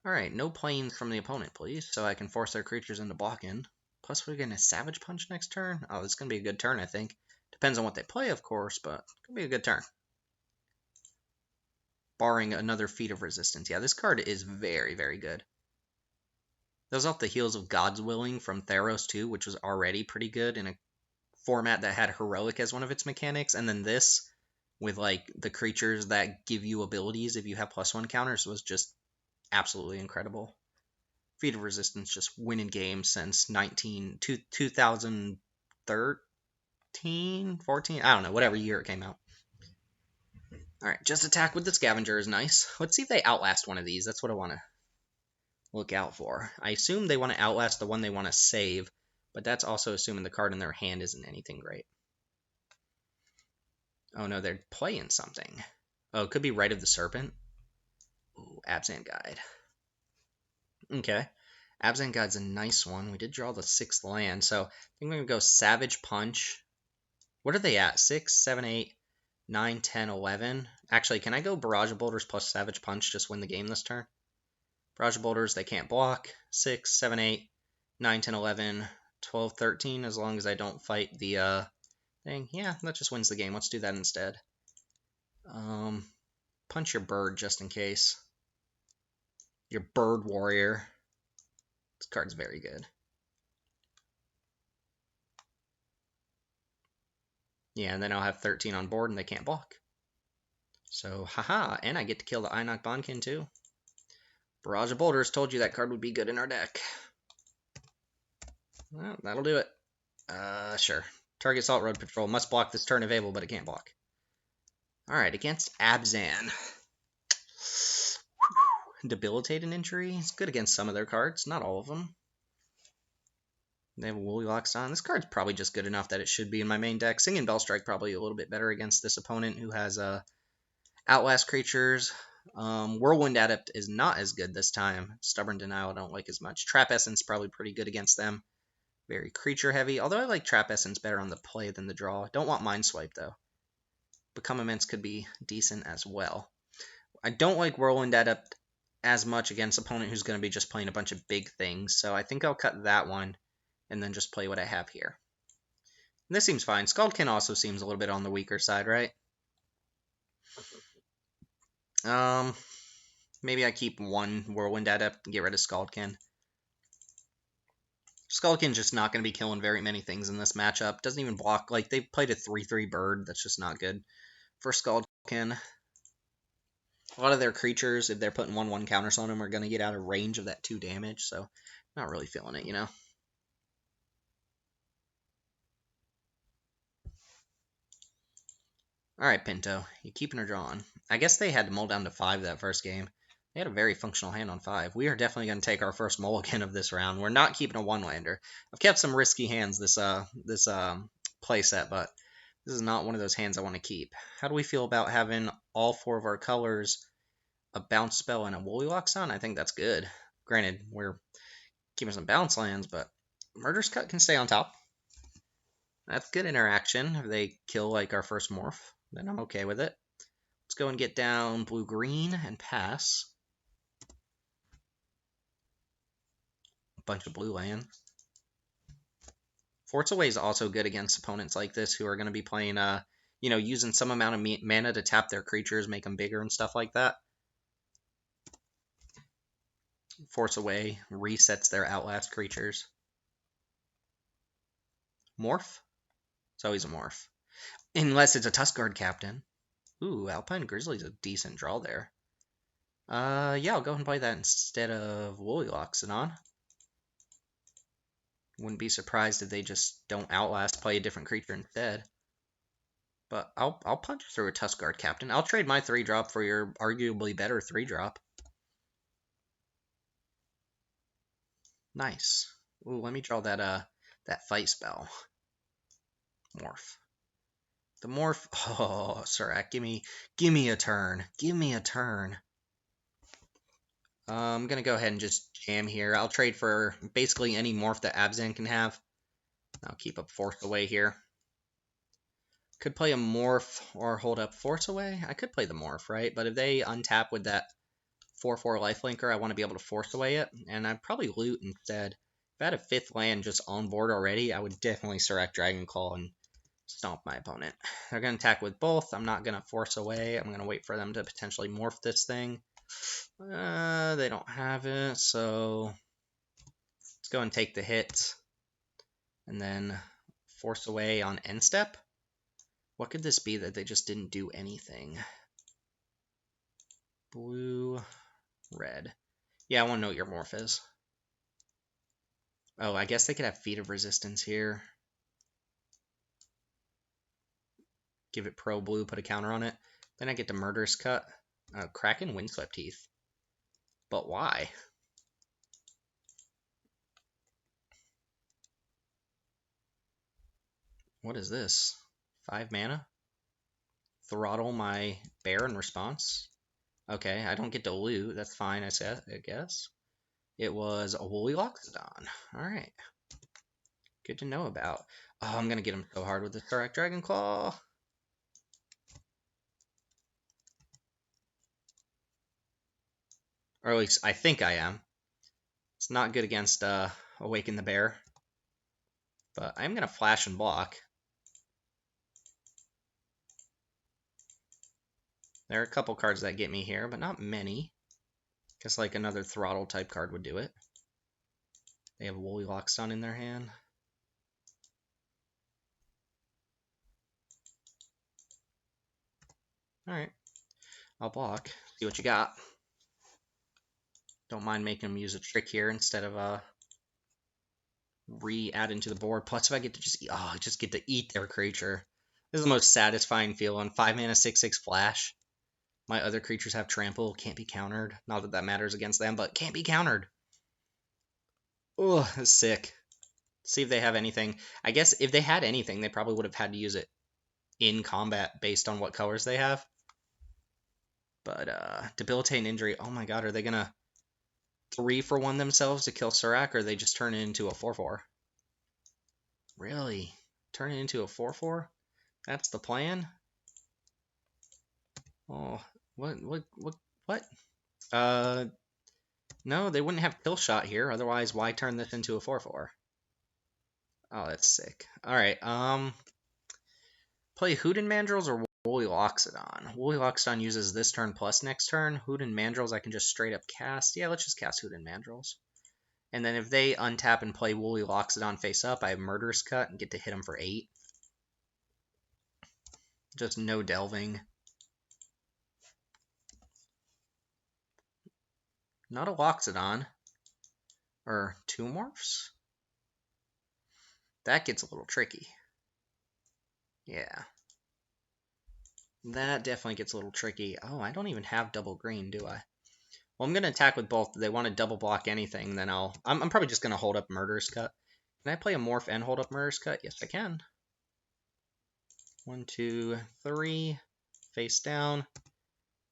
Alright, no planes from the opponent, please, so I can force their creatures into blocking. Plus, we're getting a Savage Punch next turn. Oh, this is going to be a good turn, I think. Depends on what they play, of course, but it's going to be a good turn. Barring another Feat of Resistance. Yeah, this card is very, very good. That was off the heels of God's Willing from Theros 2, which was already pretty good in a format that had Heroic as one of its mechanics. And then this, with like the creatures that give you abilities if you have +1 counters, was just absolutely incredible. Feat of Resistance just winning games since 2013, 14, I don't know, whatever year it came out. Alright, just attack with the Scavenger is nice. Let's see if they outlast one of these. That's what I want to look out for. I assume they want to outlast the one they want to save, but that's also assuming the card in their hand isn't anything great. Oh no, they're playing something. Oh, it could be Rite of the Serpent. Ooh, Abzan Guide. Okay. Abzan Guide's a nice one. We did draw the 6th land, so I think we're going to go Savage Punch. What are they at? 6, 7, 8, 9, 10, 11. Actually, can I go Barrage of Boulders plus Savage Punch, just win the game this turn? Barrage of Boulders, they can't block. 6, 7, 8, 9, 10, 11, 12, 13, as long as I don't fight the thing. Yeah, that just wins the game. Let's do that instead. Punch your bird just in case. Your Bird Warrior. This card's very good. Yeah, and then I'll have 13 on board and they can't block. So, haha, and I get to kill the Einak Bondkin too. Barrage of Boulders, told you that card would be good in our deck. Well, that'll do it. Sure. Target Salt Road Patrol must block this turn available, but it can't block. Alright, against Abzan. Debilitating Injury. It's good against some of their cards, not all of them. They have a Woolly Locks on. This card's probably just good enough that it should be in my main deck. Singing Bellstrike probably a little bit better against this opponent who has Outlast creatures. Whirlwind Adept is not as good this time. Stubborn Denial I don't like as much. Trap Essence probably pretty good against them. Very creature heavy, although I like Trap Essence better on the play than the draw. Don't want Mind Swipe though. Become Immense could be decent as well. I don't like Whirlwind Adept as much against opponent who's going to be just playing a bunch of big things, so I think I'll cut that one and then just play what I have here. And this seems fine. Scaldkin also seems a little bit on the weaker side, right? Maybe I keep one Whirlwind Adept and get rid of Scaldkin. Skullkin's just not going to be killing very many things in this matchup. Doesn't even block. Like, they played a 3/3 bird. That's just not good for Skullkin. A lot of their creatures, if they're putting 1/1 counters on them, are going to get out of range of that 2 damage. So, not really feeling it, you know? Alright, Pinto. You keeping or drawing? I guess they had to mull down to 5 that first game. They had a very functional hand on 5. We are definitely going to take our first mulligan of this round. We're not keeping a 1-lander. I've kept some risky hands this playset, but this is not one of those hands I want to keep. How do we feel about having all 4 of our colors, a bounce spell, and a Woolly Locks on? I think that's good. Granted, we're keeping some bounce lands, but Murder's Cut can stay on top. That's good interaction. If they kill like our first morph, then I'm okay with it. Let's go and get down blue-green and pass. A bunch of blue land. Force Away is also good against opponents like this who are going to be playing, using some amount of mana to tap their creatures, make them bigger and stuff like that. Force Away resets their Outlast creatures. Morph? It's always a morph. Unless it's a Tuskguard Captain. Ooh, Alpine Grizzly's a decent draw there. Yeah, I'll go ahead and play that instead of Woolly Locks it on. Wouldn't be surprised if they just don't Outlast, play a different creature instead. But I'll punch through a Tuskguard Captain. I'll trade my 3-drop for your arguably better 3-drop. Nice. Ooh, let me draw that fight spell. Morph. The morph. Oh, Surak, give me a turn. Give me a turn. I'm gonna go ahead and just jam here. I'll trade for basically any morph that Abzan can have. I'll keep up Force Away here. Could play a morph or hold up Force Away. I could play the morph, right? But if they untap with that 4/4 lifelinker, I want to be able to Force Away it, and I'd probably loot instead. If I had a 5th land just on board already, I would definitely Surak Dragonclaw and stomp my opponent. They're going to attack with both. I'm not going to Force Away. I'm going to wait for them to potentially morph this thing. They don't have it, so let's go and take the hit. And then Force Away on end step. What could this be that they just didn't do anything? Blue, red. Yeah, I want to know what your morph is. Oh, I guess they could have Feet of Resistance here. Give it pro blue, put a counter on it. Then I get to Murderous Cut. Kraken Windswept Teeth. But why? What is this? 5 mana? Throttle my bear in response? Okay, I don't get to loot. That's fine, I guess. It was a Woolly Loxodon. Alright. Good to know about. Oh, I'm going to get him so hard with the Surak Dragonclaw. Or at least I think I am. It's not good against Awaken the Bear. But I'm going to flash and block. There are a couple cards that get me here, but not many. Guess like another Throttle type card would do it. They have a Woolly Loxodon in their hand. Alright. I'll block. See what you got. Don't mind making them use a trick here instead of re-adding to the board. Plus, if I get to just get to eat their creature. This is the most satisfying feeling. 5 mana, 6/6 flash. My other creatures have trample, can't be countered. Not that that matters against them, but can't be countered. Ugh, that's sick. See if they have anything. I guess if they had anything, they probably would have had to use it in combat based on what colors they have. But debilitating injury. Oh my god, are they gonna 3-for-1 themselves to kill Surak, or they just turn it into a 4-4? Really? Turn it into a 4-4? That's the plan? Oh, what? No, they wouldn't have kill shot here. Otherwise, why turn this into a 4-4? Oh, that's sick. All right. Play Hoodin Mandrills or Woolly Loxodon. Woolly Loxodon uses this turn plus next turn. Hoodin Mandrills I can just straight up cast. Yeah, let's just cast Hoodin Mandrills. And then if they untap and play Woolly Loxodon face up, I have Murderous Cut and get to hit them for 8. Just no delving. Not a Loxodon. Or 2 morphs? That gets a little tricky. Yeah. That definitely gets a little tricky. Oh, I don't even have double green, do I? Well, I'm going to attack with both. If they want to double block anything, then I'm probably just going to hold up Murderous Cut. Can I play a morph and hold up Murderous Cut? Yes, I can. 1, 2, 3. Face down.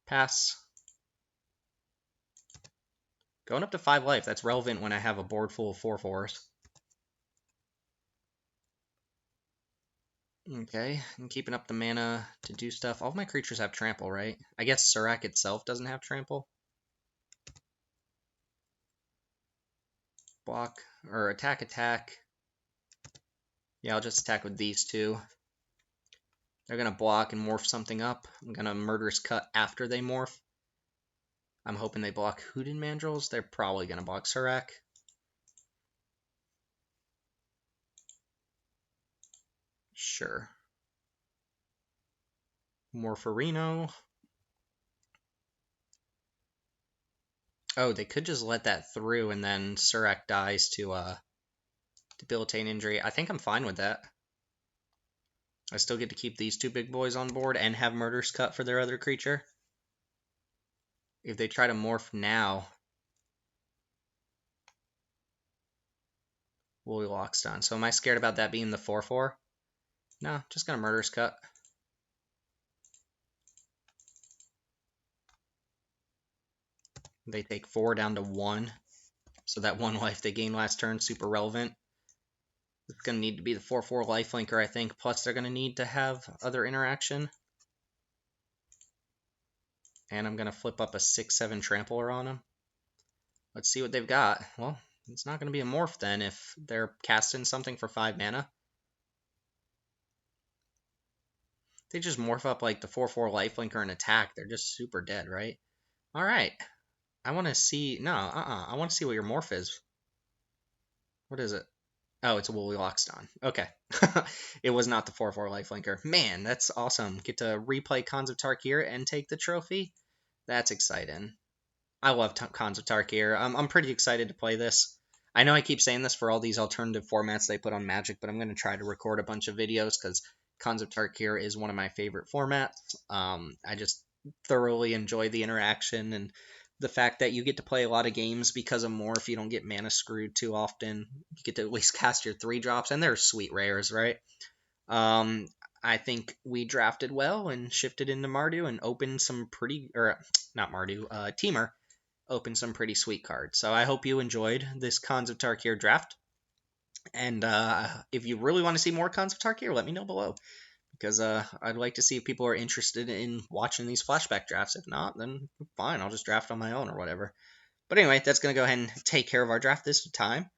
Pass. Going up to 5 life. That's relevant when I have a board full of 4/4s. Okay, I'm keeping up the mana to do stuff. All of my creatures have trample, right? I guess Surak itself doesn't have trample. Block, or attack. Yeah, I'll just attack with these two. They're going to block and morph something up. I'm going to Murderous Cut after they morph. I'm hoping they block Hoodin Mandrills. They're probably going to block Surak. Sure. Morpherino. Oh, they could just let that through and then Surak dies to debilitating injury. I think I'm fine with that. I still get to keep these 2 big boys on board and have Murderous Cut for their other creature. If they try to morph now, Woolly Loxodon. So am I scared about that being the 4/4? No, just gonna Murderous Cut. They take 4 down to 1. So that 1 life they gained last turn, super relevant. It's going to need to be the 4/4 lifelinker, I think. Plus, they're going to need to have other interaction. And I'm going to flip up a 6/7 trampler on them. Let's see what they've got. Well, it's not going to be a morph then if they're casting something for 5 mana. They just morph up like the 4/4 lifelinker and attack. They're just super dead, right? All right. I want to see... No, I want to see what your morph is. What is it? Oh, it's a Woolly Loxodon. Okay. It was not the 4/4 lifelinker. Man, that's awesome. Get to replay Khans of Tarkir and take the trophy. That's exciting. I love Khans of Tarkir. I'm pretty excited to play this. I know I keep saying this for all these alternative formats they put on Magic, but I'm going to try to record a bunch of videos because Khans of Tarkir is one of my favorite formats. I just thoroughly enjoy the interaction and the fact that you get to play a lot of games because of morph. You don't get mana screwed too often. You get to at least cast your 3-drops, and they're sweet rares, right? I think we drafted well and shifted into Mardu and opened some pretty, or not Mardu, Teamer opened some pretty sweet cards. So I hope you enjoyed this Khans of Tarkir draft. And if you really want to see more Khans of Tarkir, let me know below. Because I'd like to see if people are interested in watching these flashback drafts. If not, then fine, I'll just draft on my own or whatever. But anyway, that's going to go ahead and take care of our draft this time.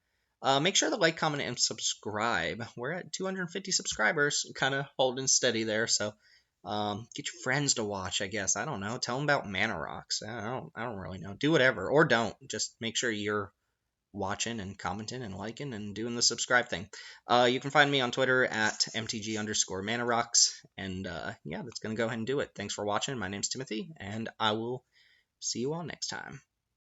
Make sure to like, comment, and subscribe. We're at 250 subscribers, kind of holding steady there. So get your friends to watch, I guess. I don't know. Tell them about Mana Rocks. I don't really know. Do whatever, or don't. Just make sure you're watching and commenting and liking and doing the subscribe thing. You can find me on Twitter at mtg_manarocks. And yeah, that's going to go ahead and do it. Thanks for watching. My name's Timothy, and I will see you all next time.